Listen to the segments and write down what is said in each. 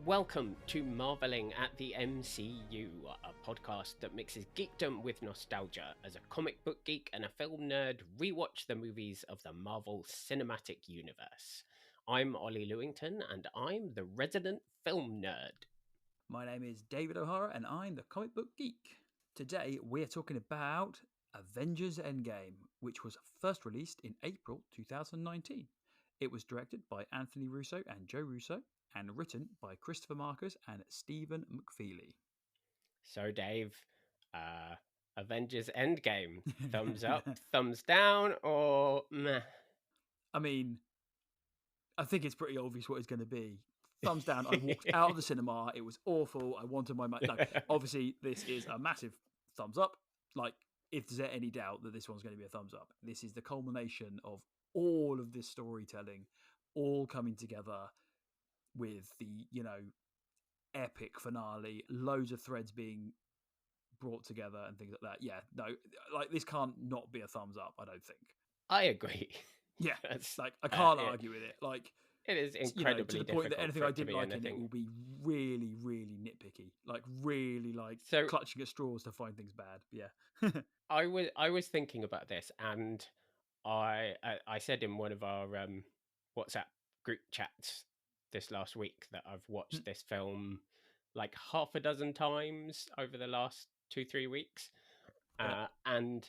Welcome to Marveling at the MCU, a podcast that mixes geekdom with nostalgia. As a comic book geek and a film nerd, rewatch the movies of the Marvel Cinematic Universe. I'm Ollie Lewington, and I'm the resident film nerd. My name is David O'Hara, and I'm the comic book geek. Today, we're talking about Avengers Endgame, which was first released in April 2019. It was directed by Anthony Russo and Joe Russo, and written by Christopher Marcus and Stephen McFeely. So, Dave, Avengers Endgame, thumbs up, thumbs down, or meh? I mean, I think it's pretty obvious what it's going to be. Thumbs down. I walked out of the cinema. It was awful. I wanted my... No, obviously, this is a massive thumbs up. Like, if there's any doubt that this one's going to be a thumbs up, this is the culmination of all of this storytelling, all coming together with the, epic finale, loads of threads being brought together and things like that. Yeah, no, like, this can't not be a thumbs up, I don't think. I agree. Yeah, like, I can't argue with it. Like, it is incredibly to the point that anything I didn't like anything. in it will be really, really nitpicky. Like, really, like, clutching at straws to find things bad. Yeah. I was thinking about this, and I said in one of our WhatsApp group chats this last week that I've watched this film like half a dozen times over the last 2-3 weeks, and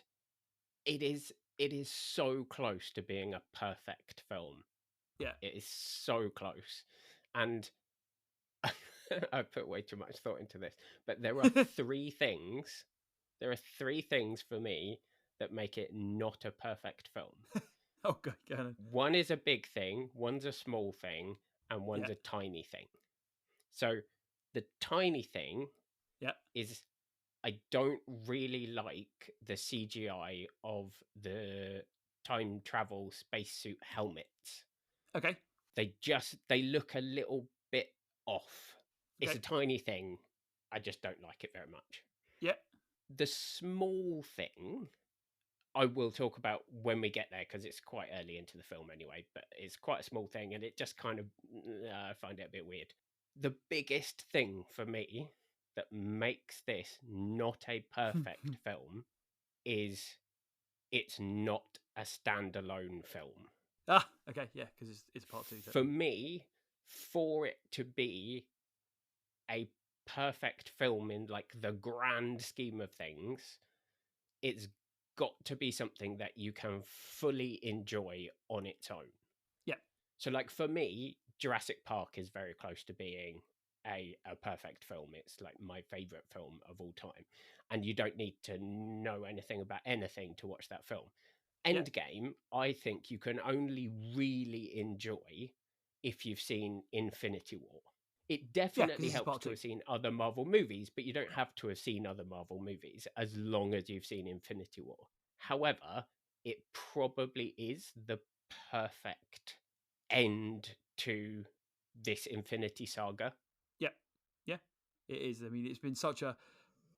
it is so close to being a perfect film. Yeah, it is so close, and I put way too much thought into this, but there are three things. There are three things for me that make it not a perfect film. Okay, go on. One is a big thing, one's a small thing, and one's a tiny thing. So the tiny thing is I don't really like the CGI of the time travel spacesuit helmets. Okay. They look a little bit off. Okay. It's a tiny thing. I just don't like it very much. Yeah. The small thing I will talk about when we get there, because it's quite early into the film anyway, but it's quite a small thing, and it just kind of, I find it a bit weird. The biggest thing for me that makes this not a perfect film is it's not a standalone film. Ah, okay, yeah, because it's part two. For me, for it to be a perfect film in like the grand scheme of things, it's got to be something that you can fully enjoy on its own. Yeah. So like for me, Jurassic Park is very close to being a perfect film. It's like my favorite film of all time, and you don't need to know anything about anything to watch that film. Endgame, I think you can only really enjoy if you've seen Infinity War. It definitely helps to have seen other Marvel movies, but you don't have to have seen other Marvel movies as long as you've seen Infinity War. However, it probably is the perfect end to this Infinity Saga. Yeah, it is. I mean, it's been such a...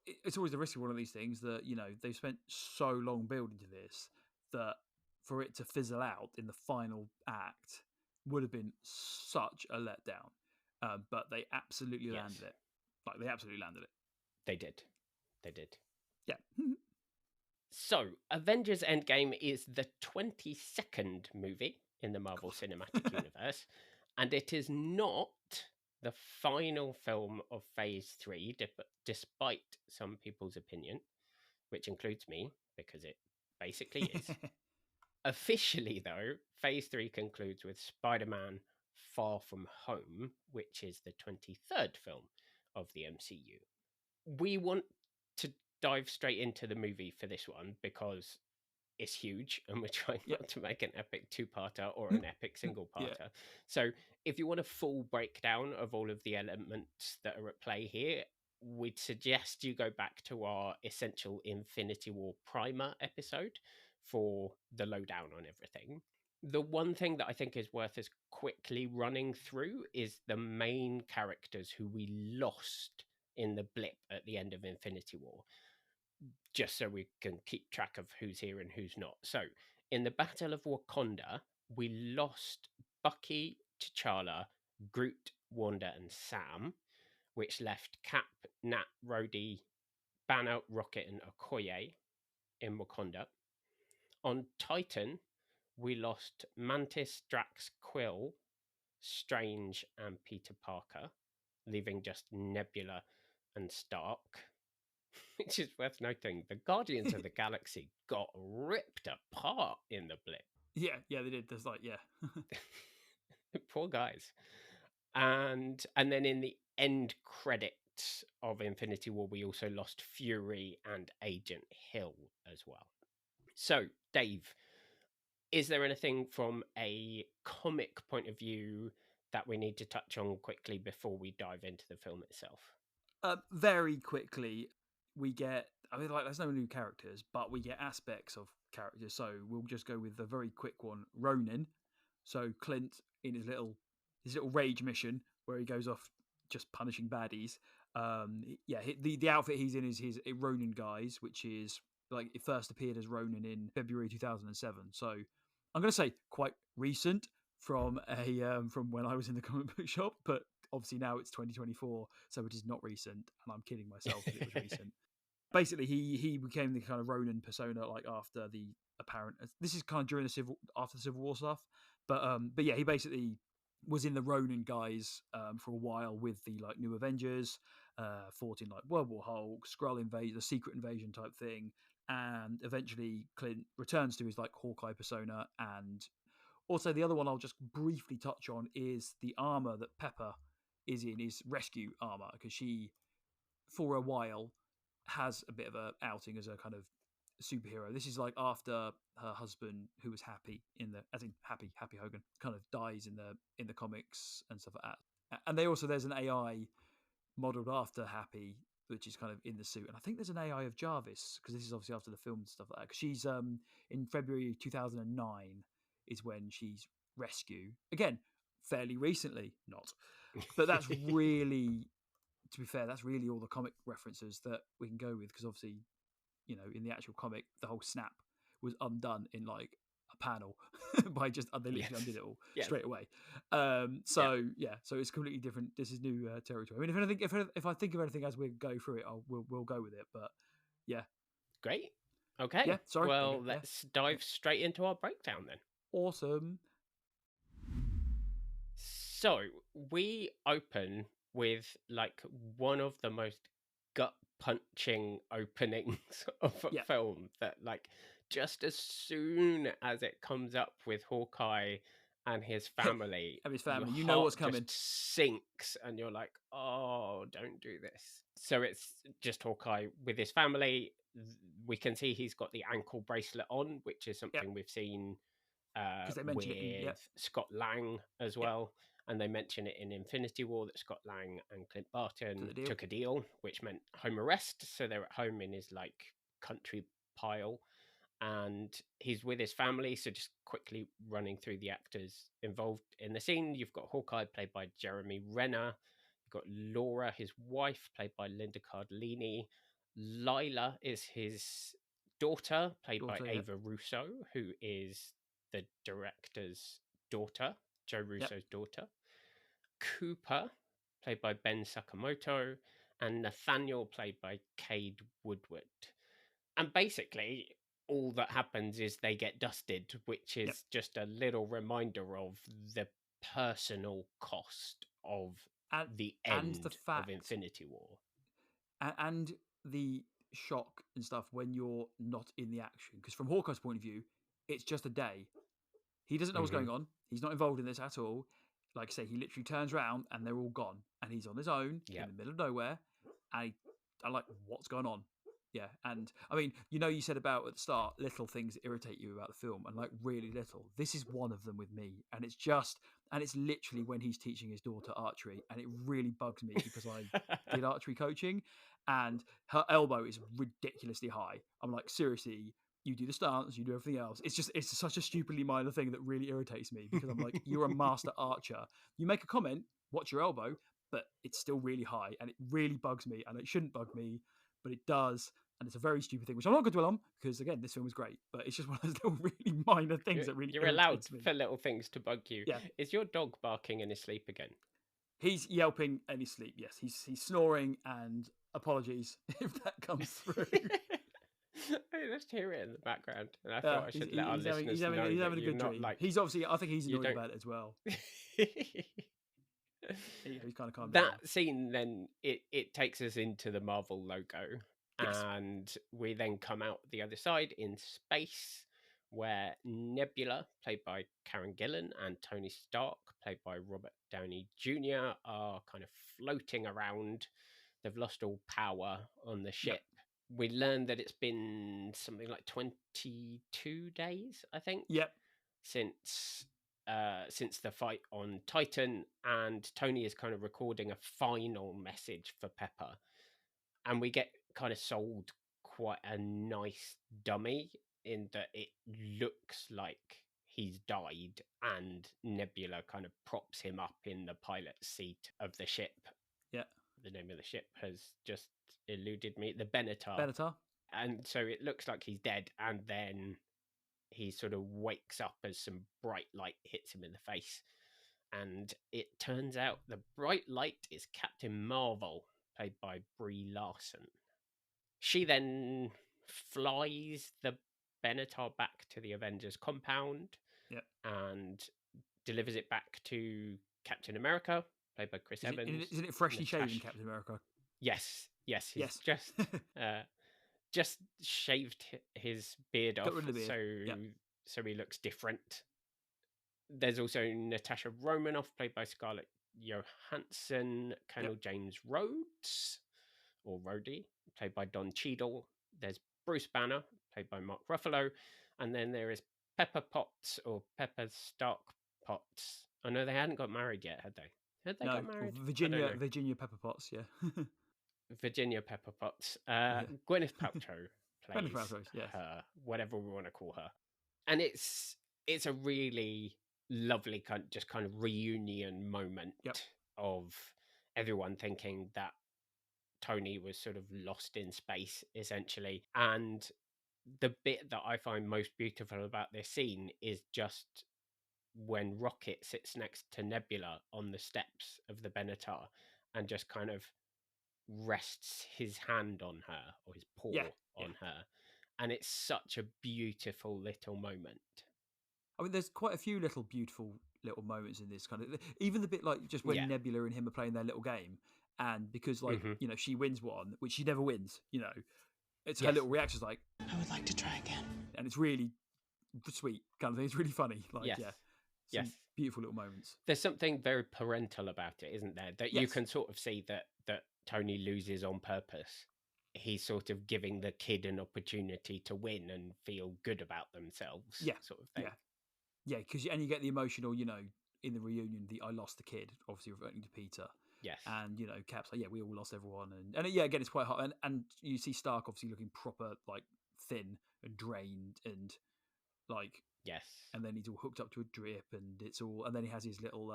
It's always the risk of one of these things that, they've spent so long building to this that for it to fizzle out in the final act would have been such a letdown. But they absolutely landed it. Like, they absolutely landed it. They did. Yeah. So, Avengers Endgame is the 22nd movie in the Marvel Cinematic Universe, and it is not the final film of Phase 3, despite some people's opinion, which includes me, because it basically is. Officially, though, Phase 3 concludes with Spider-Man Far From Home, which is the 23rd film of the MCU. We want to dive straight into the movie for this one because it's huge and we're trying not to make an epic two-parter or an epic single-parter. So if you want a full breakdown of all of the elements that are at play here, we'd suggest you go back to our essential Infinity War primer episode for the lowdown on everything. The one thing that I think is worth us quickly running through is the main characters who we lost in the blip at the end of Infinity War, just so we can keep track of who's here and who's not. So in the Battle of Wakanda, we lost Bucky, T'Challa, Groot, Wanda, and Sam, which left Cap, Nat, Rhodey, Banner, Rocket, and Okoye in Wakanda. On Titan, we lost Mantis, Drax, Quill, Strange, and Peter Parker, leaving just Nebula and Stark. Which is worth noting, the Guardians of the Galaxy got ripped apart in the blip. Yeah, they did. There's like, yeah. Poor guys. And then in the end credits of Infinity War, we also lost Fury and Agent Hill as well. So, Dave, is there anything from a comic point of view that we need to touch on quickly before we dive into the film itself? Very quickly, we get, I mean, like, there's no new characters, but we get aspects of characters. So we'll just go with the very quick one, Ronin. So Clint in his little rage mission where he goes off just punishing baddies. The outfit he's in is his Ronin guise, which is like it first appeared as Ronin in February 2007. So I'm going to say quite recent from from when I was in the comic book shop, but obviously now it's 2024, so it is not recent, and I'm kidding myself that it was recent. Basically, he became the kind of Ronin persona like after the apparent. This is kind of during after the Civil War stuff, but yeah, he basically was in the Ronin guise for a while with the like New Avengers, fought in like World War Hulk, Skrull invasion, the Secret Invasion type thing, and eventually Clint returns to his like Hawkeye persona. And also the other one I'll just briefly touch on is the armor that Pepper is in, is rescue armor, because she for a while has a bit of a outing as a kind of superhero. This is like after her husband, who was Happy in the, as in Happy Hogan, kind of dies in the comics and stuff like that. And there's an AI modeled after Happy, which is kind of in the suit. And I think there's an AI of Jarvis, because this is obviously after the film and stuff like that. Because she's in February 2009 is when she's rescue again, fairly recently, not, but that's really, to be fair, that's really all the comic references that we can go with, because obviously, you know, in the actual comic, the whole snap was undone in like a panel by just they literally undid it all straight away. So it's completely different. This is new territory. I mean, if I think of anything as we go through it, we'll go with it. But yeah, great. Okay. Yeah, sorry. Well, let's dive straight into our breakdown then. Awesome. So we open with like one of the most gut punching openings of a film, that like just as soon as it comes up with Hawkeye and his family, you know what's coming, just sinks, and you're like, oh, don't do this. So it's just Hawkeye with his family. We can see he's got the ankle bracelet on, which is something we've seen with Scott Lang as well. And they mention it in Infinity War that Scott Lang and Clint Barton took a deal, which meant home arrest. So they're at home in his like country pile, and he's with his family. So just quickly running through the actors involved in the scene. You've got Hawkeye, played by Jeremy Renner. You've got Laura, his wife, played by Linda Cardellini. Lila is his daughter, played by Ava Russo, who is the director's daughter, Joe Russo's daughter. Cooper, played by Ben Sakamoto, and Nathaniel, played by Cade Woodward. And basically, all that happens is they get dusted, which is just a little reminder of the personal cost of the end of Infinity War. And the shock and stuff when you're not in the action. Because from Hawkeye's point of view, it's just a day. He doesn't know what's going on. He's not involved in this at all. Like I say, he literally turns around and they're all gone. And he's on his own in the middle of nowhere. And I'm like, what's going on? Yeah. And I mean, you know, you said about at the start, little things that irritate you about the film, and like really little. This is one of them with me. And it's literally when he's teaching his daughter archery. And it really bugs me because I did archery coaching, and her elbow is ridiculously high. I'm like, seriously, you do the stance, you do everything else. It's such a stupidly minor thing that really irritates me, because I'm like, you're a master archer. You make a comment, watch your elbow, but it's still really high, and it really bugs me, and it shouldn't bug me, but it does. And it's a very stupid thing, which I'm not going to dwell on, because again, this film is great, but it's just one of those little really minor things that really you're allowed me. For little things to bug you. Yeah. Is your dog barking in his sleep again? He's yelping in his sleep. Yes, he's snoring, and apologies if that comes through. I just hear it in the background, and I thought I should let our He's listeners know having that a you're good not dream. like He's obviously, I think he's you annoyed don't. about it as well. He's kind of calmed That down. scene then it takes us into the Marvel logo, Yes. and we then come out the other side in space, where Nebula, played by Karen Gillan, and Tony Stark, played by Robert Downey Jr., are kind of floating around. They've lost all power on the Yep. ship. We learn that it's been something like 22 days, I think, Yep. since the fight on Titan, and Tony is kind of recording a final message for Pepper, and we get kind of sold quite a nice dummy in that it looks like he's died, and Nebula kind of props him up in the pilot's seat of the ship. Yeah. The name of the ship has just eluded me. The Benatar. Benatar. And so it looks like he's dead, and then he sort of wakes up as some bright light hits him in the face. And it turns out the bright light is Captain Marvel, played by Brie Larson. She then flies the Benatar back to the Avengers compound, Yep. and delivers it back to Captain America, played by Chris Evans. Isn't it freshly shaven Captain America? Yes. He's Yes. just shaved his beard off, got rid of the beard. So he looks different. There's also Natasha Romanoff, played by Scarlett Johansson, Colonel James Rhodes, or Rhodey, played by Don Cheadle. There's Bruce Banner, played by Mark Ruffalo, and then there is Pepper Potts, or Pepper Stark Potts. Oh no, they hadn't got married yet, had they? Had they got married? Virginia Pepper Potts, yeah. Virginia Pepper Potts. Gwyneth Paltrow plays yes. her, whatever we want to call her. And it's a really lovely kind of reunion moment of everyone thinking that Tony was sort of lost in space, essentially. And the bit that I find most beautiful about this scene is just when Rocket sits next to Nebula on the steps of the Benatar and just kind of rests his hand on her, or his paw on her, and it's such a beautiful little moment. I mean, there's quite a few beautiful little moments in this kind of, even the bit like just when Nebula and him are playing their little game, and because she wins one, which she never wins, it's her little reactions like, I would like to try again, and it's really sweet kind of thing. It's really funny, Yes. Beautiful little moments. There's something very parental about it, isn't there? That you can sort of see that Tony loses on purpose. He's sort of giving the kid an opportunity to win and feel good about themselves, sort of thing. Yeah, because you get the emotional, in the reunion, I lost the kid, obviously referring to Peter. Yes. And, Cap's like, we all lost everyone. And again, it's quite hard. And you see Stark obviously looking proper, thin and drained and, Yes. And then he's all hooked up to a drip and and then he has his little,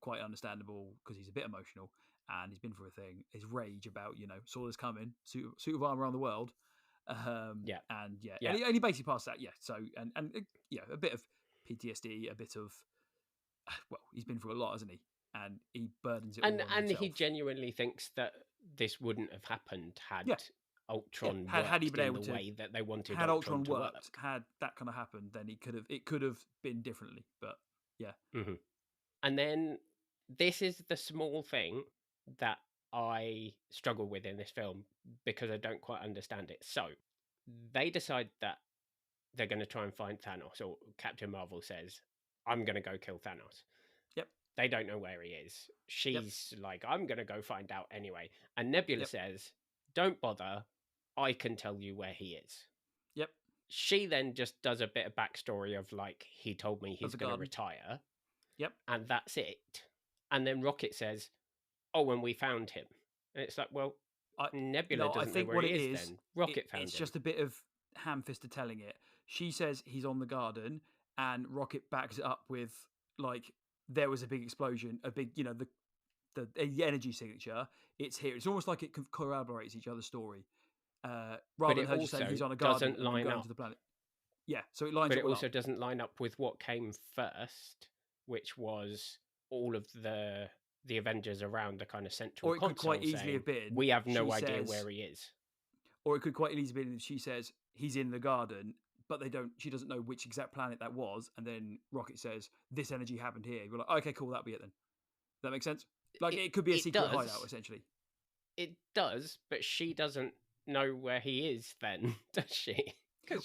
quite understandable, because he's a bit emotional and he's been through a thing, his rage about, saw this coming, suit of armor around the world. And he basically passed that. So, and a bit of PTSD, a bit of, well, he's been through a lot, hasn't he? And he burdens it all on and himself. He genuinely thinks that this wouldn't have happened had Ultron had he been able the to, way that they wanted. Had Ultron to worked, work. had that kind of happened, then it could have been differently. But yeah. Mm-hmm. And then this is the small thing that I struggle with in this film because I don't quite understand it. So they decide that they're going to try and find Thanos, or Captain Marvel says, I'm going to go kill Thanos. Yep. They don't know where he is. She's like, I'm going to go find out anyway. And Nebula says, don't bother. I can tell you where he is. Yep. She then just does a bit of backstory of he told me he's going to retire. Yep. And that's it. And then Rocket says, oh, and we found him. And it's like, well, Nebula doesn't know where he is then. Rocket found him. It's just a bit of ham-fisted telling it. She says he's on the garden, and Rocket backs it up with, there was a big explosion, a big, the energy signature. It's here. It's almost like it corroborates each other's story. Rather than her just saying he's on a garden and going to the planet. Yeah, so it lines up. But it also doesn't line up with what came first, which was all of the the Avengers around the kind of central Or it could quite console easily saying, have been we have no she idea says, where he is. or it could quite easily be that she says he's in the garden, but she doesn't know which exact planet that was, and then Rocket says this energy happened here. We're like, okay, cool, that'll be it then. Does that make sense? Like it could be a secret hideout essentially. It does, but she doesn't know where he is then, does she?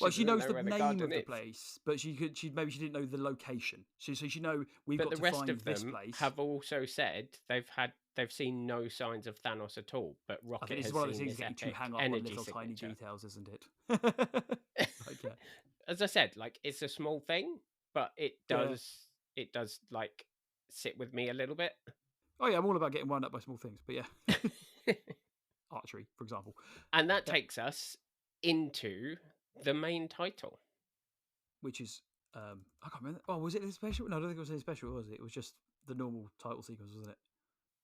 Well, she knows the name of the place, but she didn't know the location. So she know we've got to find this place. Have also said they've seen no signs of Thanos at all, but Rocket I think this has is one of those seen things this getting too epic hung up on energy little signature. tiny details, isn't it? Like, as I said, like it's a small thing, but it does like sit with me a little bit. Oh yeah, I'm all about getting wound up by small things, but yeah. Archery, for example. And that takes us into the main title. Which is, I can't remember. Oh, was it a special? No, I don't think it was any special, was it? It was just the normal title sequence, wasn't it?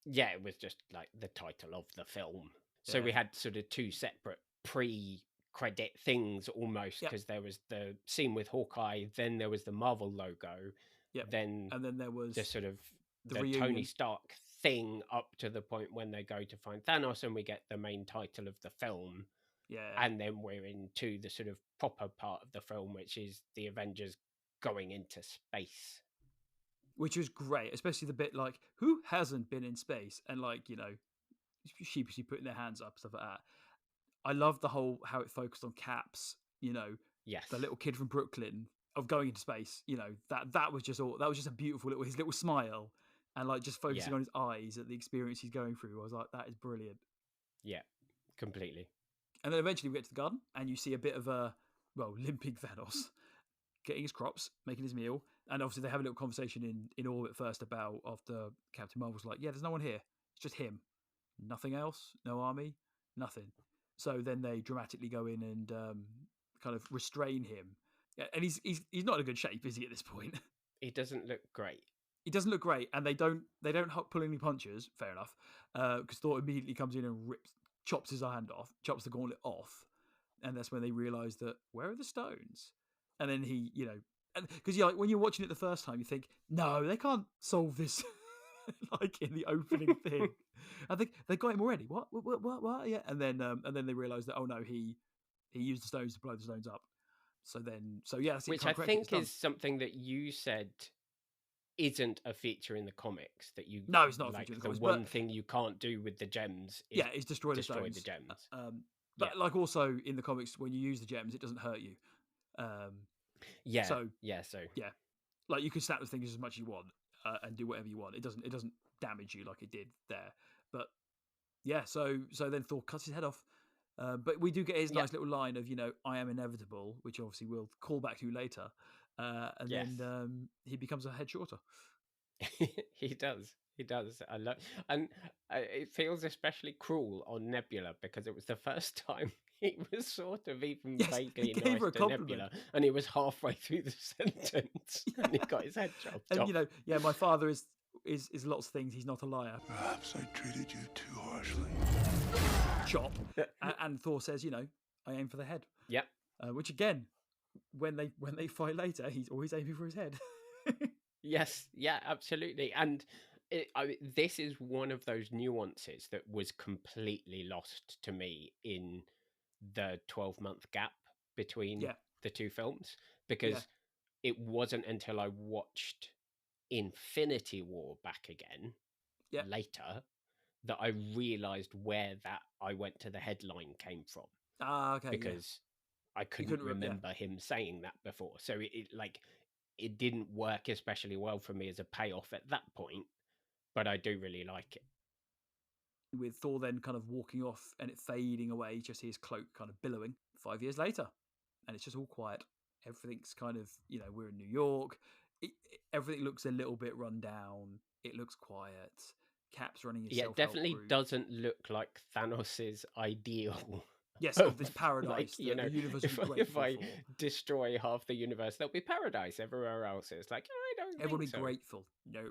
Yeah, it was just like the title of the film. So we had sort of two separate pre-credit things almost, because there was the scene with Hawkeye, then there was the Marvel logo, and then there was the sort of the Tony Stark thing up to the point when they go to find Thanos, and we get the main title of the film. Yeah. And then we're into the sort of proper part of the film, which is the Avengers going into space. Which was great, especially the bit like, who hasn't been in space? And like, you know, sheepishly putting their hands up, stuff like that. I love the whole, how it focused on Caps, you know, the little kid from Brooklyn of going into space, you know, that was just a beautiful his little smile and like just focusing on his eyes at the experience he's going through. I was like, that is brilliant. Yeah, completely. And then eventually we get to the garden and you see a bit of limping Thanos getting his crops, making his meal. And obviously they have a little conversation in orbit first about, after Captain Marvel's like, yeah, there's no one here. It's just him. Nothing else. No army. Nothing. So then they dramatically go in and kind of restrain him. And he's not in a good shape, is he, at this point? He doesn't look great. He doesn't look great, and they don't pull any punches. Fair enough, because Thor immediately comes in and chops his hand off, chops the gauntlet off, and that's when they realise that, where are the stones? And then he, you know, because like when you're watching it the first time, you think, no, they can't solve this like in the opening thing. I think they got him already. What? Yeah, and then they realise that, oh no, he used the stones to blow the stones up. So yeah, which I think is something that you said isn't a feature in the comics. That you no, it's not a feature in the comics. The one thing you can't do with the gems is destroy the gems. But like also in the comics, when you use the gems, it doesn't hurt you. So like you can snap the things as much as you want and do whatever you want. It doesn't damage you like it did there. But yeah, so then Thor cuts his head off. But we do get his nice little line of, you know, I am inevitable, which obviously we'll call back to later. Then he becomes a head shorter. He does. I love, and it feels especially cruel on Nebula because it was the first time he was sort of even vaguely nice to Nebula, and he was halfway through the sentence and he got his head chopped off. And you know, my father is lots of things. He's not a liar. Perhaps I treated you too harshly. Chop. And Thor says, you know, I aim for the head. Yep. Which again, when they fight later, he's always aiming for his head. Yes. Yeah. Absolutely. And this is one of those nuances that was completely lost to me in the 12-month gap between the two films, because it wasn't until I watched Infinity War back again later that I realized where that I went to the headline came from. Okay. Because I couldn't remember him saying that before. So it didn't work especially well for me as a payoff at that point, but I do really like it. With Thor then kind of walking off and it fading away, you just see his cloak kind of billowing 5 years later. And it's just all quiet. Everything's kind of, you know, we're in New York. Everything looks a little bit run down. It looks quiet. Cap's running his self-help it definitely group. Doesn't look like Thanos's ideal. Yes, of this paradise. Like, you know, the universe if I destroy half the universe, there'll be paradise everywhere else. It's like, I don't everyone think be so. Grateful. No.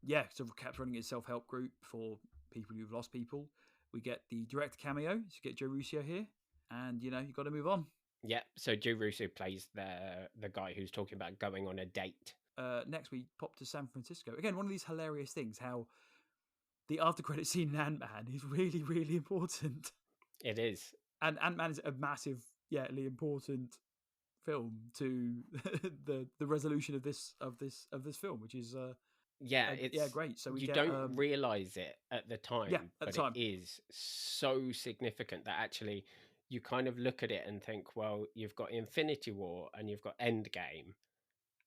Yeah, so Cap's running his self-help group for people who've lost people. We get the director cameo. So you get Joe Russo here. And, you know, you've got to move on. Yeah, so Joe Russo plays the guy who's talking about going on a date. Next, we pop to San Francisco. Again, one of these hilarious things, how the after credit scene in Ant-Man is really, really important. It is. And Ant-Man is a massively important film to the resolution of this film, which is Yeah, it's great. So we you get don't realize it at the time, at the but time. it is so significant that actually you kind of look at it and think, well, you've got Infinity War and you've got Endgame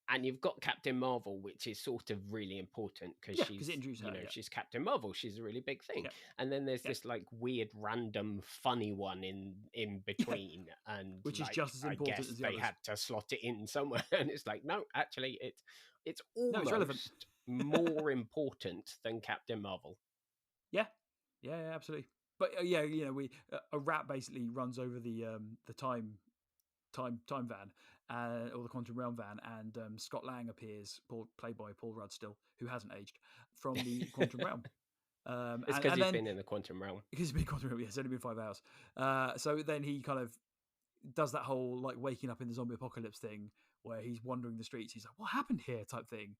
and you've got Captain Marvel, which is sort of really important because because it introduces her. she's Captain Marvel. She's a really big thing. Yeah. And then there's this like weird, random, funny one in between, and which like, is just as important I guess as the they others. had to slot it in somewhere. And it's like, no, actually, it's it's almost relevant. more important than Captain Marvel. Yeah, absolutely. But we a rat basically runs over the time van, or the quantum realm van, and Scott Lang appears, played by Paul Rudd still, who hasn't aged, from the quantum realm. It's because he's been in the quantum realm. Because he's been quantum realm. Yeah, it's only been 5 hours. So then he kind of does that whole like waking up in the zombie apocalypse thing, where he's wandering the streets. He's like, "What happened here?" type thing.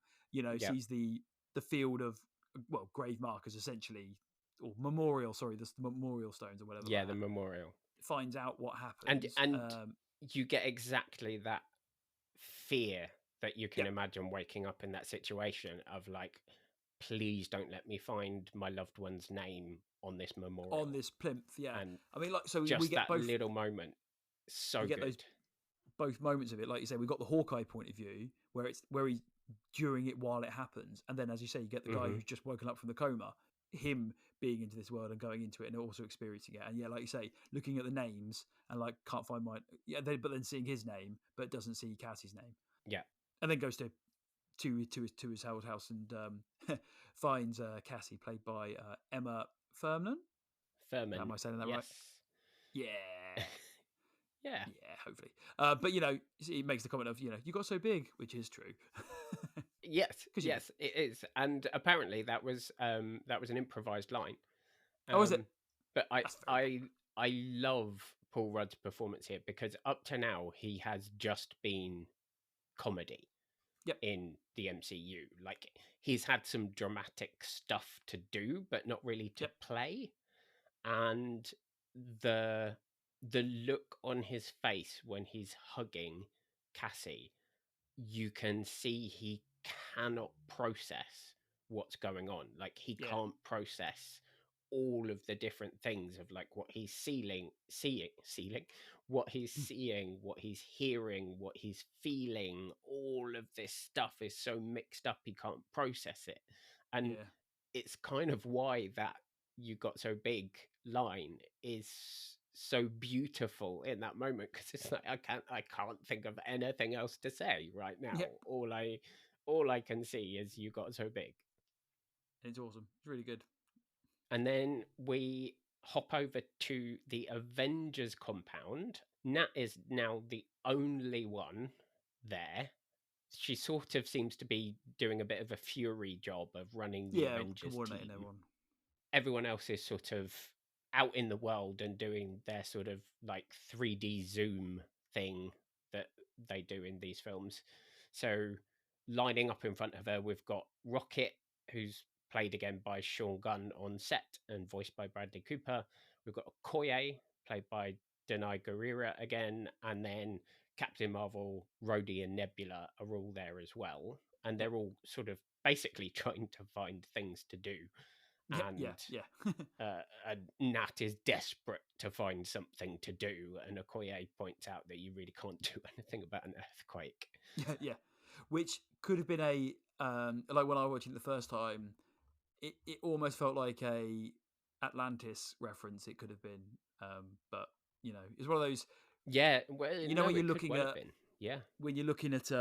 Sees the field of grave markers essentially, or memorial. Sorry, the memorial stones or whatever. Yeah, the memorial. Finds out what happened, and you get exactly that fear that you can imagine waking up in that situation of like, please don't let me find my loved one's name on this memorial, on this plinth. Yeah, and I mean, like, so just we get that both little moment. So we get good. both moments of it. Like you say, we got the Hawkeye point of view where he's during it while it happens, and then as you say, you get the guy who's just woken up from the coma, him being into this world and going into it and also experiencing it. And like you say, looking at the names and like can't find mine. Yeah, but then seeing his name, but doesn't see Cassie's name. Yeah, and then goes to his old house and finds Cassie, played by Emma Furman. Am I saying that right? Yeah. Yeah, hopefully. But he makes the comment of you got so big, which is true. yes, it is, and apparently that was an improvised line. Oh, is it? But I love Paul Rudd's performance here, because up to now he has just been comedy. In the MCU, like, he's had some dramatic stuff to do, but not really to play. And the look on his face when he's hugging Cassie, you can see he cannot process what's going on. Like, he can't process all of the different things of like what he's seeing, what he's seeing, what he's hearing, what he's feeling. All of this stuff is so mixed up, he can't process it. And it's kind of why that "you got so big" line is so beautiful in that moment, because it's like, I can't think of anything else to say right now. All I can see is "you got so big." It's awesome. It's really good. And then we hop over to the Avengers compound. Nat is now the only one there. She sort of seems to be doing a bit of a Fury job of running the Avengers team. Everyone. Everyone else is sort of out in the world and doing their sort of like 3D zoom thing that they do in these films. So lining up in front of her, we've got Rocket, who's played again by Sean Gunn on set and voiced by Bradley Cooper. We've got Okoye, played by Denai Guerrera again, and then Captain Marvel, Rhodey, and Nebula are all there as well. And they're all sort of basically trying to find things to do. And Nat is desperate to find something to do, and Okoye points out that you really can't do anything about an earthquake. Which could have been a like when I watched it the first time, it almost felt like a Atlantis reference. It could have been, but it's one of those. Yeah, well, when you're looking at when you're looking at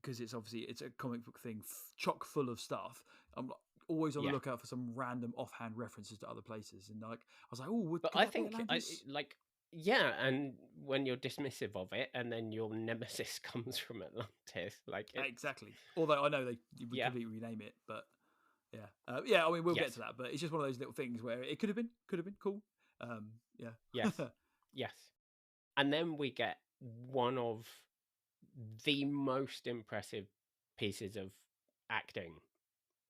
because it's a comic book thing, chock full of stuff. I'm always on the lookout for some random offhand references to other places, and like I was like, oh, but I think and when you're dismissive of it, and then your nemesis comes from Atlantis, like exactly. Although I know they would completely rename it, but I mean, we'll get to that. But it's just one of those little things where it could have been cool. Yes. And then we get one of the most impressive pieces of acting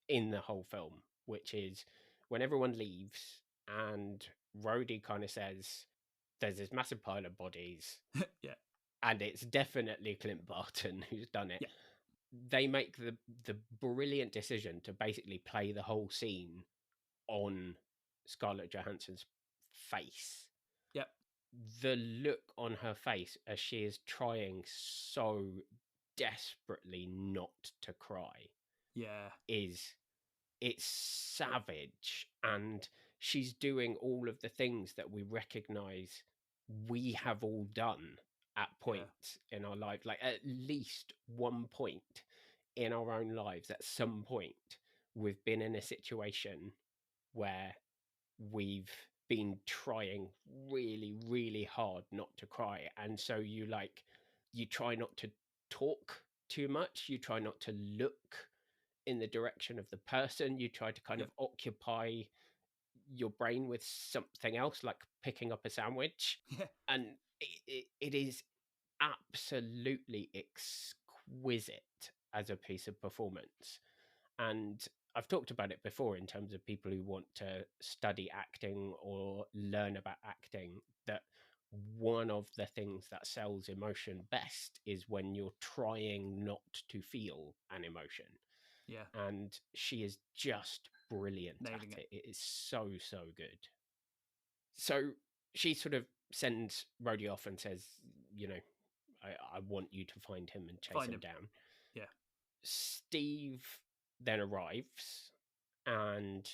in the whole film, which is when everyone leaves and Rhodey kind of says, there's this massive pile of bodies, Yeah. and it's definitely Clint Barton who's done it. Yeah. They make the brilliant decision to basically play the whole scene on Scarlett Johansson's face. Yep. The look on her face as she is trying so desperately not to cry Yeah. it's savage, and she's doing all of the things that we recognize we have all done at points in our life, like at least one point in our own lives at some point we've been in a situation where we've been trying really, really hard not to cry. And so you try not to talk too much, you try not to look in the direction of the person, you try to kind of occupy your brain with something else, like picking up a sandwich. Yeah. And it is absolutely exquisite as a piece of performance. And I've talked about it before in terms of people who want to study acting or learn about acting, that one of the things that sells emotion best is when you're trying not to feel an emotion. Yeah. And she is just brilliant Nailing at it. it. It is so, so good. So she sort of sends Rhodey off and says, you know, I want you to find him and chase him down. Yeah. Steve then arrives and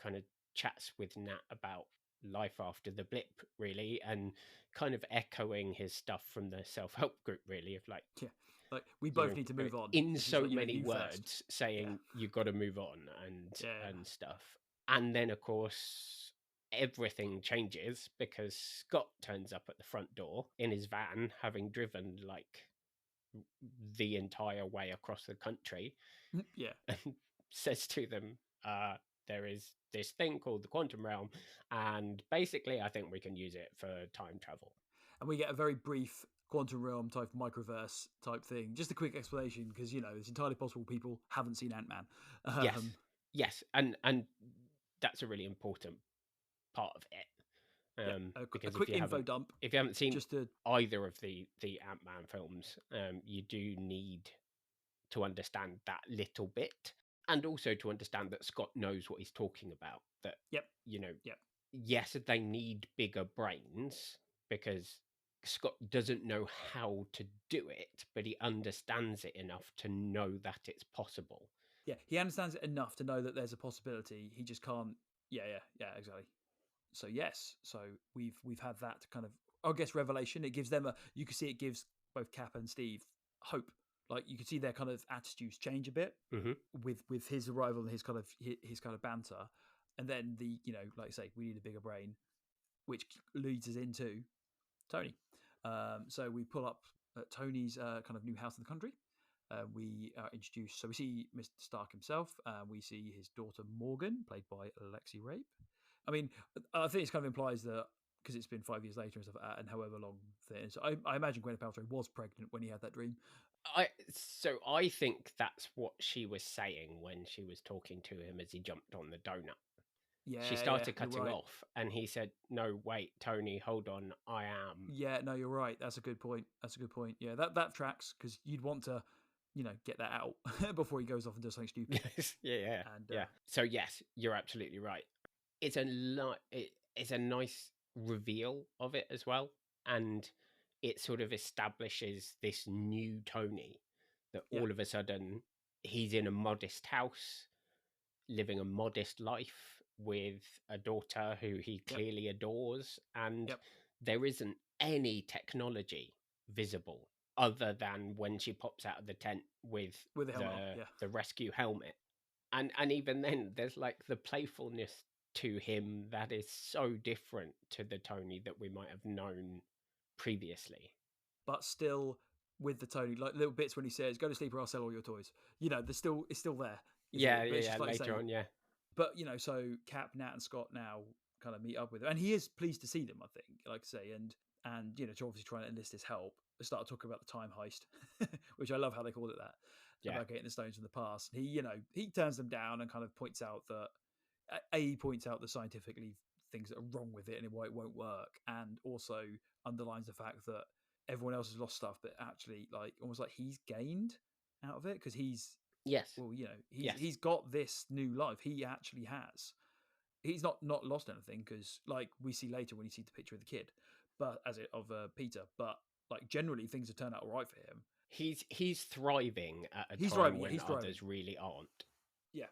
kind of chats with Nat about life after the blip, really, and kind of echoing his stuff from the self-help group, really, of like, like we both need to move on in this so is like, many you words, first. saying you've got to move on and stuff. And then, of course, everything changes because Scott turns up at the front door in his van, having driven like the entire way across the country. Yeah. And says to them, there is this thing called the quantum realm, and basically I think we can use it for time travel. And we get a very brief quantum realm type microverse type thing. Just a quick explanation, because it's entirely possible people haven't seen Ant-Man. Yes, and that's a really important part of it. Because a quick info dump. If you haven't seen just to... either of the Ant-Man films, you do need to understand that little bit, and also to understand that Scott knows what he's talking about. That yes, they need bigger brains because Scott doesn't know how to do it, but he understands it enough to know that it's possible. Yeah, he understands it enough to know that there's a possibility. He just can't. Yeah, exactly. So yes, so we've had that kind of, I guess, revelation. It gives them you can see it gives both Cap and Steve hope. Like you can see their kind of attitudes change a bit with his arrival and his kind of banter, and then like you say, we need a bigger brain, which leads us into Tony. So we pull up at Tony's kind of new house in the country. We are introduced. So we see Mr. Stark himself. We see his daughter Morgan, played by Lexi Rape. I mean, I think it kind of implies that because it's been 5 years later and stuff, and however long things. So I imagine Gwyneth Paltrow was pregnant when he had that dream. I think that's what she was saying when she was talking to him as he jumped on the donut. Yeah, she started cutting off, and he said, "No, wait, Tony, hold on, I am." Yeah, no, you're right. That's a good point. Yeah, that tracks, because you'd want to, get that out before he goes off and does something stupid. Yes, yeah. So yes, you're absolutely right. It's a nice reveal of it as well, and it sort of establishes this new Tony that all of a sudden he's in a modest house, living a modest life with a daughter who he clearly adores, and there isn't any technology visible other than when she pops out of the tent with the rescue helmet. And even then, there's like the playfulness to him that is so different to the Tony that we might have known previously. But still, with the Tony, like little bits when he says, "Go to sleep or I'll sell all your toys." It's still there. Later on. But so Cap, Nat, and Scott now kind of meet up with him, and he is pleased to see them, I think, like I say, and to obviously try and enlist his help. They start talking about the time heist, which I love how they call it that. About getting the stones from the past. He turns them down and kind of points out that he points out that scientifically things that are wrong with it and why it won't work, and also underlines the fact that everyone else has lost stuff, but actually, like, almost like he's gained out of it because he's, Yes. well, you know, Yes. he's got this new life. He actually has. He's not lost anything because, like, we see later when you see the picture of the kid, but of Peter. But like generally, things have turned out all right for him. He's thriving at a He's time thriving, yeah, when he's thriving. others really aren't. Yeah,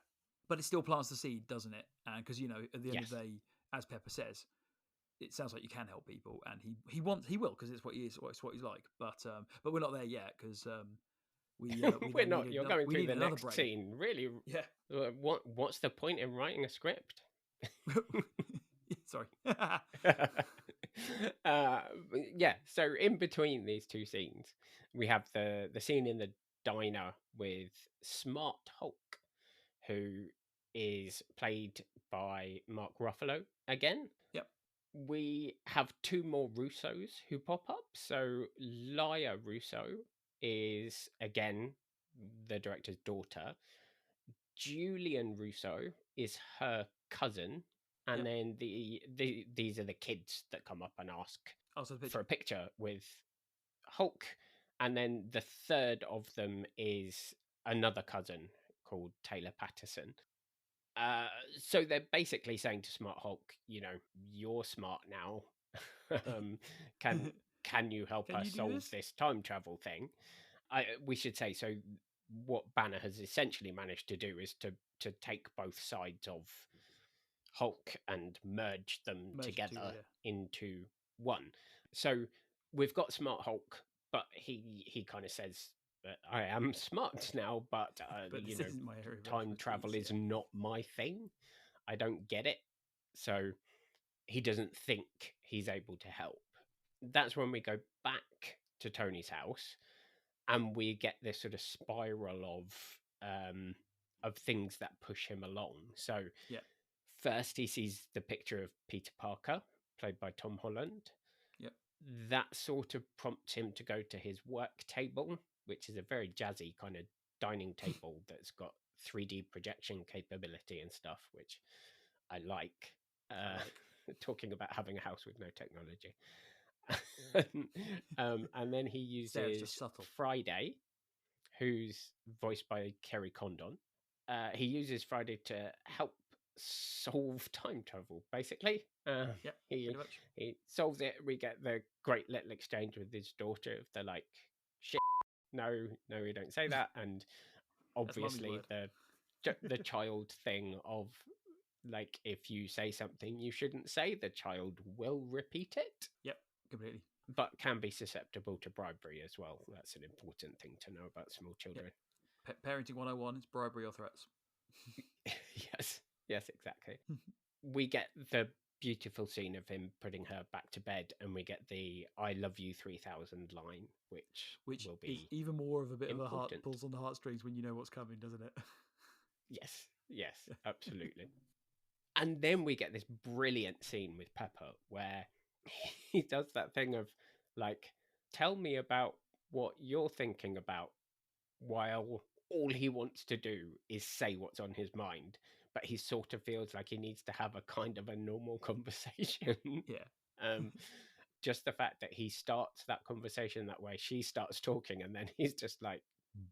but it still plants the seed, doesn't it? And because, you know, at the end of Yes. the day, as Pepper says, it sounds like you can help people, and he will because it's what he is, it's what he's like. But we're not there yet because we We're not. You're going through the next brain. scene. Really? Yeah. What's the point in writing a script? Sorry. Yeah. So in between these two scenes, we have the scene in the diner with Smart Hulk, who is played by Mark Ruffalo again. Yep. We have two more Russos who pop up. So Laia Russo is again the director's daughter. Julian Russo is her cousin, and then these are the kids that come up and ask for a picture with Hulk, and then the third of them is another cousin called Taylor Patterson. So they're basically saying to Smart Hulk, you know, you're smart now. Can you help us solve this time travel thing? We should say, so what Banner has essentially managed to do is to take both sides of Hulk and merge them together into one. So we've got Smart Hulk, but he kind of says that I am smart now, but you know, time travel is not my thing. I don't get it. So he doesn't think he's able to help. That's when we go back to Tony's house, and we get this sort of spiral of things that push him along. So first he sees the picture of Peter Parker, played by Tom Holland. Yep. That sort of prompts him to go to his work table, which is a very jazzy kind of dining table that's got 3D projection capability and stuff, which I like. Talking about having a house with no technology. And then he uses Friday, who's voiced by Kerry Condon. He uses Friday to help solve time travel, basically. He solves it. We get the great little exchange with his daughter. They're like, shit, no, we don't say that. And obviously the child thing of, like, if you say something you shouldn't say, the child will repeat it. Yep, completely. But can be susceptible to bribery as well. That's an important thing to know about small children. Yep. Parenting 101 is bribery or threats. Yes, exactly. We get the beautiful scene of him putting her back to bed, and we get the "I love you 3000" line, which will be is even more of a bit important. of a heart pulls on the heartstrings when you know what's coming, doesn't it? Yes, absolutely. And then we get this brilliant scene with Pepper where he does that thing of, like, tell me about what you're thinking about, while all he wants to do is say what's on his mind, but he sort of feels like he needs to have a kind of a normal conversation. Just the fact that he starts that conversation that way, she starts talking, and then he's just like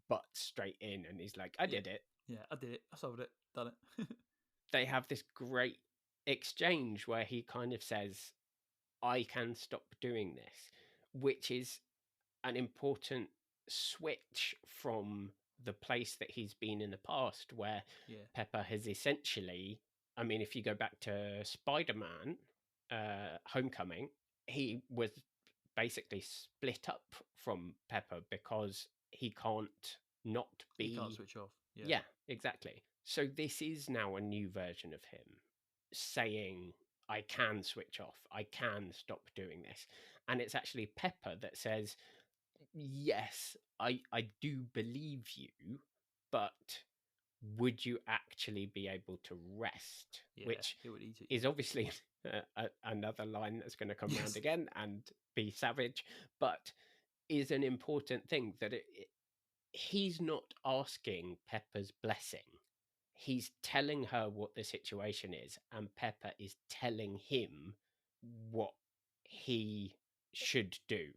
butts straight in, and he's like, I did it. Yeah, I did it. I solved it. Done it. They have this great exchange where he kind of says, I can stop doing this, which is an important switch from the place that he's been in the past, where Pepper has essentially, I mean, if you go back to Spider-Man Homecoming, he was basically split up from Pepper because he can't not be... He can't switch off. Yeah, exactly. So this is now a new version of him saying, I can switch off, I can stop doing this. And it's actually Pepper that says, yes, I do believe you, but would you actually be able to rest? Which is obviously another line that's going to come around again and be savage, but is an important thing that he's not asking Pepper's blessing. he's telling her what the situation is, and Pepper is telling him what he should do.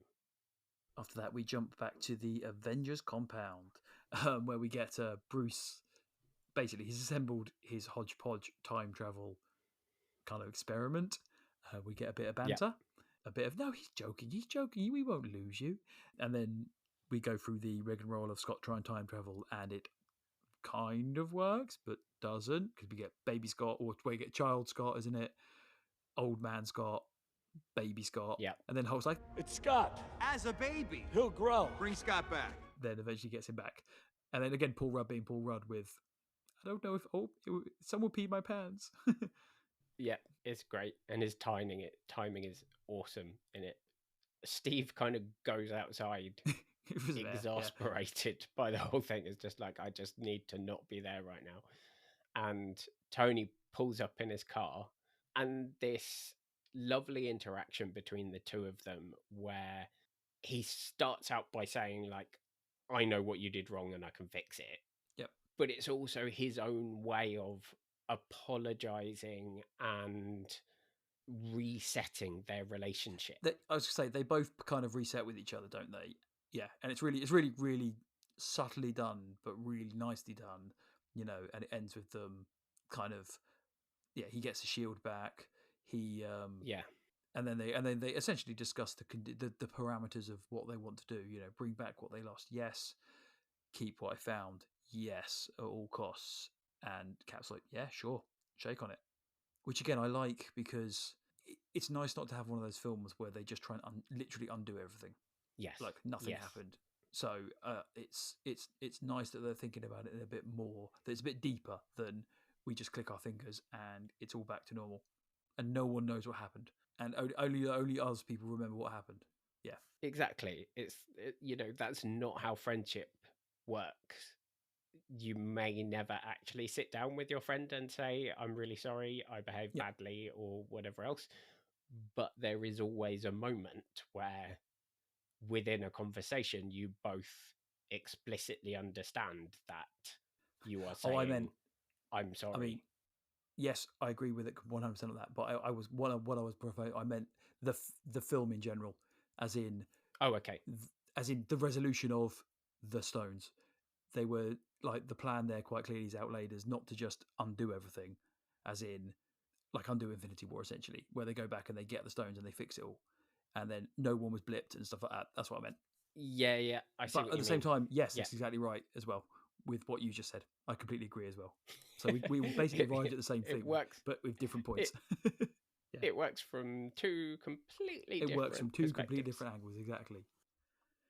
After that, we jump back to the Avengers compound, where we get Bruce. Basically, he's assembled his hodgepodge time travel kind of experiment. We get a bit of banter, a bit of, no, he's joking, we won't lose you. And then we go through the rigmarole of Scott trying time travel, and it kind of works, but doesn't, because we get baby Scott, or we get child Scott, isn't it? Old man Scott, baby Scott. Yeah. And then Hulk's like, It's Scott. As a baby. He'll grow. Bring Scott back. then eventually gets him back. And then again, Paul Rudd being Paul Rudd with, I don't know if, someone peed my pants. Yeah, it's great. And his timing is awesome in it. Steve kind of goes outside exasperated by the whole thing. It's just like, I just need to not be there right now. And Tony pulls up in his car, and this lovely interaction between the two of them, where he starts out by saying, like, I know what you did wrong and I can fix it. Yep. But it's also his own way of apologizing and resetting their relationship. I was going to say, they both kind of reset with each other, don't they? Yeah. And it's really, really subtly done, but really nicely done, you know, and it ends with them kind of, yeah, he gets the shield back. He, yeah. And then they essentially discuss the parameters of what they want to do. You know, bring back what they lost. Yes. Keep what I found. Yes, at all costs. And Cap's like, yeah, sure, shake on it. Which again, I like, because it's nice not to have one of those films where they just try and literally undo everything. Yes, like nothing happened. So it's nice that they're thinking about it in a bit more. That it's a bit deeper than we just click our fingers and it's all back to normal, and no one knows what happened, and only us people remember what happened. Yeah, exactly. You know, that's not how friendship works. You may never actually sit down with your friend and say, I'm really sorry, I behaved badly, or whatever else. But there is always a moment where within a conversation, you both explicitly understand that you are saying, I'm sorry. I mean, yes, I agree with it 100% on that. But I was what I was provoking. I meant the film in general, as in as in the resolution of the stones. They were like, the plan there quite clearly is outlaid as not to just undo everything, as in like undo Infinity War essentially, where they go back and they get the stones and they fix it all, and then no one was blipped and stuff like that. That's what I meant. Yeah, I see. But at the same time, yes, that's exactly right as well with what you just said. I completely agree as well. So we basically arrived at the same thing, but with different points. It works from two completely different angles, exactly.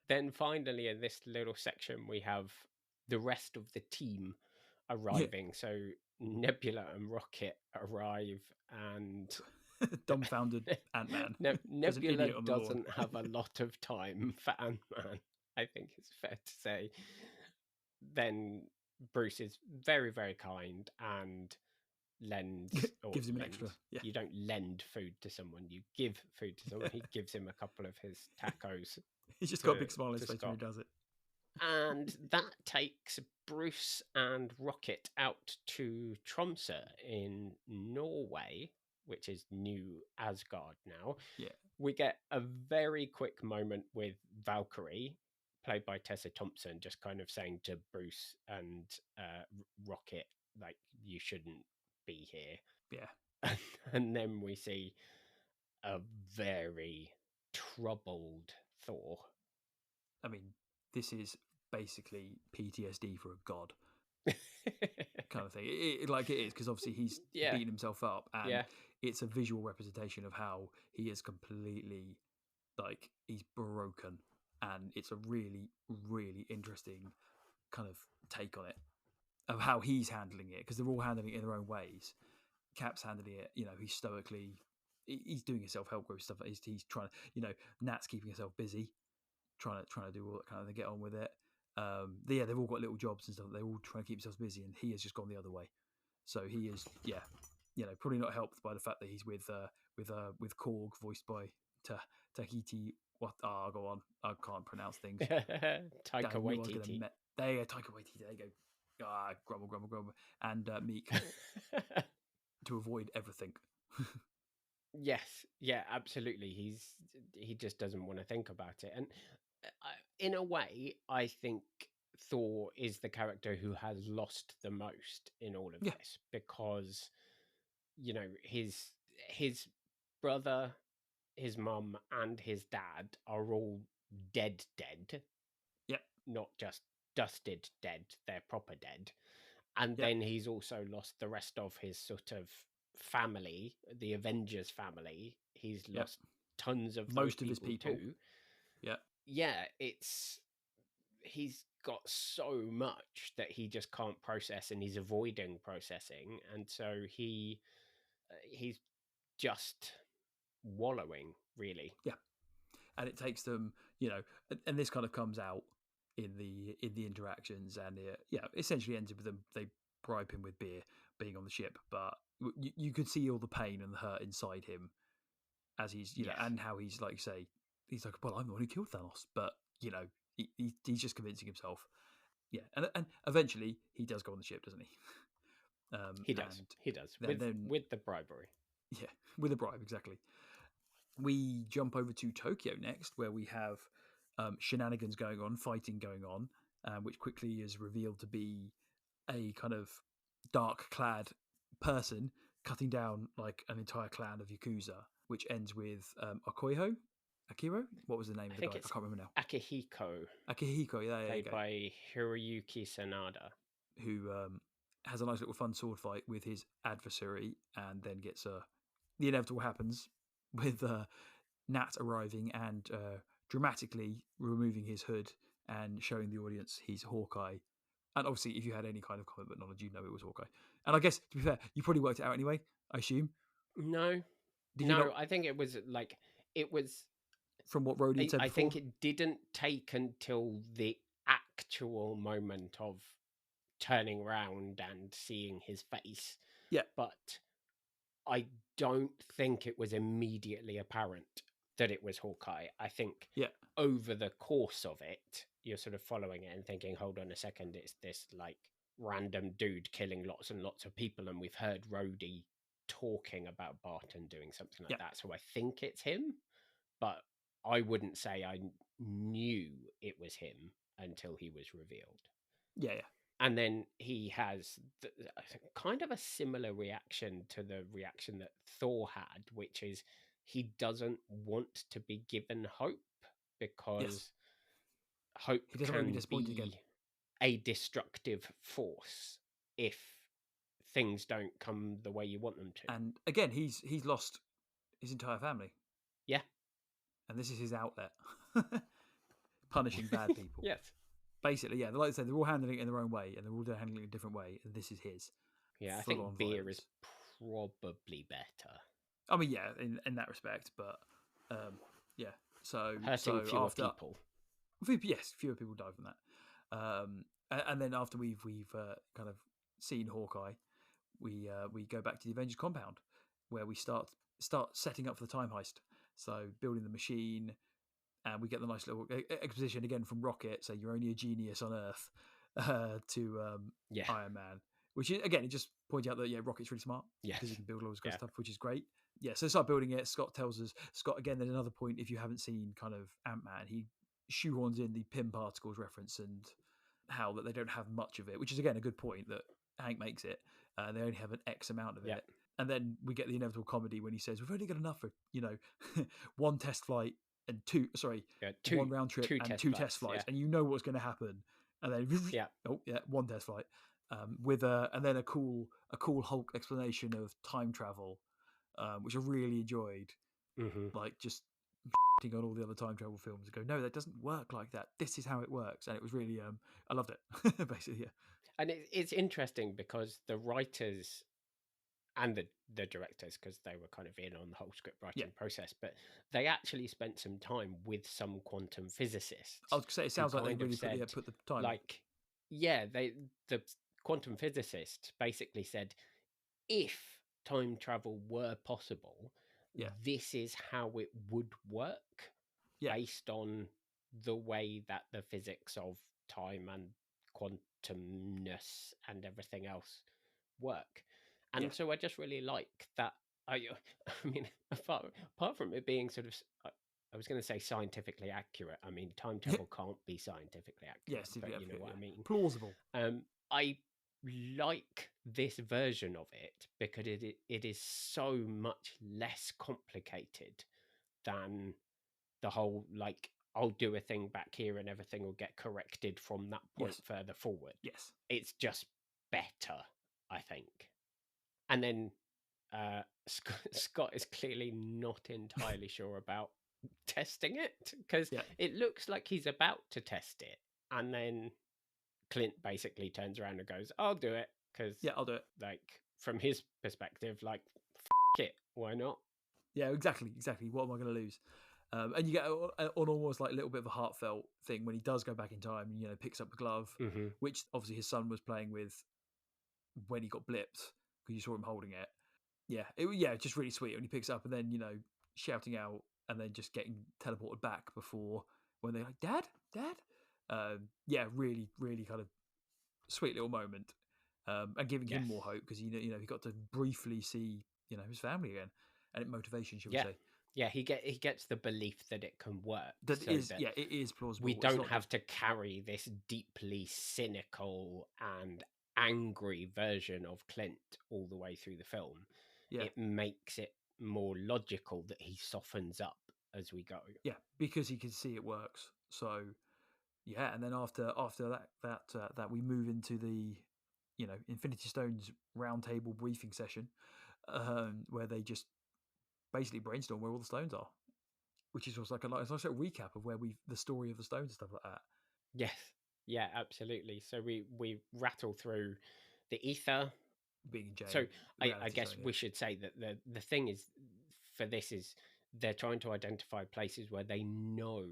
Then finally, in this little section, we have the rest of the team arriving. Yeah. So Nebula and Rocket arrive, and dumbfounded Ant-Man. Nebula doesn't have a lot of time for Ant-Man, I think it's fair to say. Then Bruce is very, very kind and gives him an extra. Yeah. You don't lend food to someone, you give food to someone. He gives him a couple of his tacos. He's just got a big smile on his face when he does it. And that takes Bruce and Rocket out to Tromsø in Norway, which is New Asgard now. Yeah. We get a very quick moment with Valkyrie, played by Tessa Thompson, just kind of saying to Bruce and Rocket, like, you shouldn't be here. Yeah. And then we see a very troubled Thor. I mean, this is basically PTSD for a god kind of thing. It is, because obviously he's beating himself up, and it's a visual representation of how he is completely, like, he's broken, and it's a really, really interesting kind of take on it, of how he's handling it, because they're all handling it in their own ways. Cap's handling it, you know, he's stoically, he's doing his self-help group stuff. He's trying to, you know, Nat's keeping herself busy, trying to do all that kind of thing, get on with it. They've all got little jobs and stuff. They're all trying to keep themselves busy, and he has just gone the other way. So he is, you know, probably not helped by the fact that he's with Korg, voiced by Tahiti. What? Oh, go on. I can't pronounce things. Taika Waititi. There you go, Taika Waititi. There you go. grumble, grumble, grumble, and meek to avoid everything. Yes, yeah, absolutely. He just doesn't want to think about it, and in a way, I think Thor is the character who has lost the most in all of Yeah. this, because his brother, his mum, and his dad are all dead, Yep. not just dusted dead. They're proper dead. And Yep. then he's also lost the rest of his sort of family, the Avengers family. He's Yep. lost tons of Most those of his people too. Yeah. Yeah, he's got so much that he just can't process, and he's avoiding processing, and so he's just wallowing, really. Yeah. And it takes them, and this kind of comes out in the interactions, and essentially ends with them. They bribe him with beer, being on the ship, but you could see all the pain and the hurt inside him as he's, Yes. and how he's like, say, he's like, well, I'm the one who killed Thanos, but he's just convincing himself. Yeah, and eventually he does go on the ship, doesn't he? He does. He does. With the bribery. Yeah, with a bribe, exactly. We jump over to Tokyo next, where we have shenanigans going on, fighting going on, which quickly is revealed to be a kind of dark-clad person cutting down like an entire clan of Yakuza, which ends with Akiro? What was the name of the guy? I can't remember now. Akihiko. Akihiko, yeah, Played by Hiroyuki Sanada. Who has a nice little fun sword fight with his adversary, and then gets the inevitable happens with Nat arriving and dramatically removing his hood and showing the audience he's Hawkeye. And obviously, if you had any kind of comic book knowledge, you know it was Hawkeye. And I guess, to be fair, you probably worked it out anyway, I assume. No. Did you not? I think it was from what Rhodey had said before? I think it didn't take until the actual moment of turning around and seeing his face. Yeah. But I don't think it was immediately apparent that it was Hawkeye. I think over the course of it, you're sort of following it and thinking, hold on a second, it's this like random dude killing lots and lots of people, and we've heard Rhodey talking about Barton doing something like that. So I think it's him, but I wouldn't say I knew it was him until he was revealed. Yeah. And then he has kind of a similar reaction to the reaction that Thor had, which is he doesn't want to be given hope, because hope can be a destructive force if things don't come the way you want them to. And again, he's lost his entire family. Yeah. And this is his outlet. Punishing bad people. Yes. Basically, yeah. Like I said, they're all handling it in their own way, and they're all handling it in a different way, and this is his. Yeah, I think beer is probably better. I mean, yeah, in that respect, but yeah. So hurting fewer people. Yes, fewer people die from that. And then after we've kind of seen Hawkeye, we go back to the Avengers compound, where we start setting up for the time heist. So building the machine, and we get the nice little exposition again from Rocket. So you're only a genius on Earth, to Iron Man, which is, again, it just points out that Rocket's really smart, because he can build all this good stuff, which is great. Yeah, so start building it. Scott tells us, again, there's another point, if you haven't seen kind of Ant-Man, he shoehorns in the Pym particles reference and how that they don't have much of it, which is, again, a good point that Hank makes it. They only have an X amount of it. And then we get the inevitable comedy when he says, we've only got enough for, one test flight and one round trip and two test flights. And you know what's going to happen. And then, one test flight. And then a cool Hulk explanation of time travel, which I really enjoyed. Like, just on all the other time travel films and go, no, that doesn't work like that. This is how it works. And it was really, I loved it, basically, yeah. And it's interesting because the writers and the directors, because they were kind of in on the whole script writing process, but they actually spent some time with some quantum physicists. I was going to say, it sounds like they really put the time. Like, the quantum physicist basically said, if time travel were possible, this is how it would work, based on the way that the physics of time and quantumness and everything else work. And Yeah. so I just really like that. I mean, apart from it being sort of, I was going to say scientifically accurate. I mean, time travel can't be scientifically accurate, Yes, but you know what I mean. Plausible. I like this version of it because it is so much less complicated than the whole, like, I'll do a thing back here and everything will get corrected from that point further forward. Yes. It's just better, I think. And then Scott is clearly not entirely sure about testing it, because it looks like he's about to test it, and then Clint basically turns around and goes, "I'll do it," because I'll do it. Like, from his perspective, like, it, why not? Yeah, exactly. What am I going to lose? And you get on almost like a little bit of a heartfelt thing when he does go back in time and, you know, picks up the glove, which obviously his son was playing with when he got blipped, because you saw him holding it. Just really sweet when he picks it up and then, you know, shouting out and then just getting teleported back before when they're like, Dad. Really, really kind of sweet little moment, and giving him more hope because you know he got to briefly see, you know, his family again, and motivation, should we say? Yeah, he gets the belief that it can work. That it is plausible. We don't have to carry this deeply cynical and angry version of Clint all the way through the film. It makes it more logical that he softens up as we go. Yeah, because he can see it works. So yeah, and then after that we move into the, you know, Infinity Stones roundtable briefing session, where they just basically brainstorm where all the stones are, which is also like a nice little recap of where the story of the stones and stuff like that. Yes, yeah, absolutely. So we rattle through the ether. Being in jail. So I guess we should say that the thing is, for this is, they're trying to identify places where they know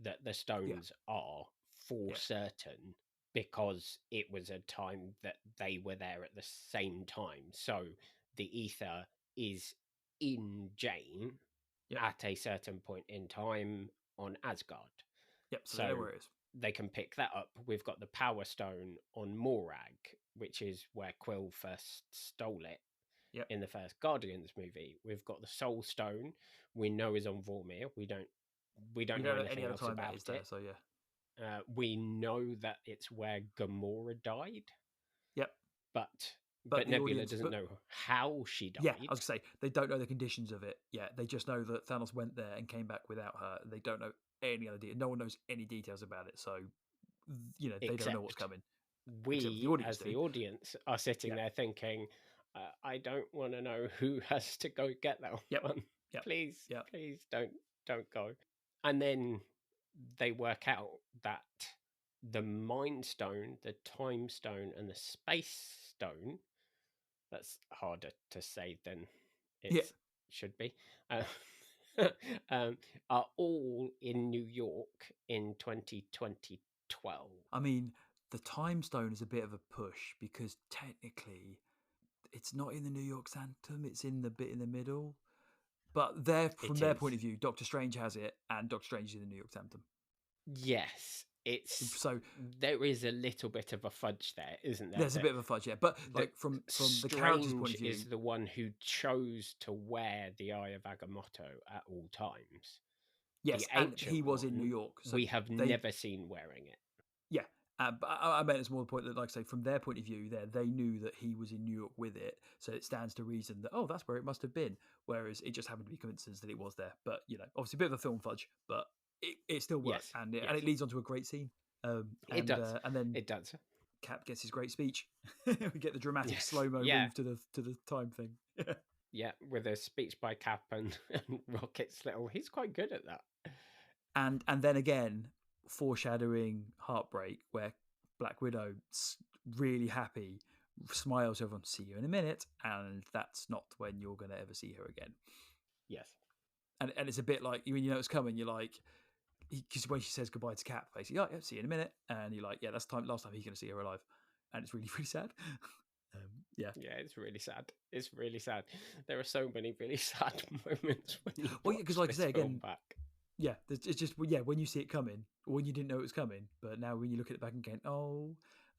that the stones are for certain, because it was a time that they were there at the same time. So the ether is in Jane at a certain point in time on Asgard. So they know where it is. They can pick that up. We've got the Power Stone on Morag, which is where Quill first stole it in the first Guardians movie. We've got the Soul Stone, we know is on Vormir. We don't know anything else about it. So we know that it's where Gamora died. But But Nebula doesn't know how she died. Yeah, I was going to say, they don't know the conditions of it. Yeah, they just know that Thanos went there and came back without her. They don't know any other details. No one knows any details about it. So, you know, they don't know what's coming. We, as the audience, are sitting there thinking, I don't want to know who has to go get that one. Please, please don't go. And then they work out that the Mind Stone, the Time Stone, and the Space Stone, that's harder to say than it should be, are all in New York in 2012. I mean, the Time Stone is a bit of a push because technically it's not in the New York Sanctum, it's in the bit in the middle. But from their point of view, Doctor Strange has it, and Doctor Strange is in the New York Sanctum. Yes, so there is a little bit of a fudge there, isn't there? There's a bit of a fudge, yeah. But like from the character's point of view, is the one who chose to wear the Eye of Agamotto at all times. Yes, and he was in New York. So we have never seen wearing it. Yeah, but I meant it's more the point that, like I say, from their point of view, they knew that he was in New York with it, so it stands to reason that that's where it must have been. Whereas it just happened to be coincidence that it was there. But you know, obviously a bit of a film fudge, but it still works, and it leads on to a great scene. It does, and then it does. Cap gets his great speech. We get the dramatic slow-mo move to the time thing. Yeah, with a speech by Cap and Rocket's little. He's quite good at that. And then again, foreshadowing heartbreak, where Black Widow, really happy, smiles to everyone, see you in a minute, and that's not when you're going to ever see her again. Yes. And it's a bit like, when you know it's coming, you're like, because when she says goodbye to Cap, basically, see you in a minute, and you're like, that's last time he's going to see her alive, and it's really, really sad. Yeah, it's really sad. It's really sad. There are so many really sad moments when you because like I say again, back. Yeah, it's just when you see it coming, or when you didn't know it was coming, but now when you look at it back again,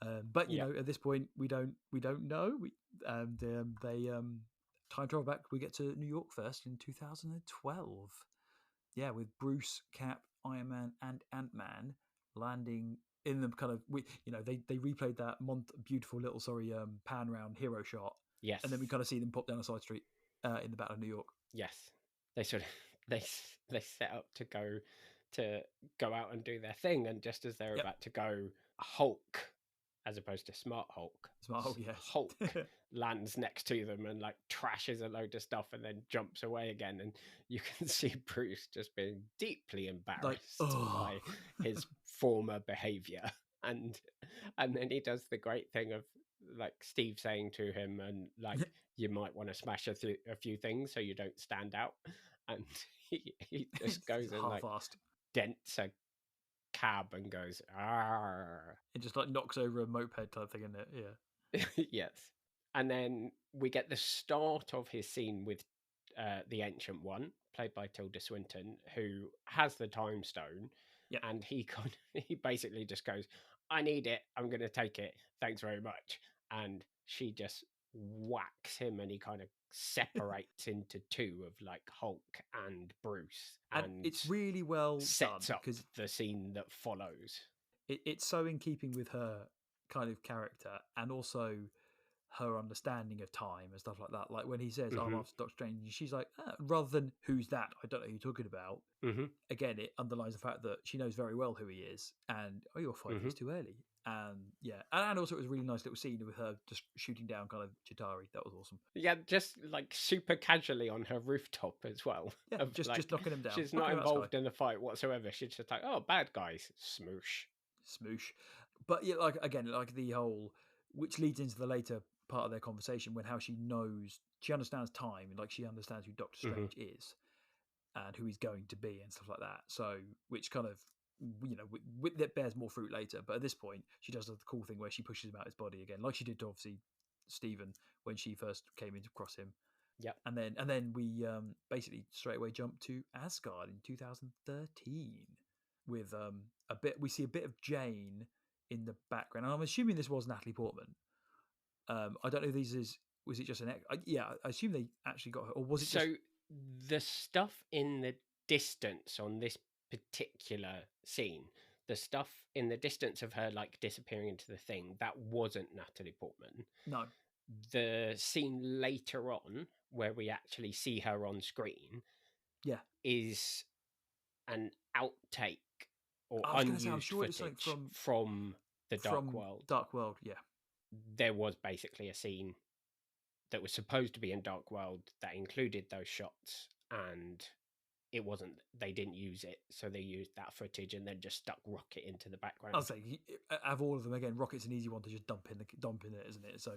But you Yep. know, at this point, we don't know. They time travel back. We get to New York first in 2012. Yeah, with Bruce, Cap, Iron Man, and Ant-Man landing in the kind of they replayed that beautiful little pan round hero shot, Yes. and then we kind of see them pop down a side street in the Battle of New York. Yes. They sort of they set up to go out and do their thing, and just as they're about to go, Hulk, as opposed to Smart Hulk, Yes. Hulk lands next to them and like trashes a load of stuff and then jumps away again, and you can see Bruce just being deeply embarrassed by his former behavior, and then he does the great thing of like Steve saying to him, and like, you might want to smash a few things so you don't stand out, and he just goes and like dents a cab and goes, "Arr." It just like knocks over a moped type thing, isn't it? Yeah. Yes. And then we get the start of his scene with the Ancient One, played by Tilda Swinton, who has the Time Stone. Yeah. And he basically just goes, "I need it. I'm going to take it. Thanks very much." And she just whacks him, and he kind of separates into two of like Hulk and Bruce. And it's really well sets done up because the scene that follows. It's so in keeping with her kind of character, and also her understanding of time and stuff like that. Like when he says, "I'm after Doctor Strange," and she's like, rather than "Who's that? I don't know who you're talking about." Again, it underlines the fact that she knows very well who he is, and you're 5 years too early. And yeah, and also it was a really nice little scene with her just shooting down kind of Chitauri. That was awesome. Yeah, just like super casually on her rooftop as well. Yeah, just knocking him down. She's not involved in the fight whatsoever. She's just like, "Oh, bad guys, smoosh." But yeah, like again, like the whole, which leads into the later part of their conversation, when how she understands time, like she understands who Doctor Strange is and who he's going to be and stuff like that. So which kind of that bears more fruit later. But at this point, she does the cool thing where she pushes him out his body again, like she did to obviously Stephen when she first came in to cross him. Yeah, and then we basically straight away jump to Asgard in 2013 with we see a bit of Jane in the background, and I'm assuming this was Natalie Portman. I don't know if was it just an I assume they actually got her, or was it so the stuff in the distance on this particular scene, the stuff in the distance of her like disappearing into the thing, that wasn't Natalie Portman. No. The scene later on where we actually see her on screen is an outtake or unused footage from the Dark World. Dark World, yeah. There was basically a scene that was supposed to be in Dark World that included those shots, and it wasn't. They didn't use it, so they used that footage and then just stuck Rocket into the background. I'll say, of all of them, again, Rocket's an easy one to just dump in it, isn't it? So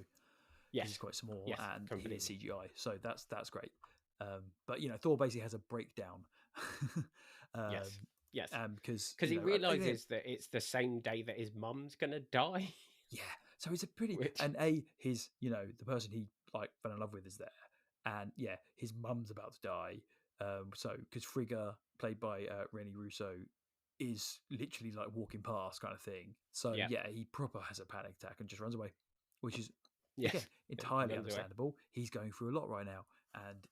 he's quite small and he is CGI, so that's great. But Thor basically has a breakdown. Yes. Because he realizes that it's the same day that his mum's gonna die. Yeah. So it's a pretty and his the person he like fell in love with is there, and his mum's about to die. So because Frigga, played by Rene Russo, is literally like walking past kind of thing. So he proper has a panic attack and just runs away, which is again entirely understandable. He's going through a lot right now, and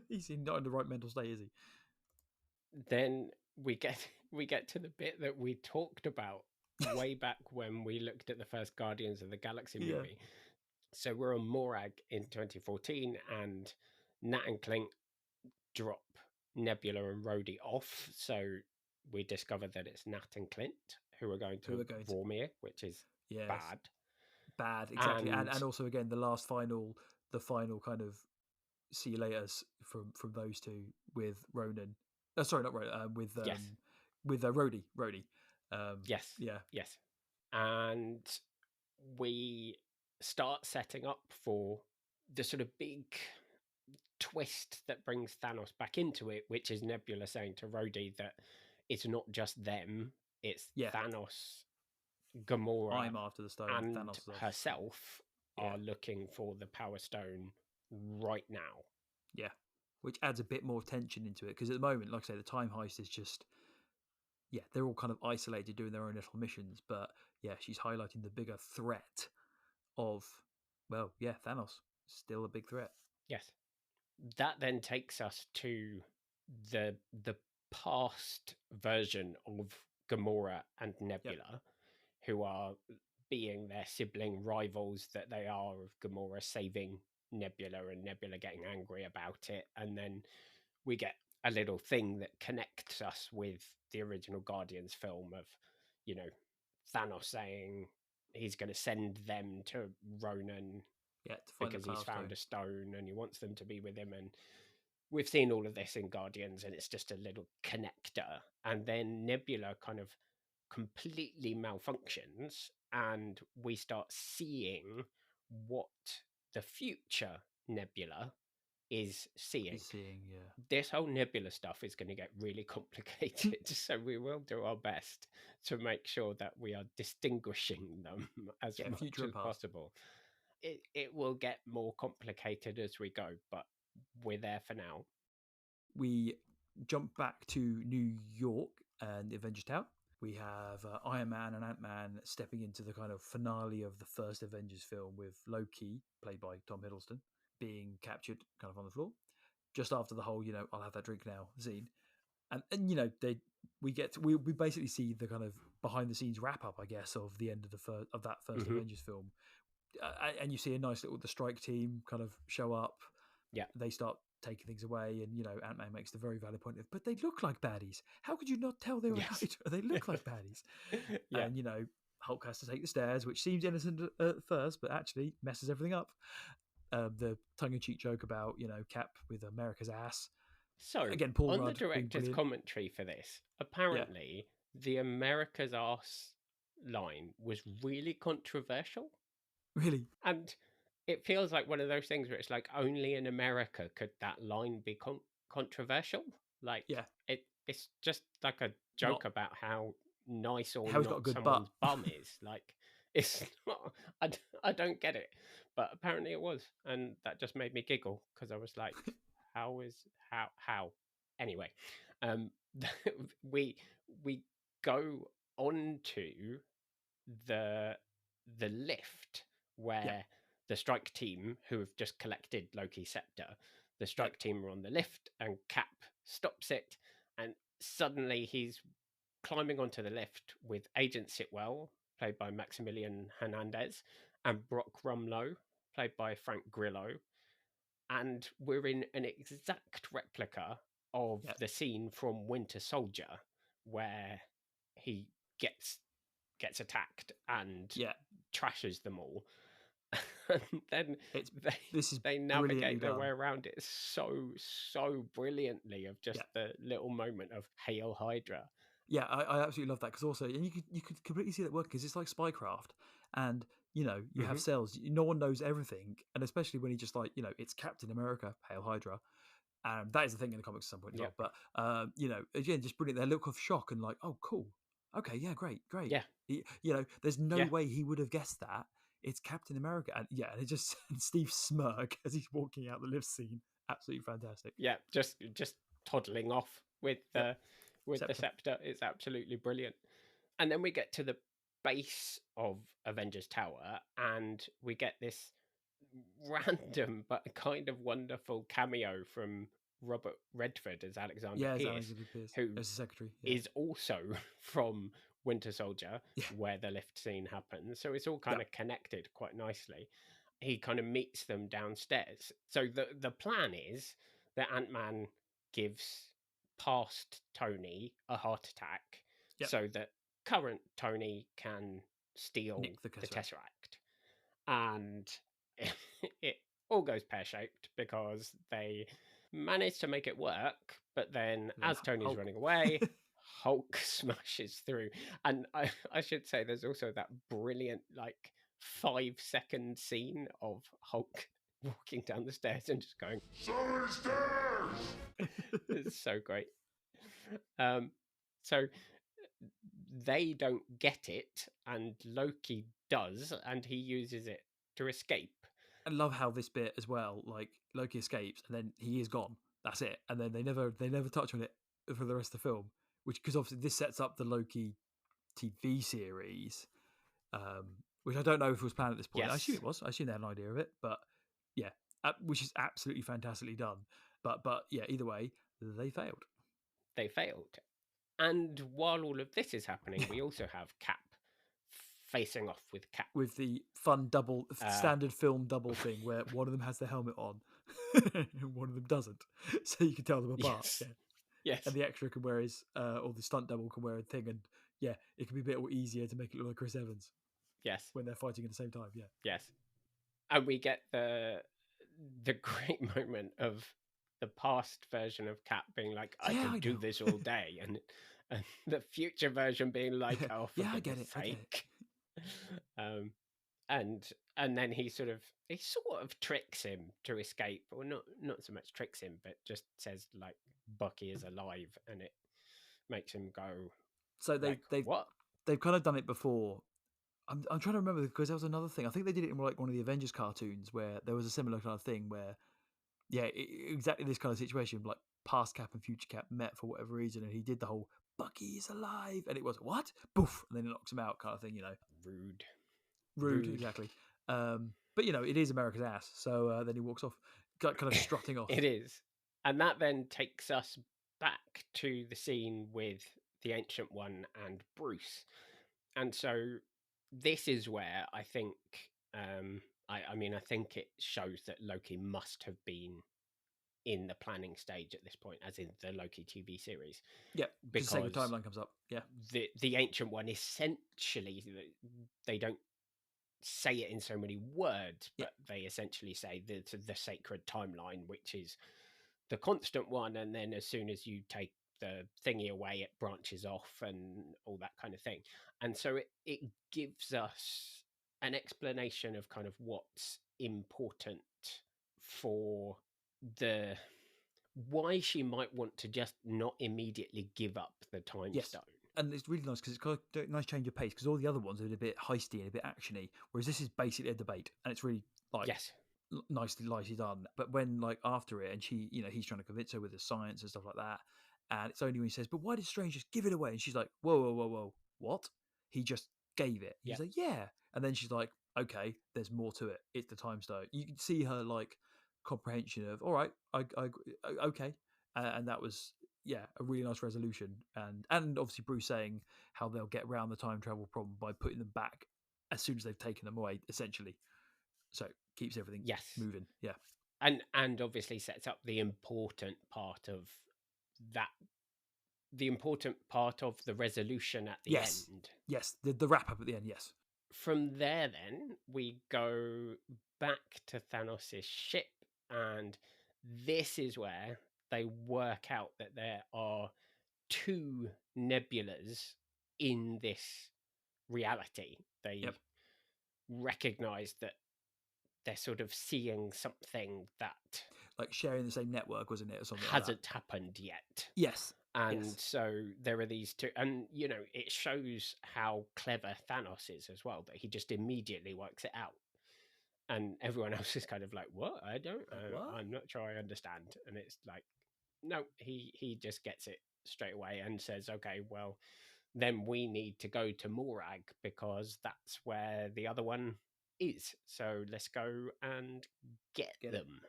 he's not in the right mental state, is he? Then we get to the bit that we talked about way back when we looked at the first Guardians of the Galaxy movie. So we're on Morag in 2014, and Nat and Clint drop Nebula and Rhodey off. So we discover that it's Nat and Clint who are going to Vormir, which is bad, exactly. And also again the final kind of see you later from those two with Ronan. Sorry, not Ronan. With Rhodey. Yes. And we start setting up for the sort of big twist that brings Thanos back into it, which is Nebula saying to Rhodey that it's not just them, it's Thanos, Gamora, I'm after the stone, and Thanos herself are looking for the Power Stone right now. Yeah, which adds a bit more tension into it, because at the moment, like I say, the time heist is just yeah, they're all kind of isolated doing their own little missions. But yeah, she's highlighting the bigger threat of, well, yeah, Thanos still a big threat. Yes. That then takes us to the the past version of Gamora and Nebula, who are being their sibling rivals that they are, of Gamora saving Nebula and Nebula getting angry about it. And then we get a little thing that connects us with the original Guardians film of, you know, Thanos saying he's going to send them to Ronan Yeah, to find because the he's Power found Stone. a stone and he wants them to be with him. And we've seen all of this in Guardians, and it's just a little connector. And then Nebula kind of completely malfunctions, and we start seeing what the future Nebula is seeing. He's seeing, yeah. This whole Nebula stuff is going to get really complicated, so we will do our best to make sure that we are distinguishing them as Yeah, much future as and past. possible. It will get more complicated as we go, but we're there for now. We jump back to New York and the Avengers Tower. We have Iron Man and Ant-Man stepping into the kind of finale of the first Avengers film, with Loki, played by Tom Hiddleston, being captured kind of on the floor just after the whole, I'll have that drink now scene. And we basically see the kind of behind the scenes wrap up, I guess, of the end of that first Avengers film. And you see a nice little the strike team kind of show up. Yeah, they start taking things away, and Ant-Man makes the very valid point of, but they look like baddies. How could you not tell they were Hydra? They look like baddies. yeah. And Hulk has to take the stairs, which seems innocent at first, but actually messes everything up. The tongue-in-cheek joke about Cap with America's ass. So Again, Paul on Rudd the director's being commentary for this, apparently the America's ass line was really controversial. Really? And it feels like one of those things where it's like only in America could that line be controversial. Like, Yeah. it's just like a joke about how nice or how he's got a not good someone's butt. bum is. Like, it's not. I don't get it, but apparently it was, and that just made me giggle because I was like, how? Anyway, we go on to the lift where the strike team, who have just collected Loki's scepter, the strike team are on the lift, and Cap stops it, and suddenly he's climbing onto the lift with Agent Sitwell, played by Maximilian Hernandez, and Brock Rumlow, played by Frank Grillo, and we're in an exact replica of the scene from Winter Soldier where he gets attacked and trashes them all. And then they navigate their way around it so brilliantly, of just the little moment of Hail Hydra. Yeah, I absolutely love that, because also, and you could completely see that work, because it's like spycraft, and you have cells. No one knows everything, and especially when he just it's Captain America, Hail Hydra. That is the thing in the comics at some point as well. But again, just brilliant. Their look of shock and like, oh, cool, okay, yeah, great. Yeah, there's no way he would have guessed that. It's Captain America, and and it just and Steve smirk as he's walking out the lift scene. Absolutely fantastic. Yeah, just toddling off with the scepter. It's absolutely brilliant. And then we get to the base of Avengers Tower, and we get this random but kind of wonderful cameo from Robert Redford as Alexander Pierce, who as secretary, is also from Winter Soldier, where the lift scene happens. So it's all kind of connected quite nicely. He kind of meets them downstairs. So the plan is that Ant-Man gives past Tony a heart attack so that current Tony can steal the Tesseract. And it all goes pear-shaped because they manage to make it work, but then as Tony's running away, Hulk smashes through. And I should say there's also that brilliant 5-second scene of Hulk walking down the stairs and just going, "Sorry, stairs!" It's so great. So they don't get it, and Loki does, and he uses it to escape. I love how this bit as well, like Loki escapes and then he is gone. That's it. And then they never touch on it for the rest of the film, which because obviously this sets up the Loki TV series, which I don't know if it was planned at this point. I assume Yes. it was. I assume they had an idea of it, but yeah, which is absolutely fantastically done. But yeah, either way, they failed. They failed. And while all of this is happening, we also have Cap facing off with Cap. With the fun standard film double thing where one of them has the helmet on and one of them doesn't. So you can tell them apart. Yes. Yeah. Yes. And the extra can wear his, or the stunt double can wear a thing. And yeah, it can be a bit easier to make it look like Chris Evans. Yes. When they're fighting at the same time. Yeah. Yes. And we get the great moment of the past version of Cap being like, I can do this all day. And the future version being like, oh, for goodness sake. And then he sort of tricks him to escape, or not so much tricks him, but just says like Bucky is alive, and it makes him go. So they've kind of done it before. I'm trying to remember because there was another thing. I think they did it in like one of the Avengers cartoons where there was a similar kind of thing where, yeah, exactly this kind of situation. Like past Cap and future Cap met for whatever reason, and he did the whole Bucky is alive, and it was what, poof, and then it knocks him out kind of thing. Rude, exactly. But it is America's ass. So then he walks off, kind of strutting off. It is, and that then takes us back to the scene with the Ancient One and Bruce, and so this is where I think, I mean, I think it shows that Loki must have been in the planning stage at this point, as in the Loki TV series. Yeah, because the timeline comes up. Yeah, the Ancient One essentially, they don't say it in so many words, but they essentially say the sacred timeline, which is the constant one, and then as soon as you take the thingy away, it branches off and all that kind of thing. And so it gives us an explanation of kind of what's important for why she might want to just not immediately give up the time stone. And it's really nice because it's got a nice change of pace because all the other ones are a bit heisty and a bit actiony, whereas this is basically a debate, and it's really like nicely done. But when like after it, and she, he's trying to convince her with the science and stuff like that, and it's only when he says, "But why did Strange just give it away?" And she's like, "Whoa, what? He just gave it." He's like, "Yeah," and then she's like, "Okay, there's more to it. It's the time stone." You can see her like comprehension of, "All right, I okay," and that was. Yeah, a really nice resolution, and obviously Bruce saying how they'll get around the time travel problem by putting them back as soon as they've taken them away, essentially. So keeps everything moving. Yeah, and obviously sets up the important part of that. The important part of the resolution at the end. Yes, the wrap up at the end. Yes. From there, then we go back to Thanos' ship, and this is where they work out that there are two nebulas in this reality. They recognize that they're sort of seeing something that like sharing the same network, wasn't it, or something hasn't happened yet. Yes. And so there are these two, and it shows how clever Thanos is as well, that he just immediately works it out. And everyone else is kind of like, what? I'm not sure I understand. And it's like, no, he just gets it straight away and says, okay, well, then we need to go to Morag because that's where the other one is. So let's go and get them.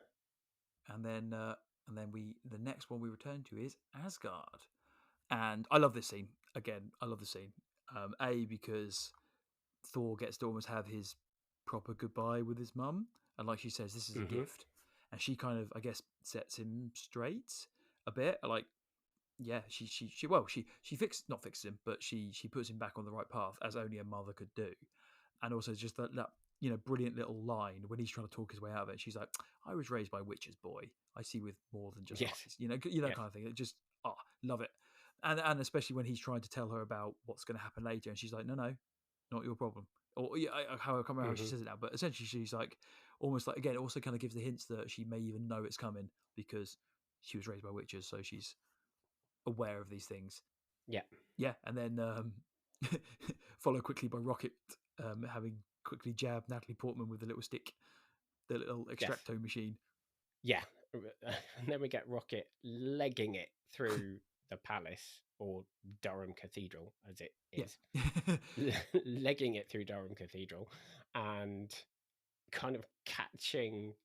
And then the next one we return to is Asgard. And I love this scene. Again, I love the scene. Because Thor gets to almost have his proper goodbye with his mum. And like she says, this is a gift. And she kind of, I guess, sets him straight a bit. Like, yeah, she fixes him, but she puts him back on the right path as only a mother could do. And also just that brilliant little line when he's trying to talk his way out of it. She's like, I was raised by witches, boy. I see with more than just eyes. Kind of thing. It just, love it. And especially when he's trying to tell her about what's going to happen later. And she's like, no, not your problem. Or I can't remember how she says it now. But essentially she's like, almost like, again, it also kind of gives the hints that she may even know it's coming because she was raised by witches. So she's aware of these things. Yeah. And then followed quickly by Rocket having quickly jabbed Natalie Portman with the little stick, the little extracto machine. Yeah. And then we get Rocket legging it through the palace or Durham Cathedral, as it Yeah. is, legging it through Durham Cathedral, and kind of catching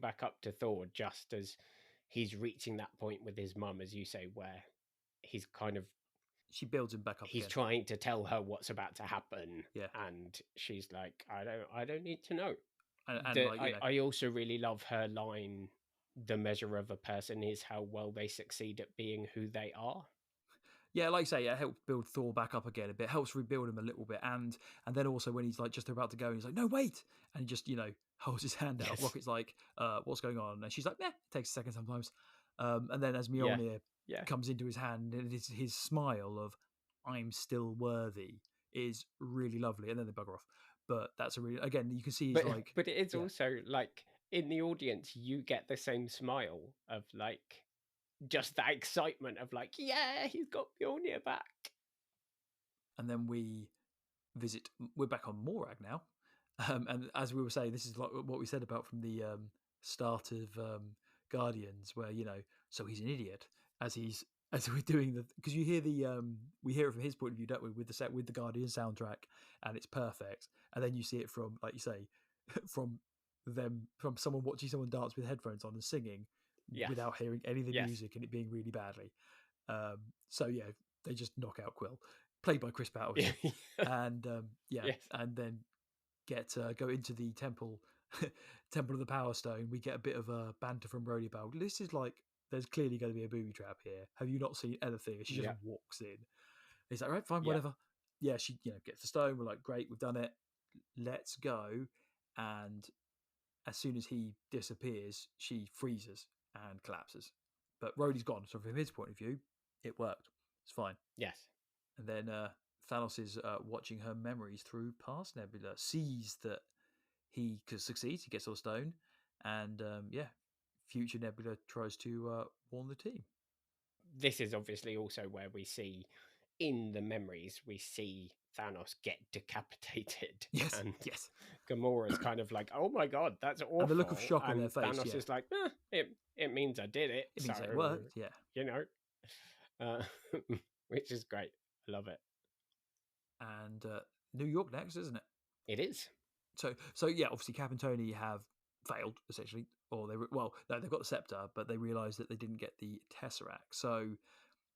back up to Thor just as he's reaching that point with his mum, as you say, where he's kind of She builds him back up he's again. trying to tell her what's about to happen, Yeah. and she's like, I don't need to know. And like, you know, I also really love her line, the measure of a person is how well they succeed at being who they are. yeah, like I say, it helps build Thor back up again a bit, helps rebuild him a little bit, and then also when he's like just about to go, he's like, no, wait, and he just, you know, holds his hand out. Yes. Rocket's like, what's going on? And she's like, it takes a second sometimes. And then as Yeah. Mjolnir Yeah. comes into his hand, and his smile of I'm still worthy is really lovely, and then they bugger off. But that's a really, again, you can see he's like, but it is yeah. also like in the audience you get the same smile of like just that excitement of like, yeah, he's got Mjolnir back. And then we're back on Morag now. And as we were saying, this is like what we said about from the start of Guardians, where, you know, so he's an idiot as we're doing because you hear we hear it from his point of view, don't we, with the Guardian soundtrack, and it's perfect, and then you see it from, like you say, from someone watching someone dance with headphones on and singing without hearing any of the music and it being really badly. So yeah, they just knock out Quill, played by Chris Patterson, and and then go into the temple of the Power Stone. We get a bit of a banter from Rhodey about, this is like, there's clearly going to be a booby trap here. Have you not seen anything? And she just walks in. He's like, right, fine, whatever. Yeah, she gets the stone. We're like, great, we've done it. Let's go. And as soon as he disappears, she freezes and collapses. But Rhodey's gone. So from his point of view, it worked. It's fine. Yes. And then Thanos is watching her memories through past Nebula, sees that he succeeds, he gets all stone, and future Nebula tries to warn the team. This is obviously also where we see, in the memories, we see Thanos get decapitated. Yes, and yes. Gamora's kind of like, oh my god, that's awful. And the look of shock on their face. Thanos is like, it means I did it. It means it worked, yeah. You know, which is great. I love it. And New York next, isn't it? It is. So yeah, obviously Cap and Tony have failed essentially, or they've got the scepter, but they realise that they didn't get the Tesseract, so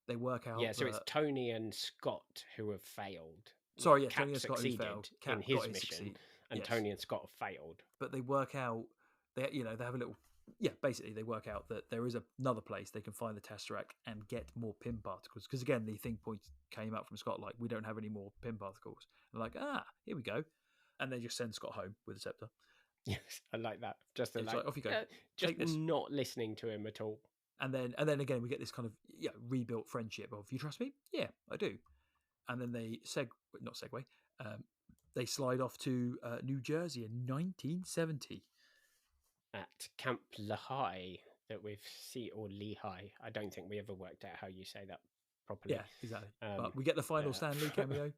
they work out. Yeah, so it's Tony and Scott who have failed. Sorry, yeah, Cap Tony and Scott succeeded failed. Cap in his got mission, and yes. Tony and Scott have failed. But they work out. They have a little. Yeah, basically they work out that there is another place they can find the Tesseract and get more pin particles. Because again, the thing point came out from Scott like, we don't have any more pin particles. And like, here we go. And they just send Scott home with the scepter. Yes, I like that. Just like, off you go. Just not listening to him at all. And then again, we get this kind of rebuilt friendship of, you trust me? Yeah, I do. And then they they slide off to New Jersey in 1970. At Camp Lehigh that we've seen, or Lehigh. I don't think we ever worked out how you say that properly. Yeah, exactly. But we get the final Stan Lee cameo.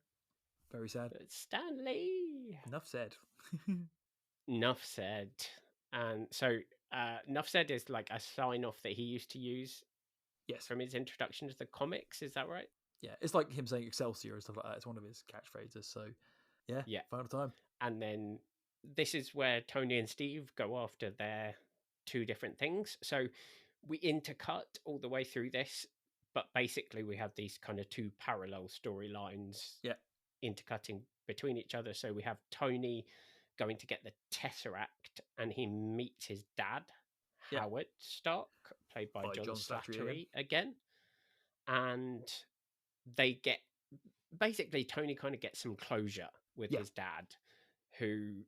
Very sad. Stan Lee. Enough said. Enough said. And so Enough said is like a sign off that he used to use. Yes. From his introduction to the comics. Is that right? Yeah, it's like him saying Excelsior and stuff like that. It's one of his catchphrases. So yeah, final time. And then this is where Tony and Steve go after their two different things. So we intercut all the way through this, but basically we have these kind of two parallel storylines intercutting between each other. So we have Tony going to get the Tesseract, and he meets his dad, Howard Stark, played by John Slattery again. And they get, basically Tony kind of gets some closure with his dad, who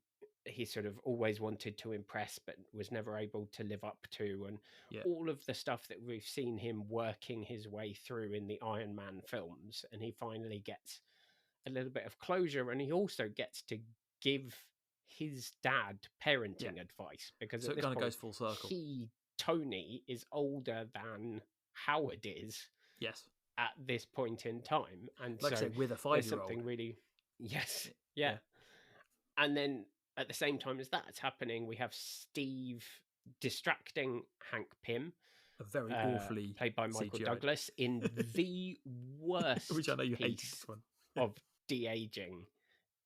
he sort of always wanted to impress but was never able to live up to, and all of the stuff that we've seen him working his way through in the Iron Man films, and he finally gets a little bit of closure, and he also gets to give his dad parenting advice, because so at it this kind of point, goes full circle. Tony is older than Howard is. Yes. At this point in time, and like so I say, with a 5-year-old, something really, and then at the same time as that's happening, we have Steve distracting Hank Pym a very awfully played by Michael CGI'd. Douglas, in the worst Which I know you hated piece this one. of de-aging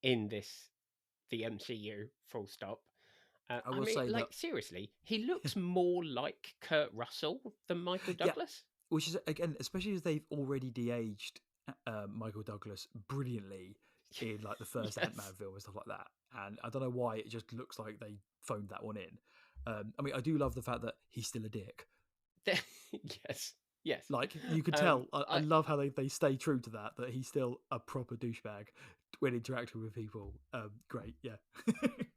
in the MCU. Full stop. I I will mean, say like, that seriously, he looks more like Kurt Russell than Michael Yeah. Douglas. which is again, especially as they've already de-aged Michael Douglas brilliantly in like the first Yes. Ant-Man film and stuff like that. And I don't know why it just looks like they phoned that one in. I mean, I do love the fact that he's still a dick. Yes. Yes. Like you can tell. I love how they stay true to that he's still a proper douchebag when interacting with people. Great, yeah.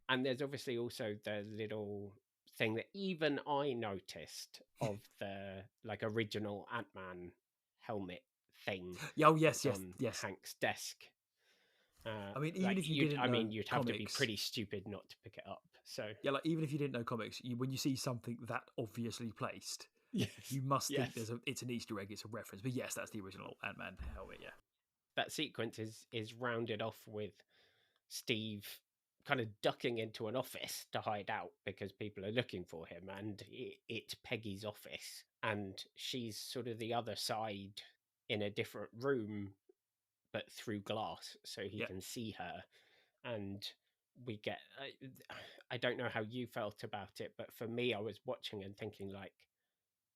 And there's obviously also the little thing that even I noticed of the like original Ant-Man helmet thing Yeah, oh yes, that's on yes. Hank's desk. I mean, even Like, if you didn't know you'd have to be comics, pretty stupid not to pick it up. So yeah, like even if you didn't know comics, when you see something that obviously placed, yes, you must think yes. it's an Easter egg, it's a reference. But yes, that's the original Ant-Man helmet. Yeah, That sequence is rounded off with Steve kind of ducking into an office to hide out because people are looking for him, and it's Peggy's office, and she's sort of the other side in a different room, but through glass, so he yeah. can see her. And we get, I don't know how you felt about it, but for me, I was watching and thinking, like,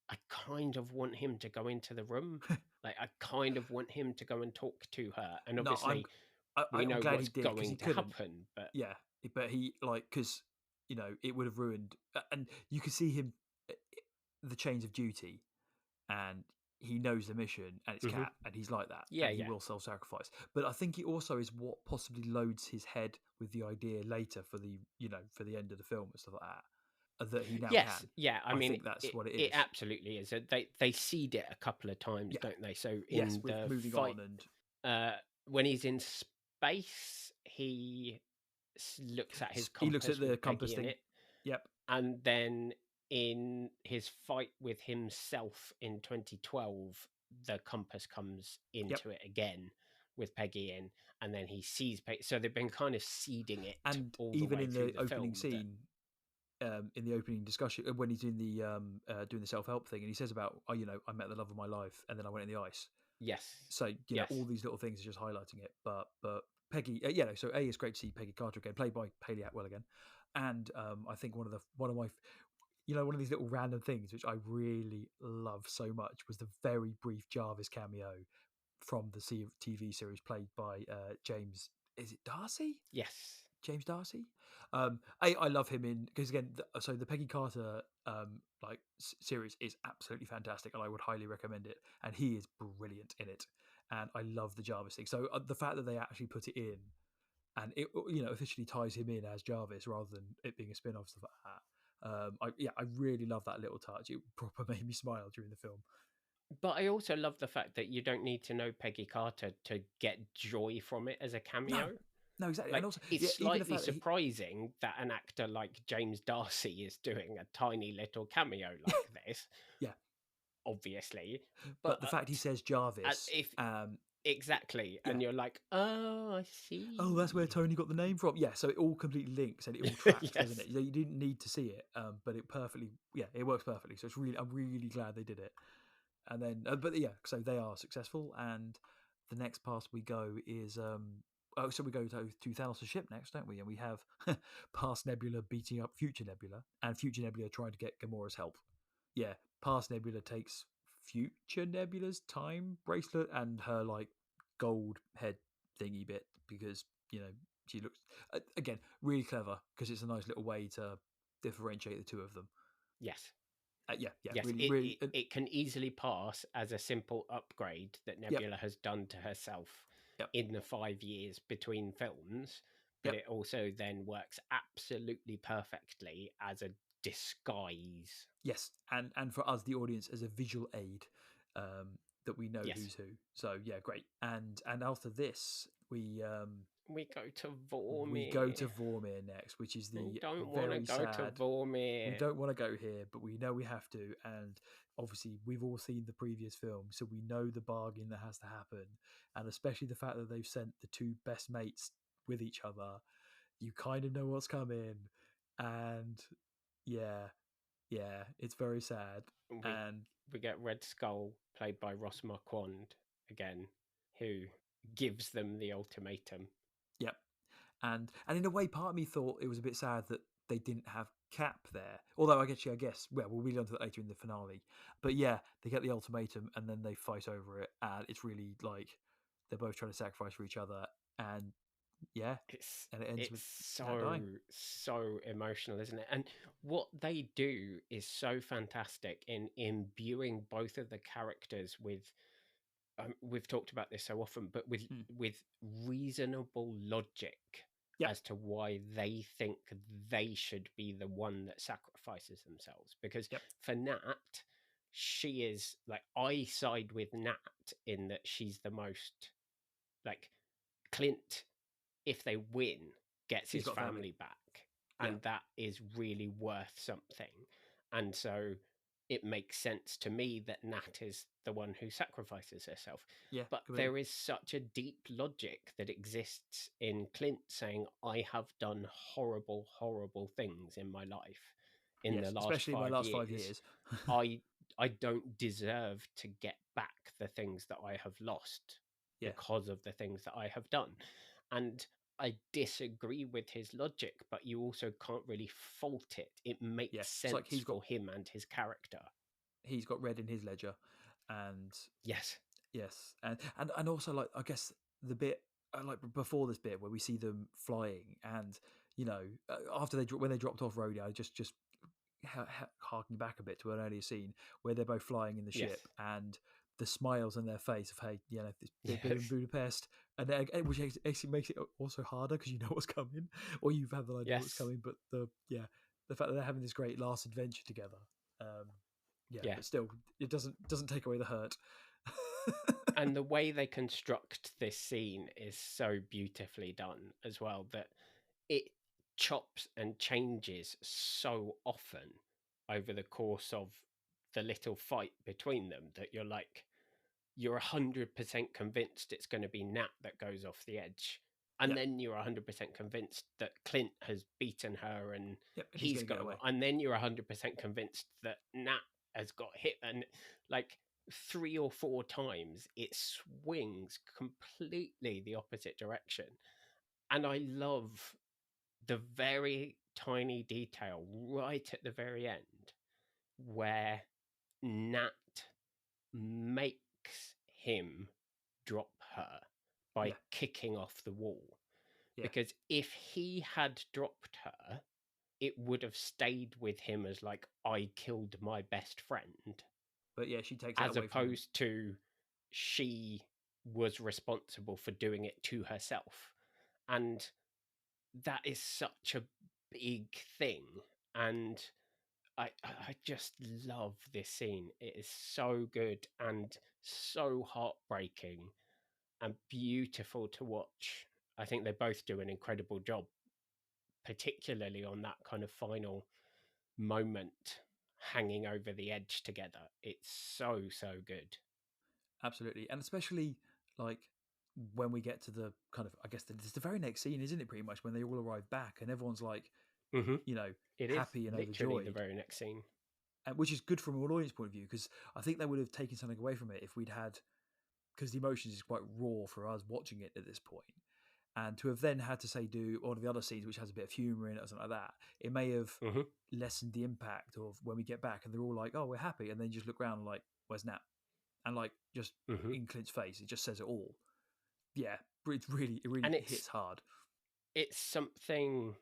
I kind of want him to go into the room. Like, I kind of want him to go and talk to her. And No, obviously, we I'm know glad what's he did because he going to couldn't. happen. But Yeah, but he like because it would have ruined, and you could see him the chains of duty, and he knows the mission, and it's Mhm. Cat, and he's like that, Yeah, and he yeah. will self-sacrifice. But I think it also is what possibly loads his head with the idea later for the for the end of the film and stuff like that he now Yes, can. yeah. I I mean, think that's what it it is. absolutely is. They seed it a couple of times, Yeah. don't they? So Yes, in with the moving fight, on and when he's in space, he looks at his he looks at compass the with compass Peggy in thing. it, Yep. and then in his fight with himself in 2012, the compass comes Yep. into it again with Peggy in, and then he sees Peggy. So they've been kind of seeding it And all the even way in through the the opening film. scene, in the opening discussion when he's in the doing the self-help thing, and he says about I met the love of my life and then I went in the ice. Yes. So Yes. all these little things are just highlighting it. But Peggy, so it's great to see Peggy Carter again, played by Paley Atwell again, and I think one of my one of these little random things which I really love so much was the very brief Jarvis cameo from the TV series played by James. Is it Darcy? Yes. James Darcy. I love him in because again, so the Peggy Carter series is absolutely fantastic, and I would highly recommend it. And he is brilliant in it, and I love the Jarvis thing. So the fact that they actually put it in, and it officially ties him in as Jarvis rather than it being a spin-off stuff like that. I really love that little touch. It proper made me smile during the film. But I also love the fact that you don't need to know Peggy Carter to get joy from it as a cameo. No, exactly. Like, And also, it's even the slightly fact that surprising that an actor like James Darcy is doing a tiny little cameo like this. Yeah. Obviously. But the fact he says Jarvis, if exactly, and you're like, oh, I see. Oh, that's where Tony got the name from. Yeah, so it all completely links and it all tracks, Yes. doesn't it? You didn't need to see it, but it perfectly, it works perfectly. So I'm really glad they did it. And then, so they are successful. And the next pass we go is, so we go to Thanos' ship next, don't we? And we have past Nebula beating up Future Nebula, and Future Nebula trying to get Gamora's help. Yeah, past Nebula takes Future Nebula's time bracelet and her like gold head thingy bit because she looks again really clever because it's a nice little way to differentiate the two of them. Yes. Yes, really, it can easily pass as a simple upgrade that Nebula has done to herself in the 5 years between films, but it also then works absolutely perfectly as a disguise. Yes, and for us, the audience, as a visual aid that we know who's who. So yeah, great. And after this, we go to Vormir. We go to Vormir next, which is the don't want to go to Vormir. We don't want to go here, but we know we have to. And obviously, we've all seen the previous film, so we know the bargain that has to happen. And especially the fact that they've sent the two best mates with each other, you kind of know what's coming. And yeah, Yeah, it's very sad. We And we get Red Skull played by Ross Marquand again, who gives them the ultimatum. yep. And in a way, part of me thought it was a bit sad that they didn't have Cap there. Although I guess, well, we'll be on to that later in the finale. But yeah, they get the ultimatum and then they fight over it, and it's really like they're both trying to sacrifice for each other, and yeah, and it ends with It's Nat dying. so emotional, isn't it? And what they do is so fantastic in imbuing both of the characters with. We've talked about this so often, but Hmm. with reasonable logic Yep. as to why they think they should be the one that sacrifices themselves. Because Yep. for Nat, she is like, I side with Nat in that she's the most like Clint, if they win, gets He's his got family. family back, Yeah. and that is really worth something. And so it makes sense to me that Nat is the one who sacrifices herself. Yeah. But Completely. there is such a deep logic that exists in Clint saying, I have done horrible, horrible things in my life in the Yes, last especially my 5 last 5 years. years. I don't deserve to get back the things that I have lost Yeah. because of the things that I have done. And I disagree with his logic, but you also can't really fault it. It makes Yeah. It's like sense for him and his character. he's got red in his ledger, and Yes. yes, and also like I guess the bit like before this bit where we see them flying, and you know after when they dropped off Rhodey, I just harking back a bit to an earlier scene where they're both flying in the Yes. ship, and the smiles on their face of hey, you know, this bit in Yes. Budapest, and then, which actually makes it also harder because you know what's coming, or you've had the idea what's Yes. coming, but the fact that they're having this great last adventure together, yeah, Yeah. but still, it doesn't take away the hurt. And the way they construct this scene is so beautifully done as well, that it chops and changes so often over the course of the little fight between them that you're 100% convinced it's going to be Nat that goes off the edge. And Yep. then you're 100% convinced that Clint has beaten her and Yep, and he's he's going to get going. away. And then you're 100% convinced that Nat has got hit. And like 3 or 4 times, it swings completely the opposite direction. And I love the very tiny detail right at the very end where Nat makes him drop her by Yeah. kicking off the wall. Yeah. Because if he had dropped her, it would have stayed with him as like, I killed my best friend. But yeah, she takes that As away from him. opposed to she was responsible for doing it to herself. And that is such a big thing. And I just love this scene. It is so good and so heartbreaking and beautiful to watch. I think they both do an incredible job, particularly on that kind of final moment hanging over the edge together. It's so, so good. Absolutely. And especially like when we get to the kind of, I guess it's the very next scene, isn't it? Pretty much when they all arrive back and everyone's like, Mm-hmm. you know, It is happy and literally overjoyed. the very next scene. And, which is good from an audience point of view because I think they would have taken something away from it if we'd had, because the emotions is quite raw for us watching it at this point. And to have then had to say do one of the other scenes which has a bit of humour in it or something like that, it may have Mm-hmm. lessened the impact of when we get back and they're all like, "Oh, we're happy," and then you just look around and like, "Where's Nat?" And like just Mm-hmm. in Clint's face, it just says it all. Yeah, it really And hits hard. it's something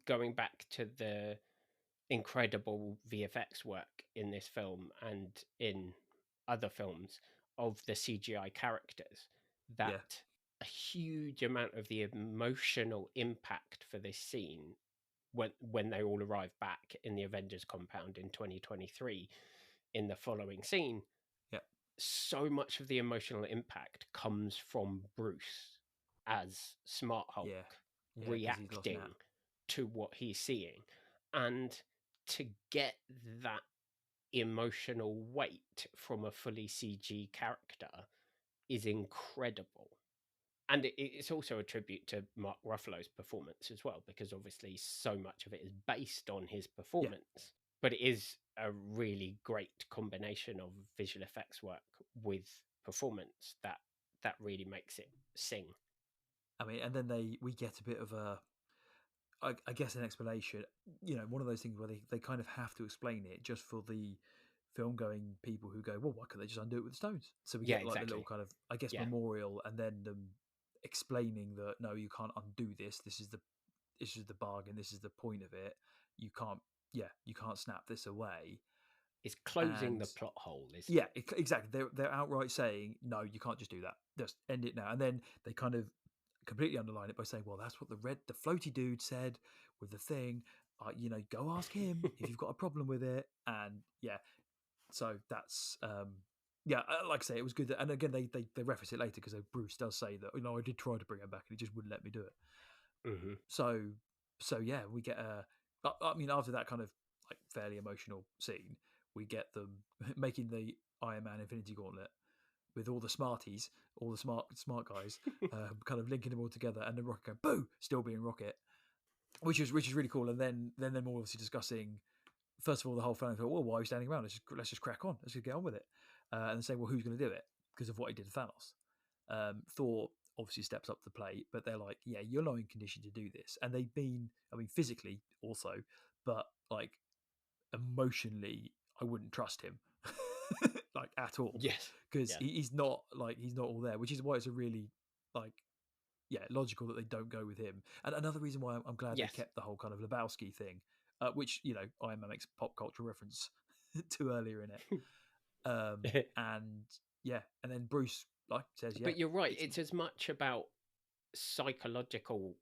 going back to the incredible VFX work in this film and in other films of the CGI characters, Yeah, that a huge amount of the emotional impact for this scene when they all arrive back in the Avengers compound in 2023 in the following scene, yeah, so much of the emotional impact comes from Bruce as Smart Hulk yeah, yeah, because he's lost reacting Nat. to what he's seeing. And to get that emotional weight from a fully CG character is incredible. And it's also a tribute to Mark Ruffalo's performance as well, because obviously so much of it is based on his performance. but it is a really great combination of visual effects work with performance that really makes it sing. I mean, and then we get a bit of I guess an explanation. One of those things where they kind of have to explain it just for the film going people who go, well, why can't they just undo it with the stones? So we Yeah, get like the little exactly. kind of, I guess, Yeah. memorial, and then them explaining that no, you can't undo this. This is the bargain. This is the point of it. You can't, you can't snap this away. It's closing the And plot hole, isn't yeah, it? exactly. They're outright saying no, you can't just do that. Just end it now. And then they kind of completely underline it by saying, well, that's what the floaty dude said with the thing. Go ask him if you've got a problem with it. And yeah, so that's like I say, it was good. And again, they reference it later because Bruce does say that I did try to bring him back and he just wouldn't let me do it. Mm-hmm. So yeah, we get I mean, after that kind of like fairly emotional scene, we get them making the Iron Man Infinity Gauntlet with all the smarties, all the smart guys, kind of linking them all together, and then Rocket going boo, still being Rocket, which is really cool. And then they're more obviously discussing, first of all, the whole family thought, well, why are we standing around? Let's just crack on. Let's just get on with it. And say, well, who's going to do it? Because of what he did to Thanos. Thor obviously steps up to the plate, but they're like, yeah, you're not in condition to do this. And they've been, I mean, physically also, but like emotionally, I wouldn't trust him like at all, Yes. because Yeah. he's not all there, which is why it's a really like logical that they don't go with him. And another reason why I'm glad they Yes. kept the whole kind of Lebowski thing, which Iron Man makes a pop culture reference to earlier in it. And yeah, and then Bruce like says, yeah, But you're right. It's as much about psychological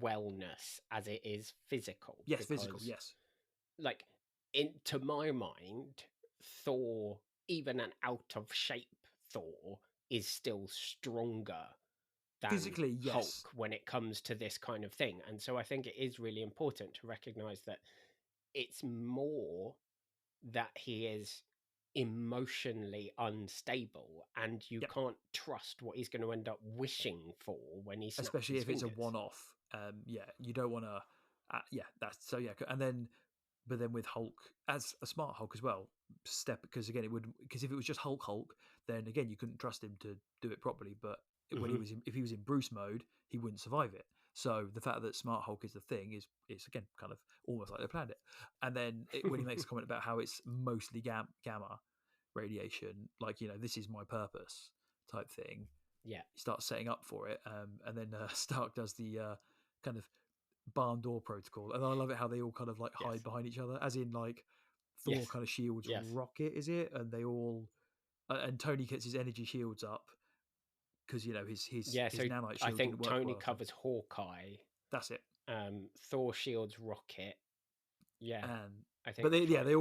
wellness as it is physical. yes, physical, Because, yes, like, to my mind, Thor, even an out of shape Thor, is still stronger than physically, yes, Hulk when it comes to this kind of thing. And so I think it is really important to recognize that it's more that he is emotionally unstable and you yep. can't trust what he's going to end up wishing for when he snaps Especially his if it's a fingers. one-off. Yeah, you don't want to. Yeah, that's so. Yeah, and then, but then with Hulk as a smart Hulk as well, because again, it would, because if it was just Hulk, then again you couldn't trust him to do it properly. But when Mm-hmm. if he was in Bruce mode, he wouldn't survive it. So the fact that Smart Hulk is the thing is again kind of almost like they planned it. And then when he makes a comment about how it's mostly gamma radiation, like this is my purpose type thing, Yeah. he starts setting up for it, and then Stark does the kind of barn door protocol, and I love it how they all kind of like Yes. hide behind each other, as in like Thor Yes. kind of shields Yes. Rocket, is it? And they all and Tony gets his energy shields up because his Yeah. So nanite I shield didn't think work Tony well. So covers Hawkeye. that's it. Thor shields Rocket. Yeah. And I but think that's right. they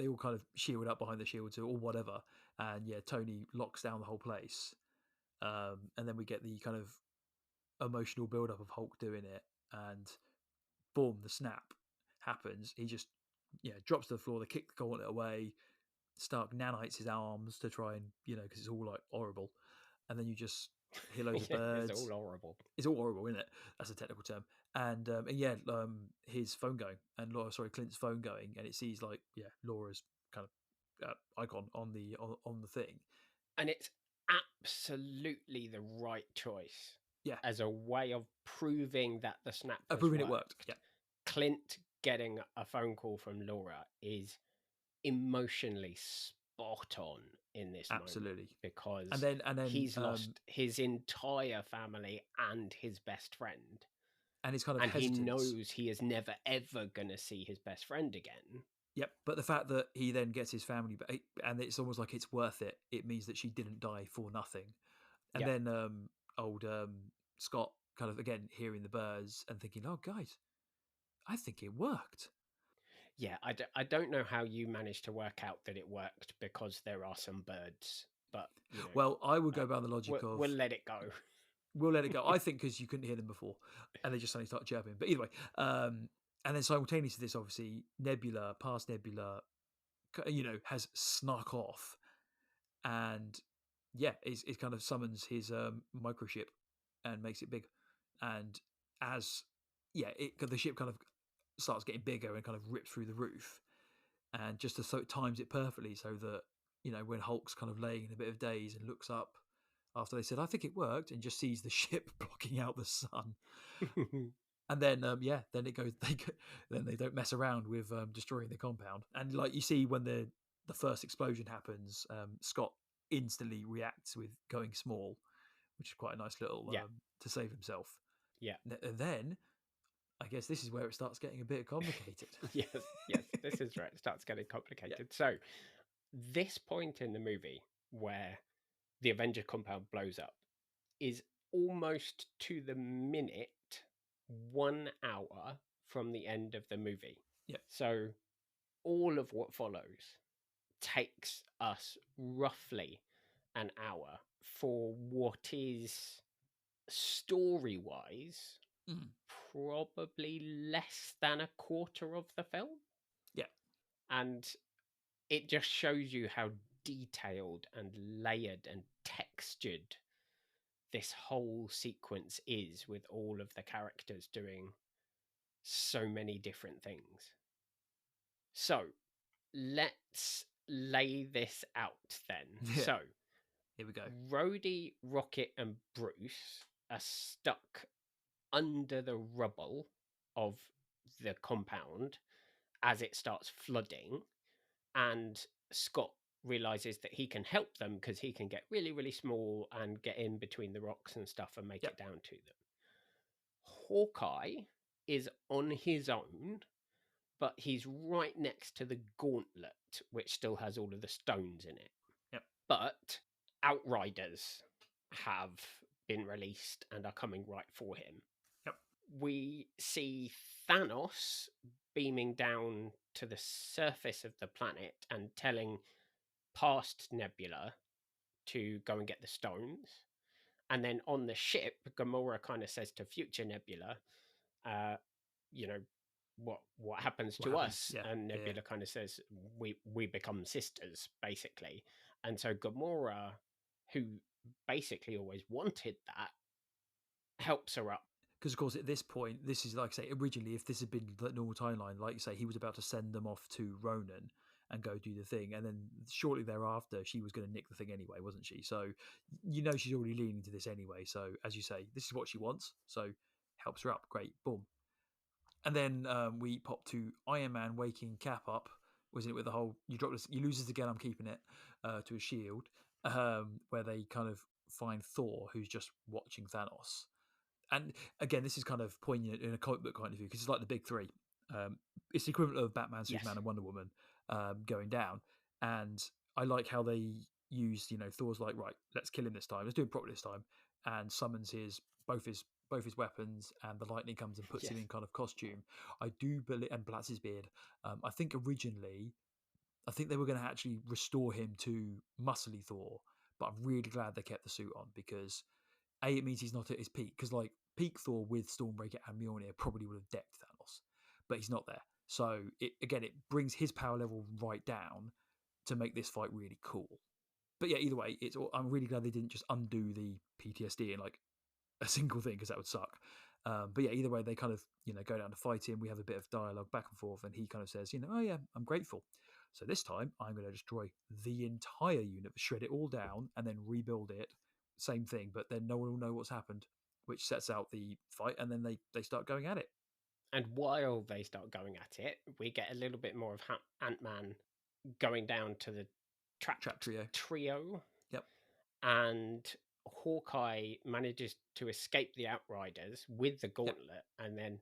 all kind of shield up behind the shields or whatever, and yeah, Tony locks down the whole place. And then we get the kind of emotional build up of Hulk doing it, and boom, the snap happens. He just drops to the floor. They kick the gauntlet away. Stark nanites his arms to try and because it's all like horrible. And then you just hear loads of Yeah, it's birds. all horrible. It's all horrible, isn't it? That's a technical term. And his phone going, and Clint's phone going, and it sees like Laura's kind of icon on the thing. And it's absolutely the right choice. Yeah, As a way of proving that the snap has proving worked. it worked. Yeah, Clint getting a phone call from Laura is emotionally spot on in this absolutely. moment because And then he's lost his entire family and his best friend. And his kind of and he hesitance. knows he is never ever going to see his best friend again. Yep, but the fact that he then gets his family back, and it's almost like it's worth it. It means that she didn't die for nothing. And Yep. then old Scott kind of again hearing the birds and thinking, "Oh, guys, I think it worked." Yeah, I don't know how you managed to work out that it worked because there are some birds, but well, I would go by the logic of we'll let it go. We'll let it go. I think because you couldn't hear them before, and they just suddenly start chirping. But either way, and then simultaneous to this, obviously, past Nebula, has snuck off, and it kind of summons his microchip and makes it big, and as the ship kind of starts getting bigger and kind of rips through the roof, and just so it times it perfectly so that when Hulk's kind of laying in a bit of daze and looks up after they said I think it worked and just sees the ship blocking out the sun. And then, then it goes. Then they don't mess around with destroying the compound. And like you see when the first explosion happens, Scott instantly reacts with going small, which is quite a nice little to save himself. Yeah. And then, I guess this is where it starts getting a bit complicated. Yes, this is where it starts getting complicated. So, this point in the movie where the Avenger compound blows up is almost to the minute 1 hour from the end of the movie. Yeah. So all of what follows takes us roughly an hour for what is story-wise probably less than a quarter of the film. Yeah. And it just shows you how detailed and layered and textured this whole sequence is, with all of the characters doing so many different things. So let's lay this out then. Yeah. So here we go. Rhodey, Rocket, and Bruce are stuck under the rubble of the compound as it starts flooding, and Scott realizes that he can help them because he can get really, really small and get in between the rocks and stuff and make it down to them. Hawkeye is on his own, but he's right next to the gauntlet, which still has all of the stones in it. Yep. But Outriders have been released and are coming right for him. Yep. We see Thanos beaming down to the surface of the planet and telling past Nebula to go and get the stones. And then on the ship, Gamora kind of says to future Nebula, what happens to us? Yeah. And Nebula kind of says, we become sisters, basically. And so Gamora, who basically always wanted that, helps her up. Because, of course, at this point, this is, like I say, originally, if this had been the normal timeline, like you say, he was about to send them off to Ronan and go do the thing. And then shortly thereafter, she was going to nick the thing anyway, wasn't she? So, she's already leaning to this anyway. So, as you say, this is what she wants. So, helps her up. Great. Boom. And then we pop to Iron Man waking Cap up. Wasn't it with the whole, you lose this again, I'm keeping it, to a shield, where they kind of find Thor, who's just watching Thanos. And again, this is kind of poignant in a comic book point of view because it's like the big three. It's the equivalent of Batman, Superman, and Wonder Woman going down. And I like how they use, Thor's like, right, let's kill him this time. Let's do it properly this time. And summons both his weapons, and the lightning comes and puts him in kind of costume. I do believe, and blats his beard. I think originally, they were going to actually restore him to muscly Thor, but I'm really glad they kept the suit on because it means he's not at his peak. Because like peak Thor with Stormbreaker and Mjolnir probably would have decked Thanos, but he's not there. So it brings his power level right down to make this fight really cool. But yeah, either way, I'm really glad they didn't just undo the PTSD in like a single thing because that would suck. But yeah, either way, they kind of go down to fight him. We have a bit of dialogue back and forth, and he kind of says, oh yeah, I'm grateful. So this time I'm going to destroy the entire universe, shred it all down, and then rebuild it. Same thing, but then no one will know what's happened, which sets out the fight, and then they start going at it. And while they start going at it, we get a little bit more of Ant-Man going down to the trap trio. Yep. And Hawkeye manages to escape the Outriders with the gauntlet, and then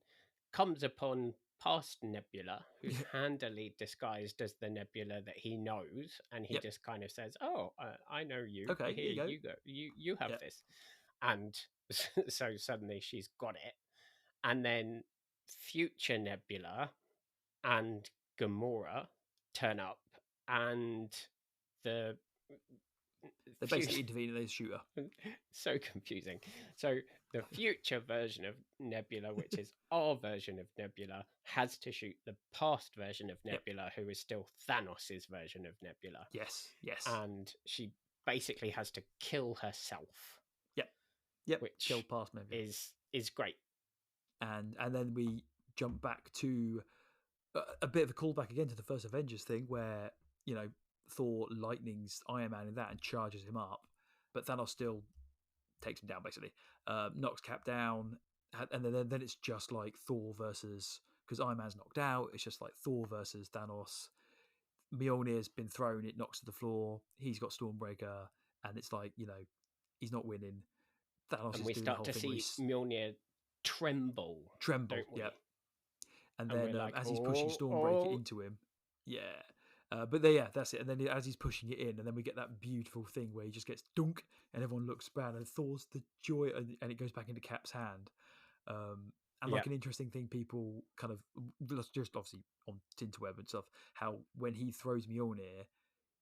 comes upon past Nebula, who's handily disguised as the Nebula that he knows, and he just kind of says, "Oh, I know you. Okay, here you go. You have this." And so suddenly she's got it, and then future Nebula and Gamora turn up, and they basically intervene and they shoot her. So confusing. So the future version of Nebula, which is our version of Nebula, has to shoot the past version of Nebula, who is still Thanos' version of Nebula. Yes. And she basically has to kill herself. Yep. Which kill past Nebula is great. And then we jump back to a bit of a callback again to the first Avengers thing, where Thor lightnings Iron Man in that and charges him up, but Thanos still takes him down basically, knocks Cap down, and then it's just like Thor versus, because Iron Man's knocked out. It's just like Thor versus Thanos. Mjolnir's been thrown, it knocks to the floor. He's got Stormbreaker, and it's like he's not winning. Thanos And is we doing the start whole to thing see Mjolnir tremble, tremble, don't we? yeah. And And then we're like, as he's pushing Stormbreaker into him, but that's it. And then as he's pushing it in, and then we get that beautiful thing where he just gets dunk, and everyone looks around, and Thor's the joy, and it goes back into Cap's hand. And like an interesting thing, people kind of just obviously on Tinterweb and stuff, how when he throws Mjolnir,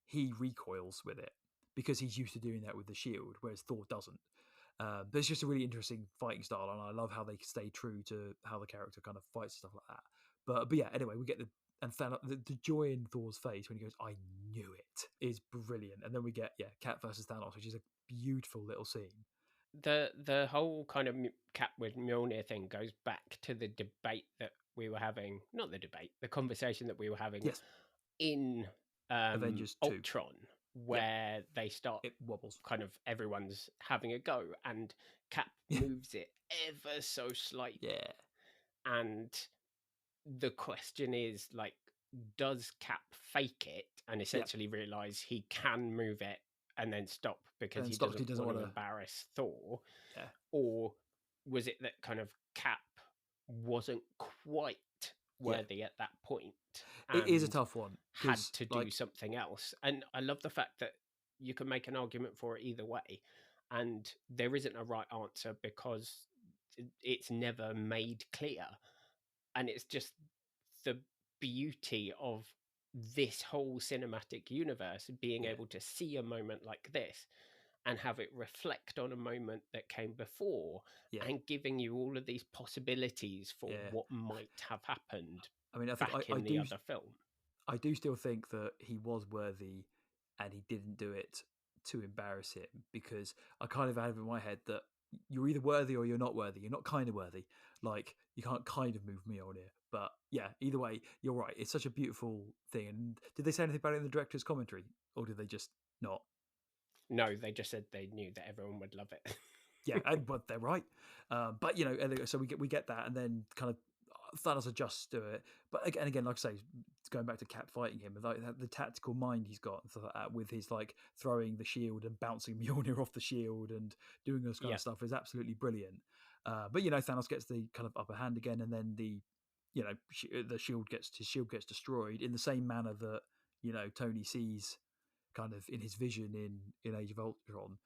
he recoils with it because he's used to doing that with the shield, whereas Thor doesn't. But it's just a really interesting fighting style, and I love how they stay true to how the character kind of fights and stuff like that. But yeah, anyway, we get the joy in Thor's face when he goes, "I knew it," is brilliant. And then we get Cap versus Thanos, which is a beautiful little scene. The whole kind of Cap with Mjolnir thing goes back to the debate that we were having, not the debate, the conversation that we were having in Avengers 2. Ultron, where they start, it wobbles, kind of everyone's having a go, and Cap moves it ever so slightly. And the question is, like, does Cap fake it and essentially realize he can move it and then stop because he doesn't want to embarrass Thor? Or was it that kind of Cap wasn't quite worthy at that point? It is a tough one. Had to do something else. And I love the fact that you can make an argument for it either way, and there isn't a right answer because it's never made clear. And it's just the beauty of this whole cinematic universe being able to see a moment like this and have it reflect on a moment that came before, and giving you all of these possibilities for what might have happened. I mean, I think back in the other film. I do still think that he was worthy, and he didn't do it to embarrass him, because I kind of have in my head that you're either worthy or you're not worthy. You're not kind of worthy. Like, you can't kind of move Mjolnir. But yeah, either way, you're right. It's such a beautiful thing. And did they say anything about it in the director's commentary, or did they just not? No, they just said they knew that everyone would love it. But they're right. But so we get that, and then kind of Thanos adjusts to it. But again, like I say, going back to Cap fighting him, like the tactical mind he's got and stuff like that, with his like throwing the shield and bouncing Mjolnir off the shield and doing this kind of stuff, is absolutely brilliant. But Thanos gets the kind of upper hand again, and then the shield gets destroyed in the same manner that Tony sees kind of in his vision in Age of Ultron.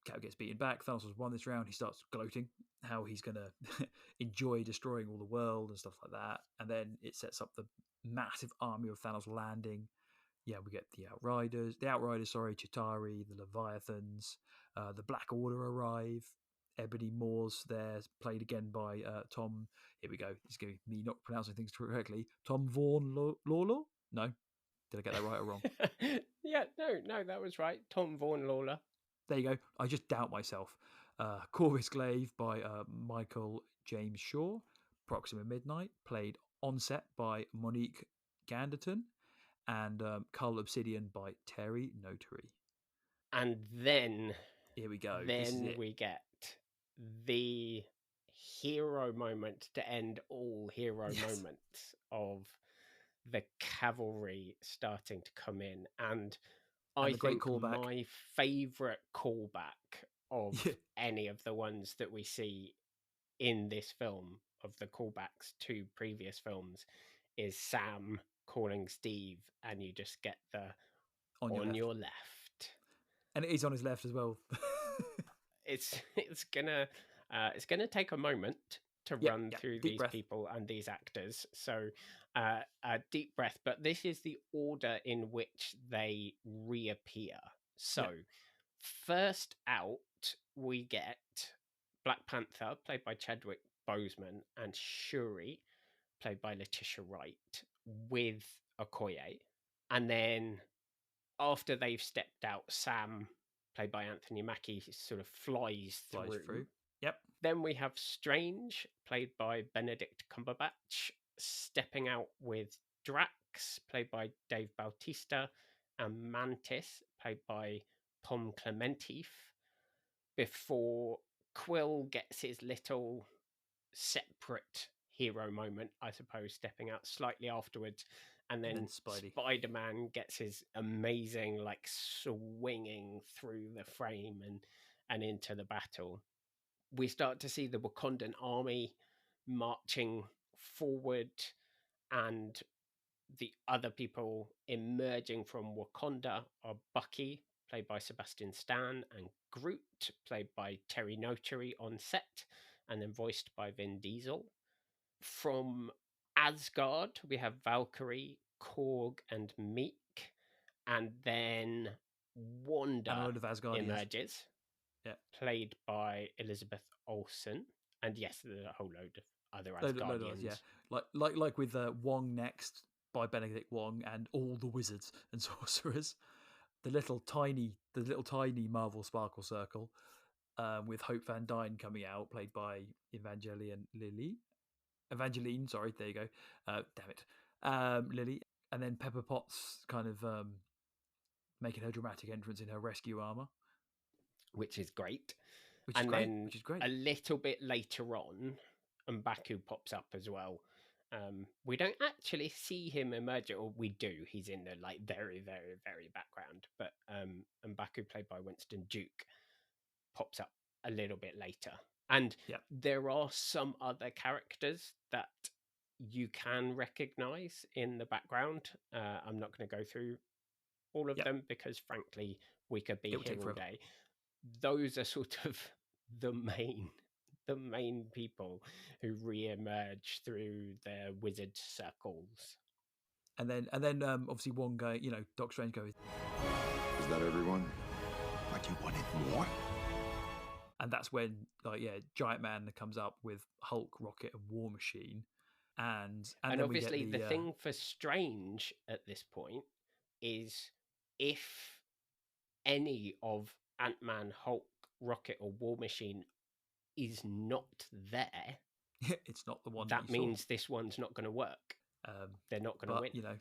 Cap gets beaten back. Thanos has won this round. He starts gloating how he's going to enjoy destroying all the world and stuff like that. And then it sets up the massive army of Thanos landing. We get the Outriders, Chitauri, the Leviathans, the Black Order arrive. Ebony Moore's there, played again by Tom. Here we go. It's going to be me not pronouncing things correctly. Tom Vaughan-Lawler? No. Did I get that right or wrong? No, that was right. Tom Vaughan-Lawler. There you go. I just doubt myself. Corvus Glaive by Michael James Shaw. Proxima Midnight, played on set by Monique Ganderton. And Cull Obsidian by Terry Notary. And then... Here we go. Then we get the hero moment to end all hero moments of the cavalry starting to come in. And I think my favourite callback of any of the ones that we see in this film, of the callbacks to previous films, is Sam calling Steve, and you just get the on your left. And it is on his left as well. It's gonna take a moment to run through these people and these actors. So a deep breath, but this is the order in which they reappear. So first out, we get Black Panther, played by Chadwick Boseman, and Shuri, played by Letitia Wright, with Okoye. And then after they've stepped out, Sam, played by Anthony Mackie, sort of flies through. Yep. Then we have Strange, played by Benedict Cumberbatch, stepping out with Drax, played by Dave Bautista, and Mantis, played by Pom Klementif, before Quill gets his little separate hero moment, I suppose, stepping out slightly afterwards. And then Spidey. Spider-Man gets his amazing, like, swinging through the frame and into the battle. We start to see the Wakandan army marching forward, and the other people emerging from Wakanda are Bucky, played by Sebastian Stan, and Groot, played by Terry Notary on set, and then voiced by Vin Diesel. From Asgard, we have Valkyrie, Korg, and Meek, and then And a Wanda load of Asgardians. emerges, Yeah. played by Elizabeth Olsen, and yes, there's a whole load of other Load of Asgardians. us, yeah. Like with Wong Next by Benedict Wong and all the wizards and sorcerers. The little tiny Marvel Sparkle Circle, with Hope Van Dyne coming out, played by Evangeline, sorry, there you go. Damn it. Lily. And then Pepper Potts kind of making her dramatic entrance in her rescue armor. Which is great. Which is great. A little bit later on, M'Baku pops up as well. We don't actually see him emerge, or we do. He's in the like very, very, very background. But M'Baku, played by Winston Duke, pops up a little bit later. And there are some other characters that you can recognize in the background. I'm not going to go through all of them because, frankly, we could be here all day. Those are sort of the main people who re-emerge through their wizard circles. And then obviously Wong going, Doctor Strange goes, "Is that everyone? Like you wanted more?" And that's when, Giant Man comes up with Hulk, Rocket, and War Machine. And then obviously we get the thing for Strange at this point is if any of Ant-Man, Hulk, Rocket, or War Machine is not there, it's not the one that means this one's not going to work. They're not going to win.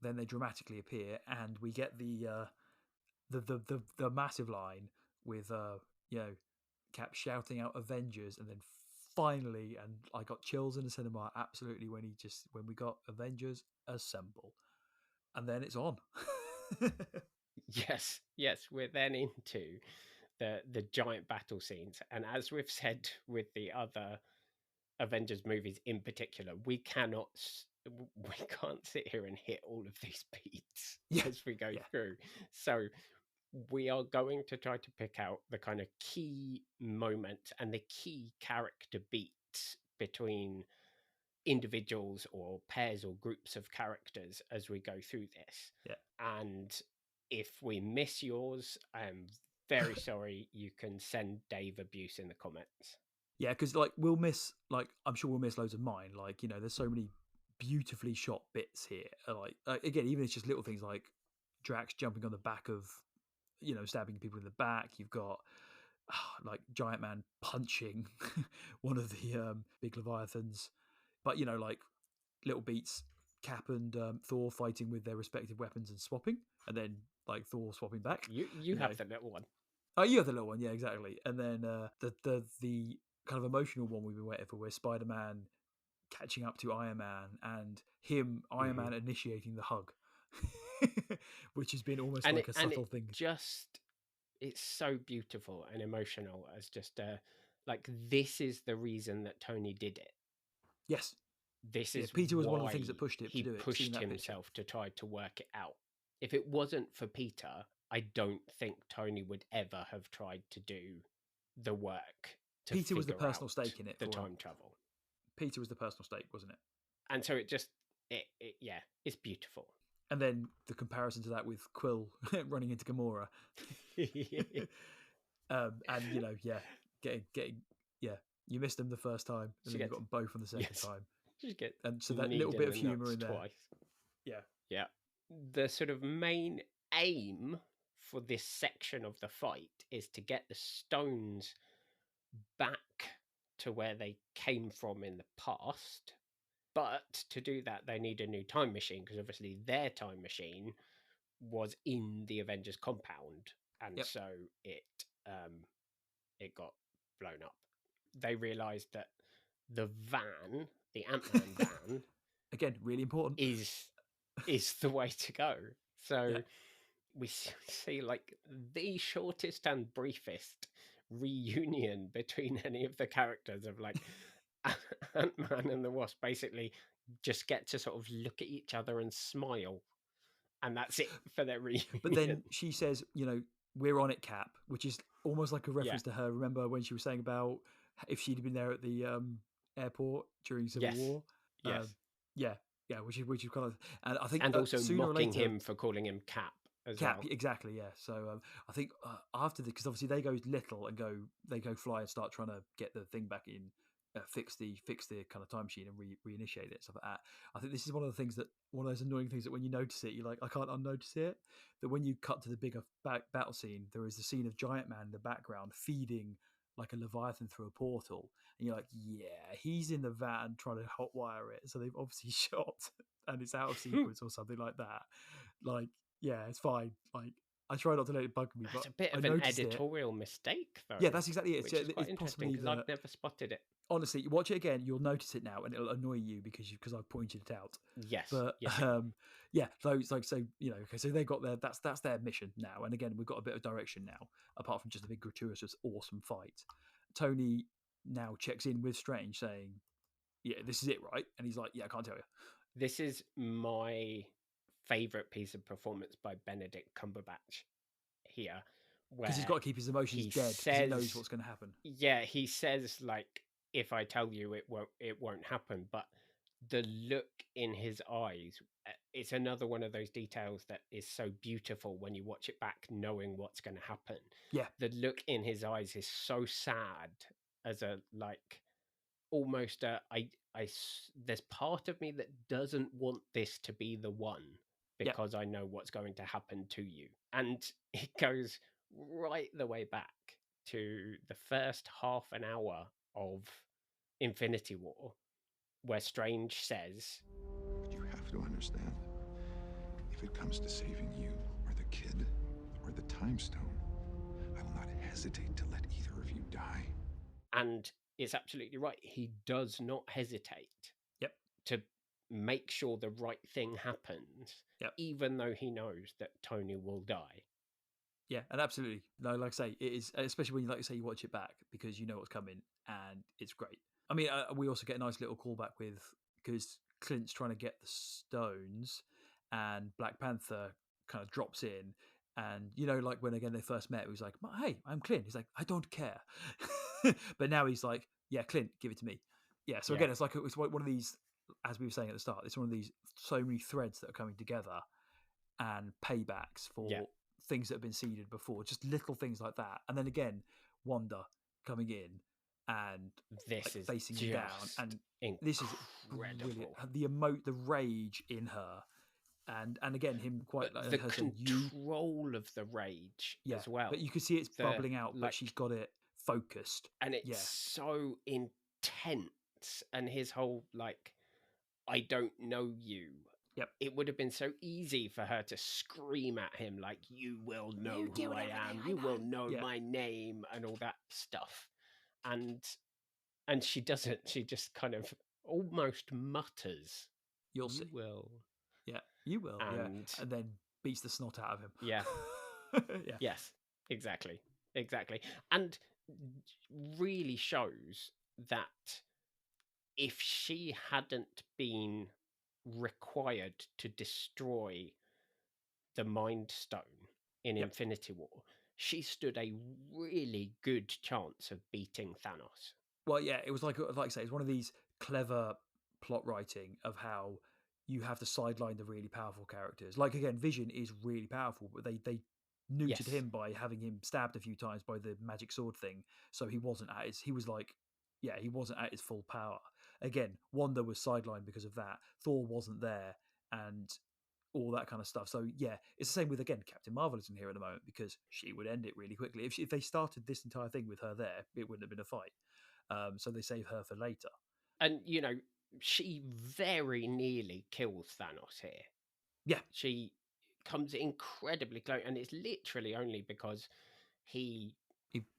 Then they dramatically appear, and we get the massive line with Cap shouting out Avengers, and then finally, and I got chills in the cinema absolutely when we got Avengers Assemble, and then it's on. Yes, we're then into the giant battle scenes, and as we've said with the other Avengers movies in particular, we can't sit here and hit all of these beats as we go through. So we are going to try to pick out the kind of key moments and the key character beats between individuals or pairs or groups of characters as we go through this. And if we miss yours, I'm very sorry. You can send Dave abuse in the comments. Yeah, because we'll miss, I'm sure we'll miss loads of mine. There's so many beautifully shot bits here. Again, even it's just little things like Drax jumping on the back of, stabbing people in the back. You've got Giant Man punching one of the big Leviathans. But, little beats, Cap and Thor fighting with their respective weapons and swapping. And then, Thor swapping back. You have the little one. Oh, you have the little one, yeah, exactly. And then the kind of emotional one we've been waiting for, where Spider-Man catching up to Iron Man and Iron Man initiating the hug, which has been almost a subtle thing. It's so beautiful and emotional as just this is the reason that Tony did it. Yes. This is Peter was one of the things that pushed him to do it. He pushed himself to try to work it out. If it wasn't for Peter, I don't think Tony would ever have tried to do the work. Peter was the personal stake in it. The time travel. Peter was the personal stake, wasn't it? And so it's beautiful. And then the comparison to that with Quill running into Gamora. Getting you missed them the first time, and then you got them both on the second time. And so that little bit of humour in there. Twice. Yeah. The sort of main aim for this section of the fight is to get the stones back to where they came from in the past. But to do that, they need a new time machine, because obviously their time machine was in the Avengers compound, and so it got blown up. They realised that the van, the Ant-Man van, again, really important, is the way to go. So Yeah. we see like the shortest and briefest reunion between any of the characters of like Ant-Man and the Wasp basically just get to sort of look at each other and smile, and that's it for their reunion. But then she says, you know, we're on it, Cap, which is almost like a reference to her. Remember when she was saying about if she'd been there at the airport during Civil Yes. War? Yes. Yeah, which is kind of, and I think and also sooner mocking or later, him for calling him Cap as Cap, well. exactly, yeah. So I think after because obviously they go little and they go fly and start trying to get the thing back in, fix the kind of time machine and reinitiate it, stuff like that. I think this is one of those annoying things that when you notice it, you're like, I can't unnotice it. That when you cut to the bigger battle scene, there is the scene of Giant Man in the background feeding like a Leviathan through a portal, and you're like, yeah, he's in the van trying to hotwire it. So they've obviously shot, and it's out of sequence or something like that. Like, yeah, it's fine. Like, I try not to let it bug me, That's but a bit I of an noticed editorial mistake, though. Yeah, that's exactly it. Which is quite It's interesting, possibly because I've never spotted it. Honestly, you watch it again, you'll notice it now, and it'll annoy you because I've pointed it out. Yes, But yes, yeah, so it's like, so you know, okay, so they got their that's their mission now, and again, we've got a bit of direction now, apart from just a big gratuitous awesome fight. Tony now checks in with Strange, saying, "Yeah, this is it, right?" And he's like, "Yeah, I can't tell you." This is my favorite piece of performance by Benedict Cumberbatch here, because he's got to keep his emotions dead because he knows what's going to happen. Yeah, he says like, if I tell you, it won't happen. But the look in his eyes, it's another one of those details that is so beautiful when you watch it back, knowing what's going to happen. Yeah, the look in his eyes is so sad, as a like almost there's part of me that doesn't want this to be the one, because I know what's going to happen to you. And it goes right the way back to the first half an hour of Infinity War, where Strange says, But you have to understand, if it comes to saving you, or the kid, or the time stone, I will not hesitate to let either of you die. And it's absolutely right. He does not hesitate Yep. to make sure the right thing happens, even though he knows that Tony will die. Yeah, and absolutely. No, like I say, it is, especially when you, like you say, you watch it back because you know what's coming, and it's great. I mean, we also get a nice little callback with, because Clint's trying to get the stones, and Black Panther kind of drops in, and you know, like when again they first met, he was like, "Hey, I'm Clint." He's like, "I don't care," but now he's like, "Yeah, Clint, give it to me." Yeah. So again, it's like it's one of these, as we were saying at the start, it's one of these so many threads that are coming together, and paybacks for things that have been seeded before, just little things like that. And then again, Wanda coming in and this is facing him down, and incredible. this is brilliant. The rage in her, and again him quite but like the her control of the rage as well. But you can see it's bubbling out, but she's got it focused, and it's so intense. And his whole like, I don't know you. Yep. It would have been so easy for her to scream at him like, "You will know who I am. You will know my name," and all that stuff. And she doesn't. She just kind of almost mutters, "You'll see. Will." Yeah, you will. And then beats the snot out of him. Yeah. Yeah. Yes. Exactly. And really shows that if she hadn't been required to destroy the Mind Stone in Infinity War, she stood a really good chance of beating Thanos. Well, yeah, it was like I say, it's one of these clever plot writing of how you have to sideline the really powerful characters. Like again, Vision is really powerful, but they neutered him by having him stabbed a few times by the magic sword thing, so he wasn't at his. He wasn't at his full power. Again, Wanda was sidelined because of that. Thor wasn't there, and all that kind of stuff. So yeah, it's the same with, again, Captain Marvel isn't here at the moment because she would end it really quickly. If they started this entire thing with her there, it wouldn't have been a fight. So they save her for later. And, she very nearly kills Thanos here. Yeah. She comes incredibly close, and it's literally only because he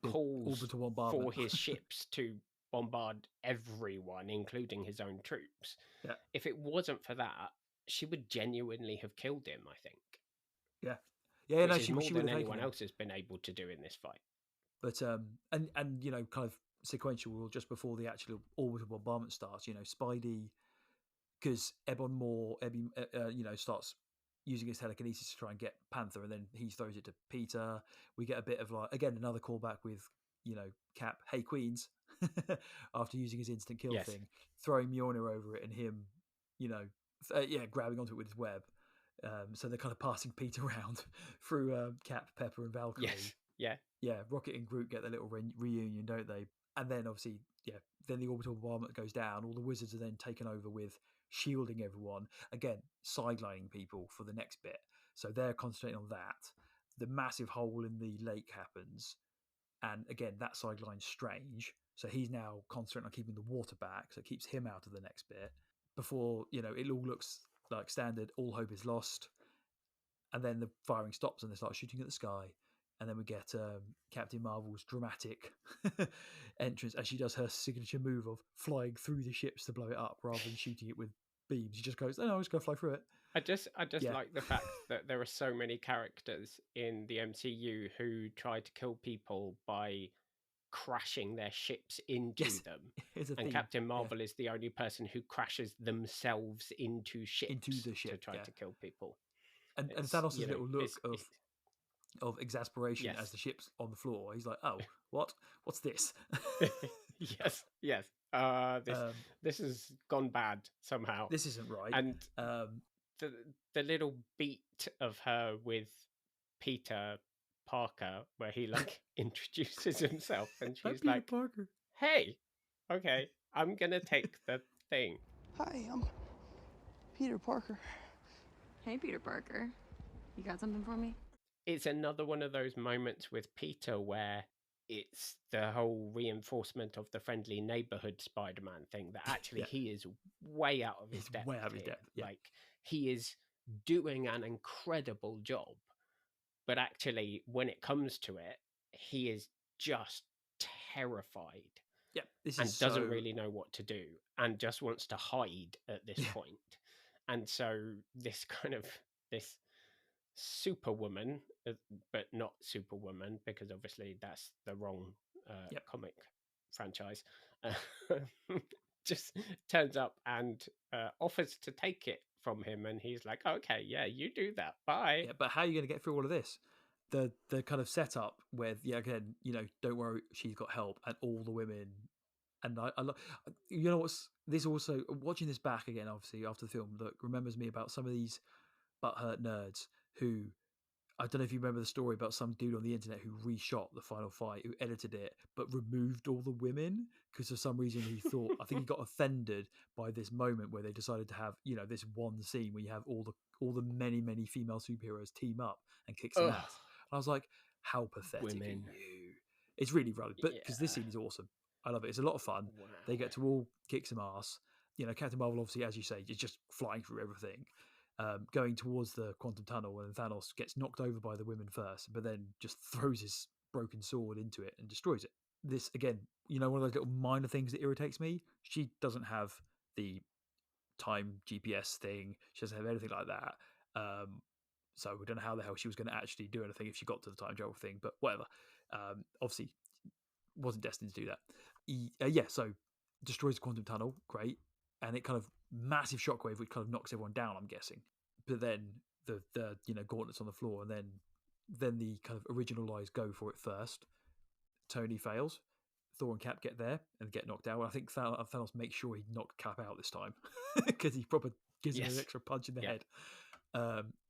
calls orbital bombardment for his ships to bombard everyone, including his own troops. Yeah. If it wasn't for that, she would genuinely have killed him, I think. Yeah. Yeah, which no, is she more would than have anyone taken him. else has been able to do in this fight. But and kind of sequential, just before the actual orbital bombardment starts, Spidey, because Ebby starts using his telekinesis to try and get Panther, and then he throws it to Peter. We get a bit of again another callback with Cap, hey Queens, after using his instant kill thing, throwing Mjolnir over it, and him, grabbing onto it with his web. So they're kind of passing Pete around through Cap, Pepper, and Valkyrie. Yes. Yeah. Rocket and Groot get their little reunion, don't they? And then obviously, then the orbital bombardment goes down. All the wizards are then taken over with shielding everyone. Again, sidelining people for the next bit. So they're concentrating on that. The massive hole in the lake happens. And again, that sideline's Strange. So he's now concentrating on keeping the water back. So it keeps him out of the next bit. Before, it all looks like standard, all hope is lost. And then the firing stops and they start shooting at the sky. And then we get Captain Marvel's dramatic entrance as she does her signature move of flying through the ships to blow it up rather than shooting it with beams. She just goes, "Oh no, I'm just going to fly through it." I just like the fact that there are so many characters in the MCU who try to kill people by crashing their ships into them. And Captain Marvel is the only person who crashes themselves into ships to try to kill people. And Thanos' little look of exasperation as the ship's on the floor. He's like, "Oh, what? What's this?" Yes. This has gone bad somehow. This isn't right. And the little beat of her with Peter Parker, where he introduces himself, and she's Peter Parker. "Hey, okay, I'm gonna take the thing." Hi, I'm Peter Parker. Hey, Peter Parker. You got something for me? It's another one of those moments with Peter where it's the whole reinforcement of the friendly neighborhood Spider-Man thing that actually he is way out of his depth. Way out of his depth. Yeah. He is doing an incredible job, but actually when it comes to it, he is just terrified. Yeah, doesn't really know what to do and just wants to hide at this point. And so this Superwoman, but not Superwoman, because obviously that's the wrong comic franchise, just turns up and offers to take it from him, and he's like, "Okay, yeah, you do that, bye." Yeah, but how are you going to get through all of this? The kind of setup with again, don't worry, she's got help, and all the women, and I what's this also watching this back again, obviously after the film, that remembers me about some of these butthurt nerds who, I don't know if you remember the story about some dude on the internet who reshot the final fight, who edited it, but removed all the women because for some reason he thought, I think he got offended by this moment where they decided to have, this one scene where you have all the many female superheroes team up and kick some ass. And I was like, how pathetic are you? It's really rubbish, but because this scene is awesome. I love it. It's a lot of fun. Wow. They get to all kick some ass. Captain Marvel, obviously, as you say, is just flying through everything. Going towards the quantum tunnel, and Thanos gets knocked over by the women first, but then just throws his broken sword into it and destroys it. This, again, one of those little minor things that irritates me. She doesn't have the time GPS thing. She doesn't have anything like that. So we don't know how the hell she was going to actually do anything if she got to the time travel thing, but whatever. Obviously, wasn't destined to do that. So destroys the quantum tunnel, great. And it kind of massive shockwave, which kind of knocks everyone down, I'm guessing. But then the gauntlets on the floor, and then the kind of original lies go for it first. Tony fails. Thor and Cap get there and get knocked out. I think Thanos makes sure he knocked Cap out this time because he probably gives him an extra punch in the head.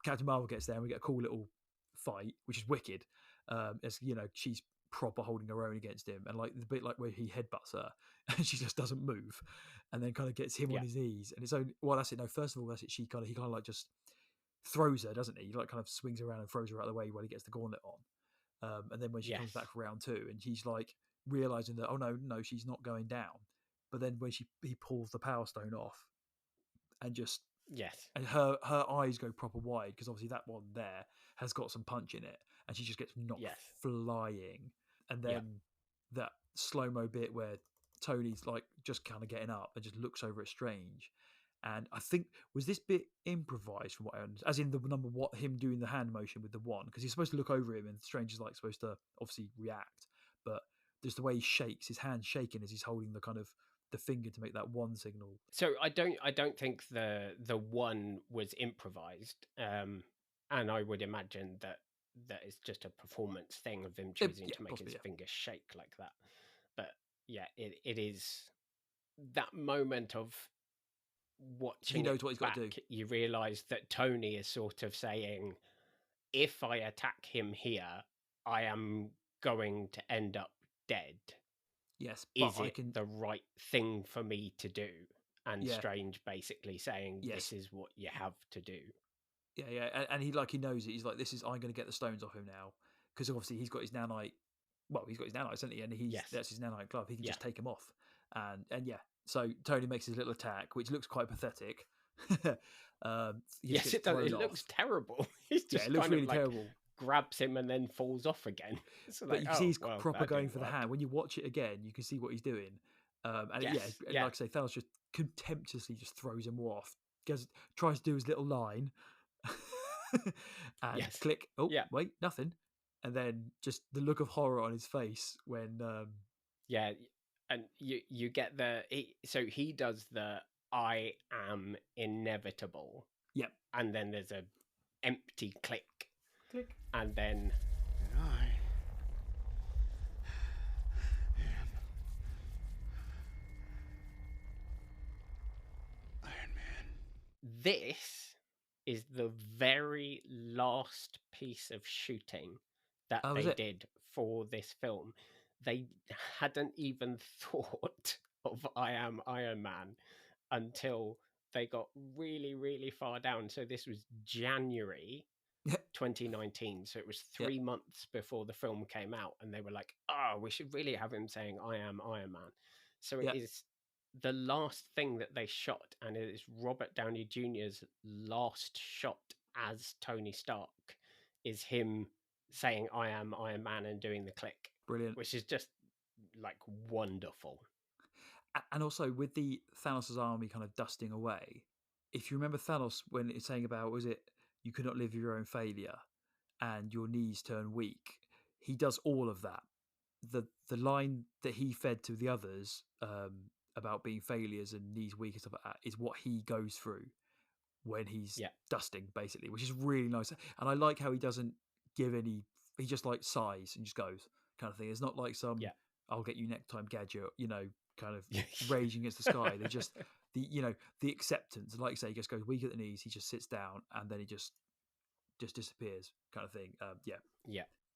Captain Marvel gets there and we get a cool little fight, which is wicked. As she's proper holding her own against him, and the bit where he headbutts her and she just doesn't move, and then kind of gets him on his knees, and it's only that's it. No, first of all, that's it. He kind of just throws her, doesn't he? He kind of swings around and throws her out of the way while he gets the gauntlet on. And then when she comes back for round two, and he's like realizing that, oh no, she's not going down. But then when he pulls the power stone off, and just Yes. and her eyes go proper wide, because obviously that one there has got some punch in it, and she just gets knocked Yes. flying. And then that slow-mo bit where Tony's like just kind of getting up and just looks over at Strange. And I think, was this bit improvised from what I understand? As in the number what him doing the hand motion with the wand, because he's supposed to look over him and Strange is like supposed to obviously react, but there's the way he shakes, his hand shaking as he's holding the kind of the finger to make that one signal. So I don't think the one was improvised, and I would imagine that is just a performance thing of him choosing to make his finger shake like that. But yeah, it is that moment of watching. He knows what he's got to do. You realise that Tony is sort of saying, if I attack him here, I am going to end up dead. Yes, but is it the right thing for me to do? And Strange basically saying, this is what you have to do. Yeah, and he knows it. He's like, this is, I'm going to get the stones off him now, because obviously he's got his nanite. Well, he's got his nanites, hasn't he? And that's his nanite glove. He can just take him off, and so Tony makes his little attack, which looks quite pathetic. Yes, it does. It looks terrible. He's just it looks really terrible. Grabs him and then falls off again. But you can see he's proper going for the hand. When you watch it again, you can see what he's doing. And like I say, Thanos just contemptuously just throws him off. Tries to do his little line, and click. Oh, wait, nothing. And then just the look of horror on his face when. And you get so he does the I am inevitable. Yep. And then there's a empty click. Click. And then I am Iron Man. This is the very last piece of shooting that they did for this film. They hadn't even thought of I am Iron Man until they got really, really far down. So this was January 2019. So it was 3 months before the film came out. And they were like, oh, we should really have him saying I am Iron Man. So it is the last thing that they shot. And it is Robert Downey Jr.'s last shot as Tony Stark is him saying I am Iron Man and doing the click. Brilliant. Which is just like wonderful. And also with the Thanos' army kind of dusting away, if you remember Thanos when it's saying about, was it, you could not live with your own failure and your knees turn weak, he does all of that. The line that he fed to the others about being failures and knees weak and stuff like that is what he goes through when he's dusting, basically, which is really nice. And I like how he doesn't give any, he just like sighs and just goes kind of thing. It's not like some I'll get you next time gadget, kind of raging against the sky. They just the acceptance, like you say, he just goes weak at the knees, he just sits down and then he just disappears kind of thing.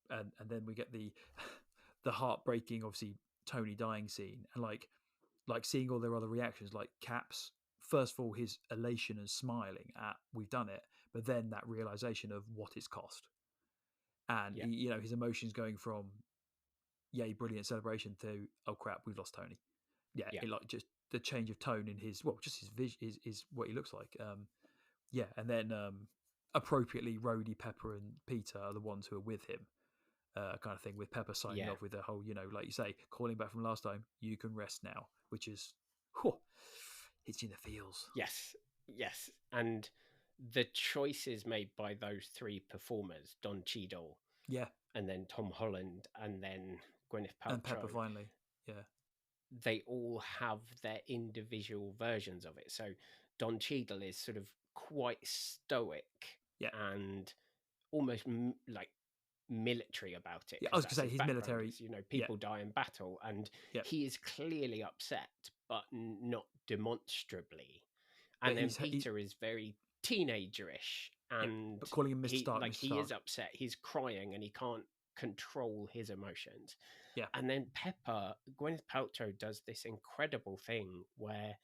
And then we get the heartbreaking, obviously, Tony dying scene, and like seeing all their other reactions, like Cap's first of all his elation and smiling at we've done it, but then that realization of what it's cost, and he, his emotions going from yay brilliant celebration to oh crap we've lost Tony. It, like just the change of tone in his just his vision is what he looks like. And then appropriately Rhodey, Pepper and Peter are the ones who are with him, kind of thing, with Pepper signing off with the whole, like you say, calling back from last time, you can rest now, which is it's in the feels. Yes. And the choices made by those three performers, Don Cheadle, and then Tom Holland, and then Gwyneth Paltrow, and Pepper finally, they all have their individual versions of it. So Don Cheadle is sort of quite stoic and almost like military about it. I was going to say he's military. People die in battle, and he is clearly upset, but not demonstrably. And then Peter is very teenagerish, and but calling him Mr. Stark, he is upset. He's crying, and he can't control his emotions. And then Pepper, Gwyneth Paltrow, does this incredible thing where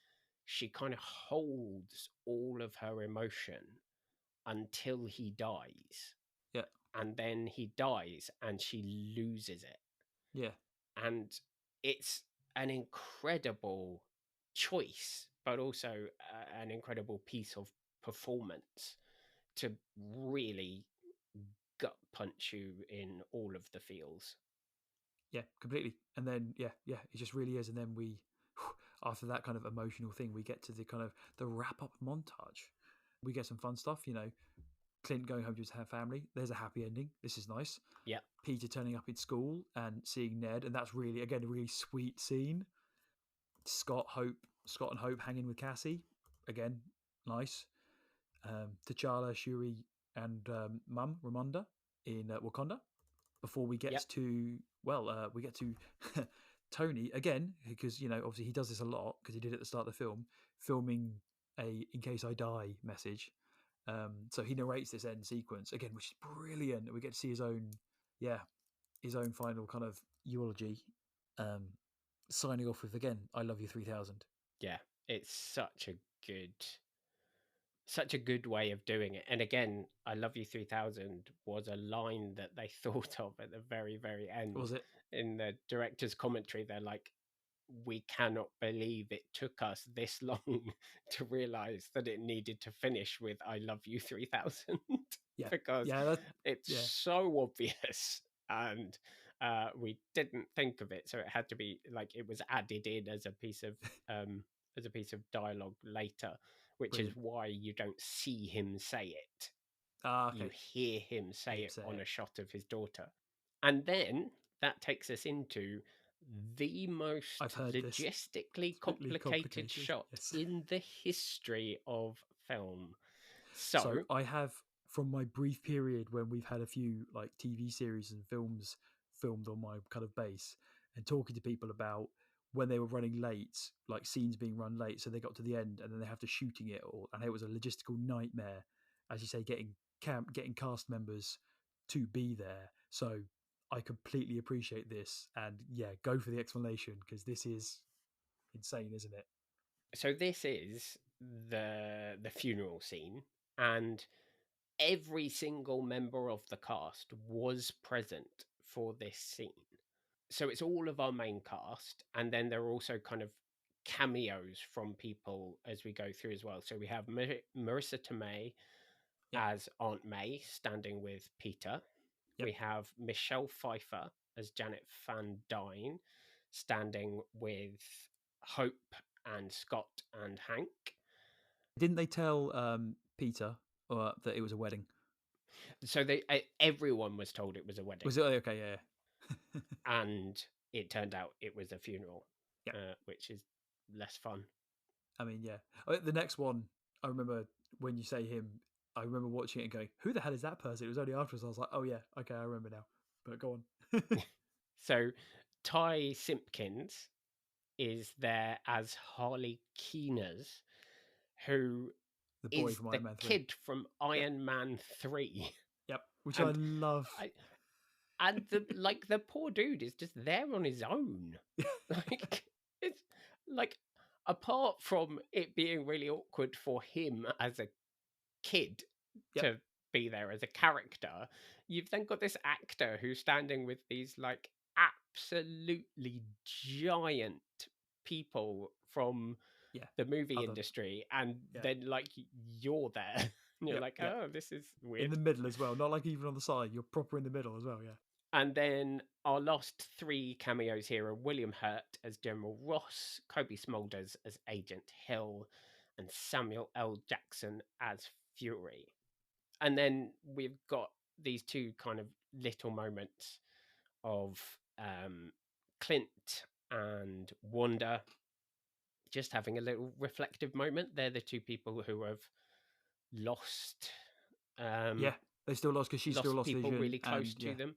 she kind of holds all of her emotion until he dies. And then he dies and she loses it. And it's an incredible choice, but also an incredible piece of performance to really gut punch you in all of the feels. Yeah, completely. And then it just really is. And then we, after that kind of emotional thing, we get to the kind of the wrap up montage. We get some fun stuff, Clint going home to his family. There's a happy ending. This is nice. Yeah. Peter turning up in school and seeing Ned, and that's really, again, a really sweet scene. Scott and Hope hanging with Cassie, again, nice. T'Challa, Shuri, and Mum Ramonda in Wakanda. Before we get to we get to Tony again, because obviously he does this a lot because he did it at the start of the film, filming a "in case I die" message. So he narrates this end sequence again, which is brilliant. We get to see his own final kind of eulogy, signing off with again, "I love you 3000." Yeah, it's such a good way of doing it. And again, "I love you 3000" was a line that they thought of at the very, very end. Was it? In the director's commentary, they're like, "We cannot believe it took us this long to realize that it needed to finish with 'I love you 3000'." Yeah, Because it's yeah. so obvious, and we didn't think of it, so it had to be like it was added in as a piece of dialogue later, which Brilliant. is why you don't see him say it. Okay. You hear him say it on a shot of his daughter. And then that takes us into the most logistically complicated shot in the history of film. So I have, from my brief period when we've had a few like TV series and films filmed on my kind of base, and talking to people about when they were running late, like scenes being run late, so they got to the end and then they have to shooting it all, and it was a logistical nightmare, as you say, getting cast members to be there. So I completely appreciate this, and go for the explanation, because this is insane, isn't it? So this is the funeral scene, and every single member of the cast was present for this scene. So it's all of our main cast, and then there are also kind of cameos from people as we go through as well. So we have Marissa Tomei as Aunt May standing with Peter. We have Michelle Pfeiffer as Janet Van Dyne standing with Hope and Scott and Hank. Didn't they tell Peter that it was a wedding? So everyone was told it was a wedding. Was it okay? Yeah. And it turned out it was a funeral, which is less fun. I mean, the next one, I remember when you say him, I remember watching it and going, "Who the hell is that person?" It was only afterwards I was like, "Oh yeah, okay, I remember now." But go on. So Ty Simpkins is there as Harley Keeners, who the boy is from the Iron Man 3. kid from Iron Man 3. Yep, which I love. And the poor dude is just there on his own. Like, it's like, apart from it being really awkward for him as a kid to be there as a character, you've then got this actor who's standing with these like absolutely giant people from the movie industry, and then like you're there and you're like, oh, this is weird. In the middle as well, not like even on the side, you're proper in the middle as well. And then our last three cameos here are William Hurt as General Ross, Kobe Smulders as Agent Hill, and Samuel L. Jackson as Fury. And then we've got these two kind of little moments of Clint and Wanda just having a little reflective moment. They're the two people who have lost. They still lost because she still lost people vision, really close to them.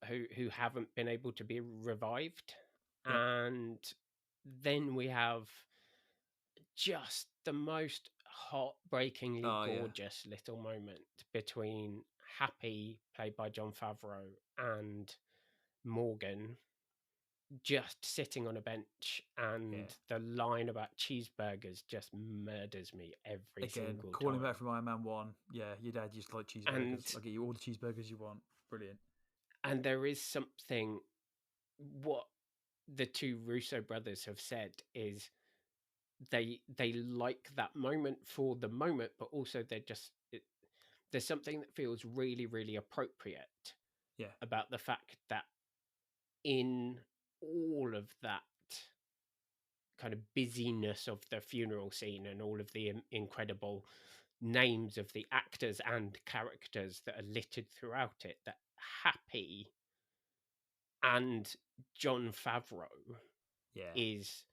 Who haven't been able to be revived. And then we have just the most heartbreakingly gorgeous little moment between Happy, played by Jon Favreau, and Morgan, just sitting on a bench, and the line about cheeseburgers just murders me every single time. Calling back from Iron Man 1, your dad used to like cheeseburgers. I'll get you all the cheeseburgers you want. Brilliant. And there is something, what the two Russo brothers have said is they like that moment for the moment, but also there's something that feels really, really appropriate Yeah. about the fact that in all of that kind of busyness of the funeral scene and all of the incredible names of the actors and characters that are littered throughout it, that Happy and Jon Favreau Yeah. is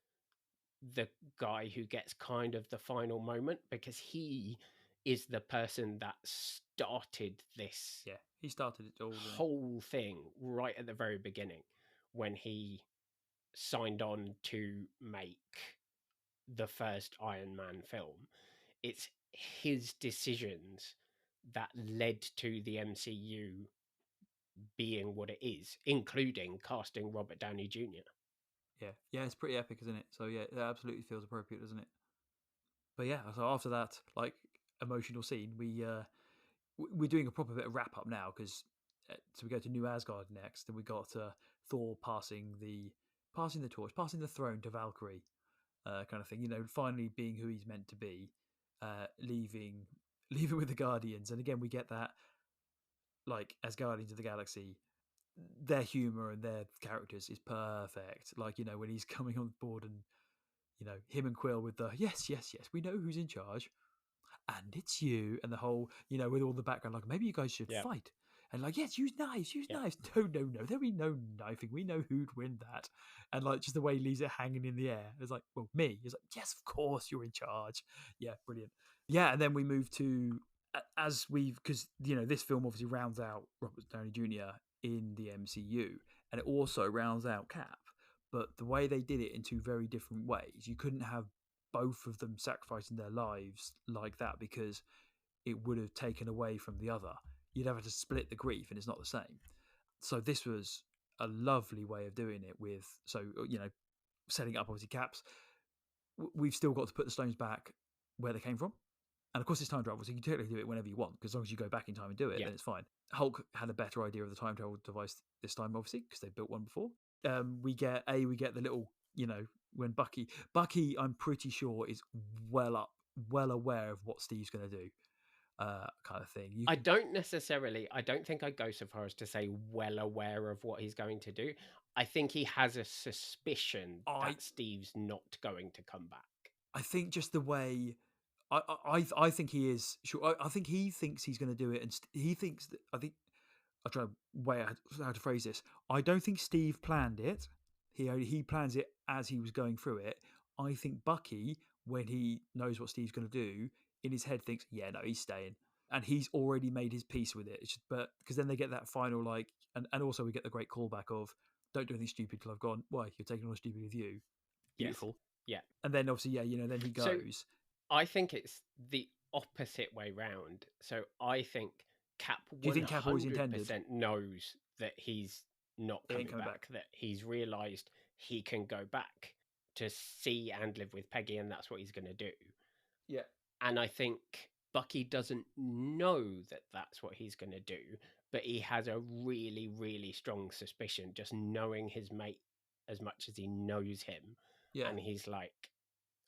the guy who gets kind of the final moment, because he is the person that started this Yeah. He started it all. whole thing right at the very beginning when he signed on to make the first Iron Man film. It's his decisions that led to the MCU being what it is, including casting Robert Downey Jr. Yeah. Yeah, it's pretty epic, isn't it? So yeah, it absolutely feels appropriate, doesn't it? But yeah, so after that, like, emotional scene, we're doing a proper bit of wrap up now, because so we go to New Asgard next, and we got Thor passing the torch, passing the throne to Valkyrie, kind of thing. You know, finally being who he's meant to be, leaving leaving with the Guardians, and again we get that, like, as Guardians of the Galaxy, their humor and their characters is perfect. Like, you know, when he's coming on board, and you know, him and Quill with the yes, yes, yes, we know who's in charge, and it's you, and the whole, you know, with all the background, like, maybe you guys should Yeah. fight, and like, yes, use knives, use Yeah. knives. No, no, no, there'll be no knifing. We know who'd win that. And like, just the way he leaves it hanging in the air. It's like, well, me. He's like, yes, of course, you're in charge. Yeah, brilliant. Yeah, and then we move to, as we've, because, you know, this film obviously rounds out Robert Downey Jr. in the MCU, and it also rounds out Cap. But the way they did it in two very different ways, you couldn't have both of them sacrificing their lives like that, because it would have taken away from the other. You'd have to split the grief, and it's not the same. So this was a lovely way of doing it, with, so, you know, setting up obviously Caps. We've still got to put the stones back where they came from. And of course, it's time travel, so you can totally do it whenever you want, because as long as you go back in time and do it, Yeah. then it's fine. Hulk had a better idea of the time travel device this time, obviously, because they built one before. We get the little, you know, when Bucky, I'm pretty sure is well aware of what Steve's going to do, kind of thing. I don't think I'd go so far as to say well aware of what he's going to do. I think he has a suspicion that Steve's not going to come back. I think just the way, I think he is sure. I think he thinks he's going to do it, and he thinks that. I think I'll try to weigh out how to phrase this. I don't think Steve planned it. He plans it as he was going through it. I think Bucky, when he knows what Steve's going to do, in his head thinks, yeah, no, he's staying, and he's already made his peace with it. It's just, but because then they get that final, like, and also we get the great callback of, don't do anything stupid till I've gone. Why, you're taking all stupid with you? Beautiful. Yes. Yeah. And then obviously, yeah, you know, then he goes. So I think it's the opposite way round. So I think Cap 100% knows that he's not coming back, that he's realised he can go back to see and live with Peggy, and that's what he's going to do. Yeah. And I think Bucky doesn't know that that's what he's going to do, but he has a really, really strong suspicion, just knowing his mate as much as he knows him. Yeah. And he's like,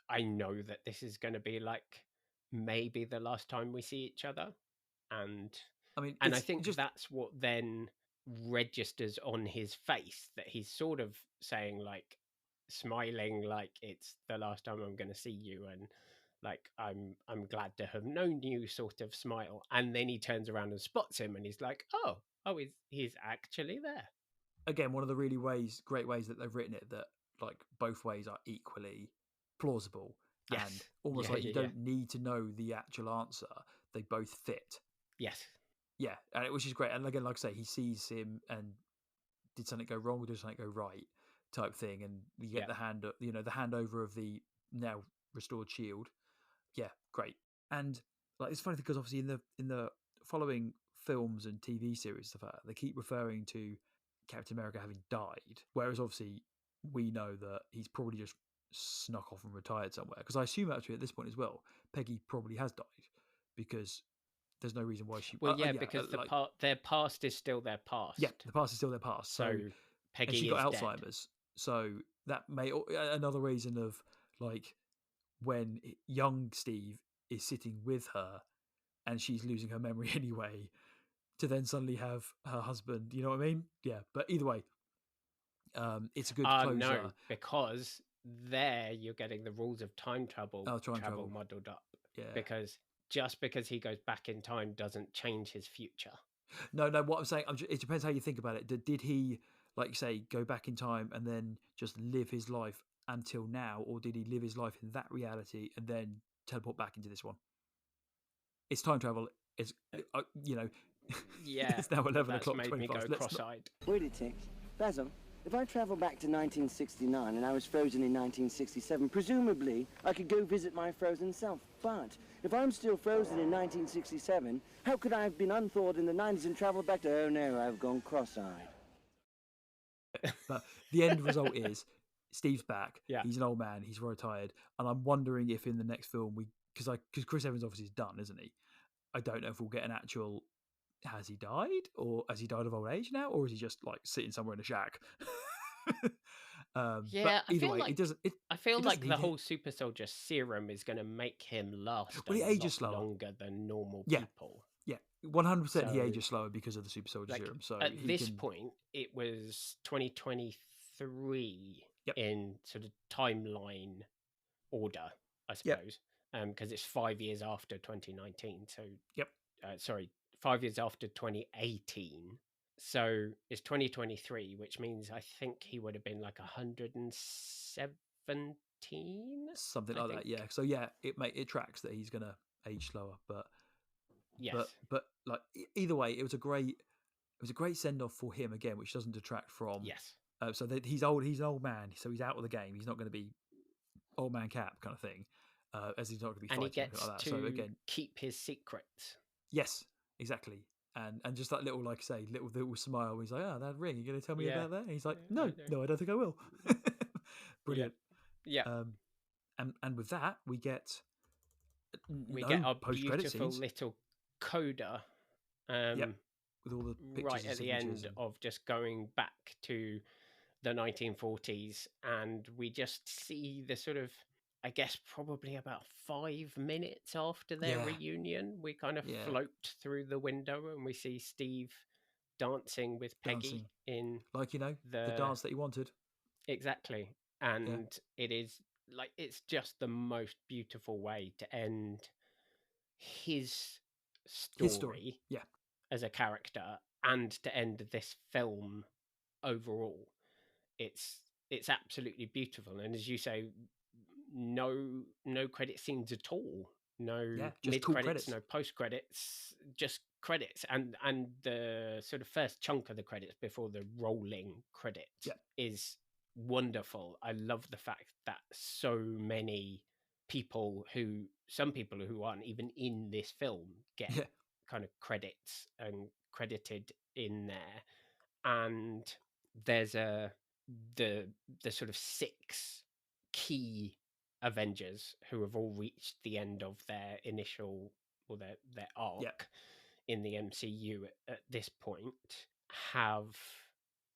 I know that this is going to be like maybe the last time we see each other. And I mean, and I think that's what then registers on his face, that he's sort of saying, like, smiling, like it's the last time I'm going to see you, and like I'm glad to have known you, sort of smile. And then he turns around and spots him, and he's like, oh, he's actually there. Again, one of the really great ways that they've written it, that like both ways are equally plausible. Yes. And almost like you don't need to know the actual answer. They both fit. Yes. Yeah, and which is great. And again, like I say, he sees him and did something go wrong or did something go right, type thing. And you get the handover of the now restored shield. Yeah, great. And like, it's funny because obviously in the following films and TV series stuff, they keep referring to Captain America having died, whereas obviously we know that he's probably just snuck off and retired somewhere. Because I assume actually at this point as well, Peggy probably has died, because there's no reason why she. Well, because their past is still their past. Yeah, the past is still their past. So Peggy and she got is Alzheimer's. So that may another reason of like when young Steve is sitting with her and she's losing her memory anyway, to then suddenly have her husband. You know what I mean? Yeah. But either way, it's a good closer. No, because there you're getting the rules of time travel travel. muddled up. Yeah. Because just because he goes back in time doesn't change his future. No. What I'm saying, it depends how you think about it. Did he, like you say, go back in time and then just live his life until now, or did he live his life in that reality and then teleport back into this one? It's time travel. It's Yeah, it's now 11 that's o'clock. made 25. me go cross-eyed. Wait a tick. Basil, if I travel back to 1969 and I was frozen in 1967, presumably I could go visit my frozen self. But if I'm still frozen in 1967, how could I have been unthawed in the 90s and traveled back to, oh no, I've gone cross-eyed? But the end result is Steve's back. Yeah. He's an old man. He's retired. And I'm wondering if in the next film because Chris Evans obviously is done, isn't he? I don't know if we'll get an actual, has he died, or has he died of old age now, or is he just like sitting somewhere in a shack? Yeah, but either way, like, it doesn't. I feel like the need whole super soldier serum is going to make him last Well, he a ages lot slower. longer than normal Yeah. people. Yeah, 100%. He So, ages slower because of the super soldier serum. So at he this can... point, it was 2023 Yep. in sort of timeline order, I Yep. suppose, because it's 5 years after 2019. So, Yep. 5 years after 2018. So it's 2023, which means I think he would have been like 117, something like that. Yeah. So yeah, it tracks that he's gonna age slower, but yes, but like either way, it was a great send off for him again, which doesn't detract from. yes. So that he's old. He's an old man, so he's out of the game. He's not going to be old man Cap kind of thing, as he's not going to be fighting And he gets like that. to So again, keep his secrets. yes, exactly. And just that little, like I say, little smile. He's like, "Oh, that ring. You're going to tell me about that?" And he's like, "No, I don't think I will." Brilliant. Yeah. And with that, we get get our post-credit beautiful scenes. little coda. With all the pictures right at the end of just going back to the 1940s, and we just see the sort of, I guess, probably about 5 minutes after their reunion, we kind of float through the window and we see Steve dancing with Peggy in like the dance that he wanted. Exactly. And it is like, it's just the most beautiful way to end his story. As a character, and to end this film overall. It's absolutely beautiful, and as you say, no credit scenes at all, no mid credits, no post credits, just credits, and the sort of first chunk of the credits before the rolling credits is wonderful. I love the fact that so many some people who aren't even in this film get kind of credits and credited in there. And there's the sort of 6 key Avengers who have all reached the end of their initial, or their arc in the MCU at this point, have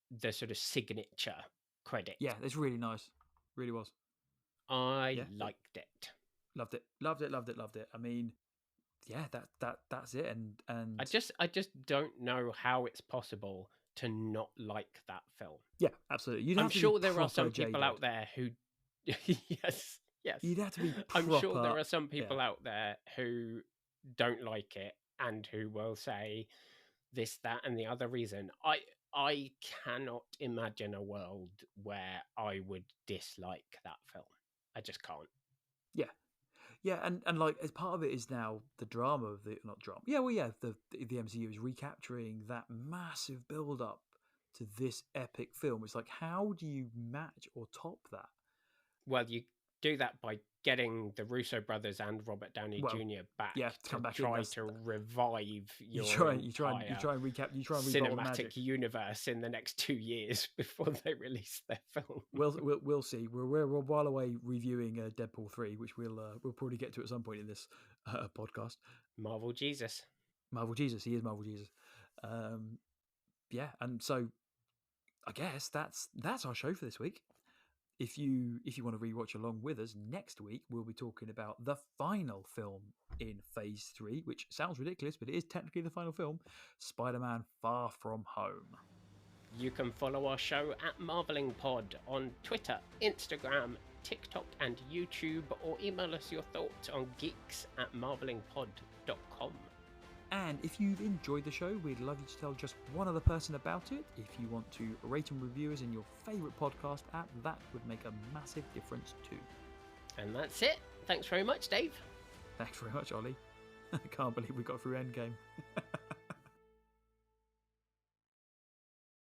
the sort of signature credit. Yeah, it's really nice. Really was. I liked it. Loved it. I mean, that's it. And I just don't know how it's possible to not like that film. Yeah, absolutely. I'm sure there are some people out there who yes. You'd have to be proper... I'm sure there are some people out there who don't like it and who will say this, that, and the other reason. I cannot imagine a world where I would dislike that film. I just can't. Yeah, and like, as part of it is now the drama of the, not drama. Yeah, well, yeah, the MCU is recapturing that massive build up to this epic film. It's like, how do you match or top that? Well, you do that by getting the Russo brothers and Robert Downey Jr. back to try to revive your you try and recap cinematic universe in the next 2 years before they release their film. We'll see. We're a while away reviewing Deadpool 3, which we'll probably get to at some point in this podcast. Marvel Jesus. He is Marvel Jesus. And so I guess that's our show for this week. if you want to rewatch along with us, next week we'll be talking about the final film in Phase 3, which sounds ridiculous, but it is technically the final film, Spider-Man Far From Home. You can follow our show at MarvelingPod on Twitter, Instagram, TikTok and YouTube, or email us your thoughts on geeks@marvelingpod.com. And if you've enjoyed the show, we'd love you to tell just one other person about it. If you want to rate and review us in your favourite podcast app, that would make a massive difference too. And that's it. Thanks very much, Dave. Thanks very much, Ollie. I can't believe we got through Endgame.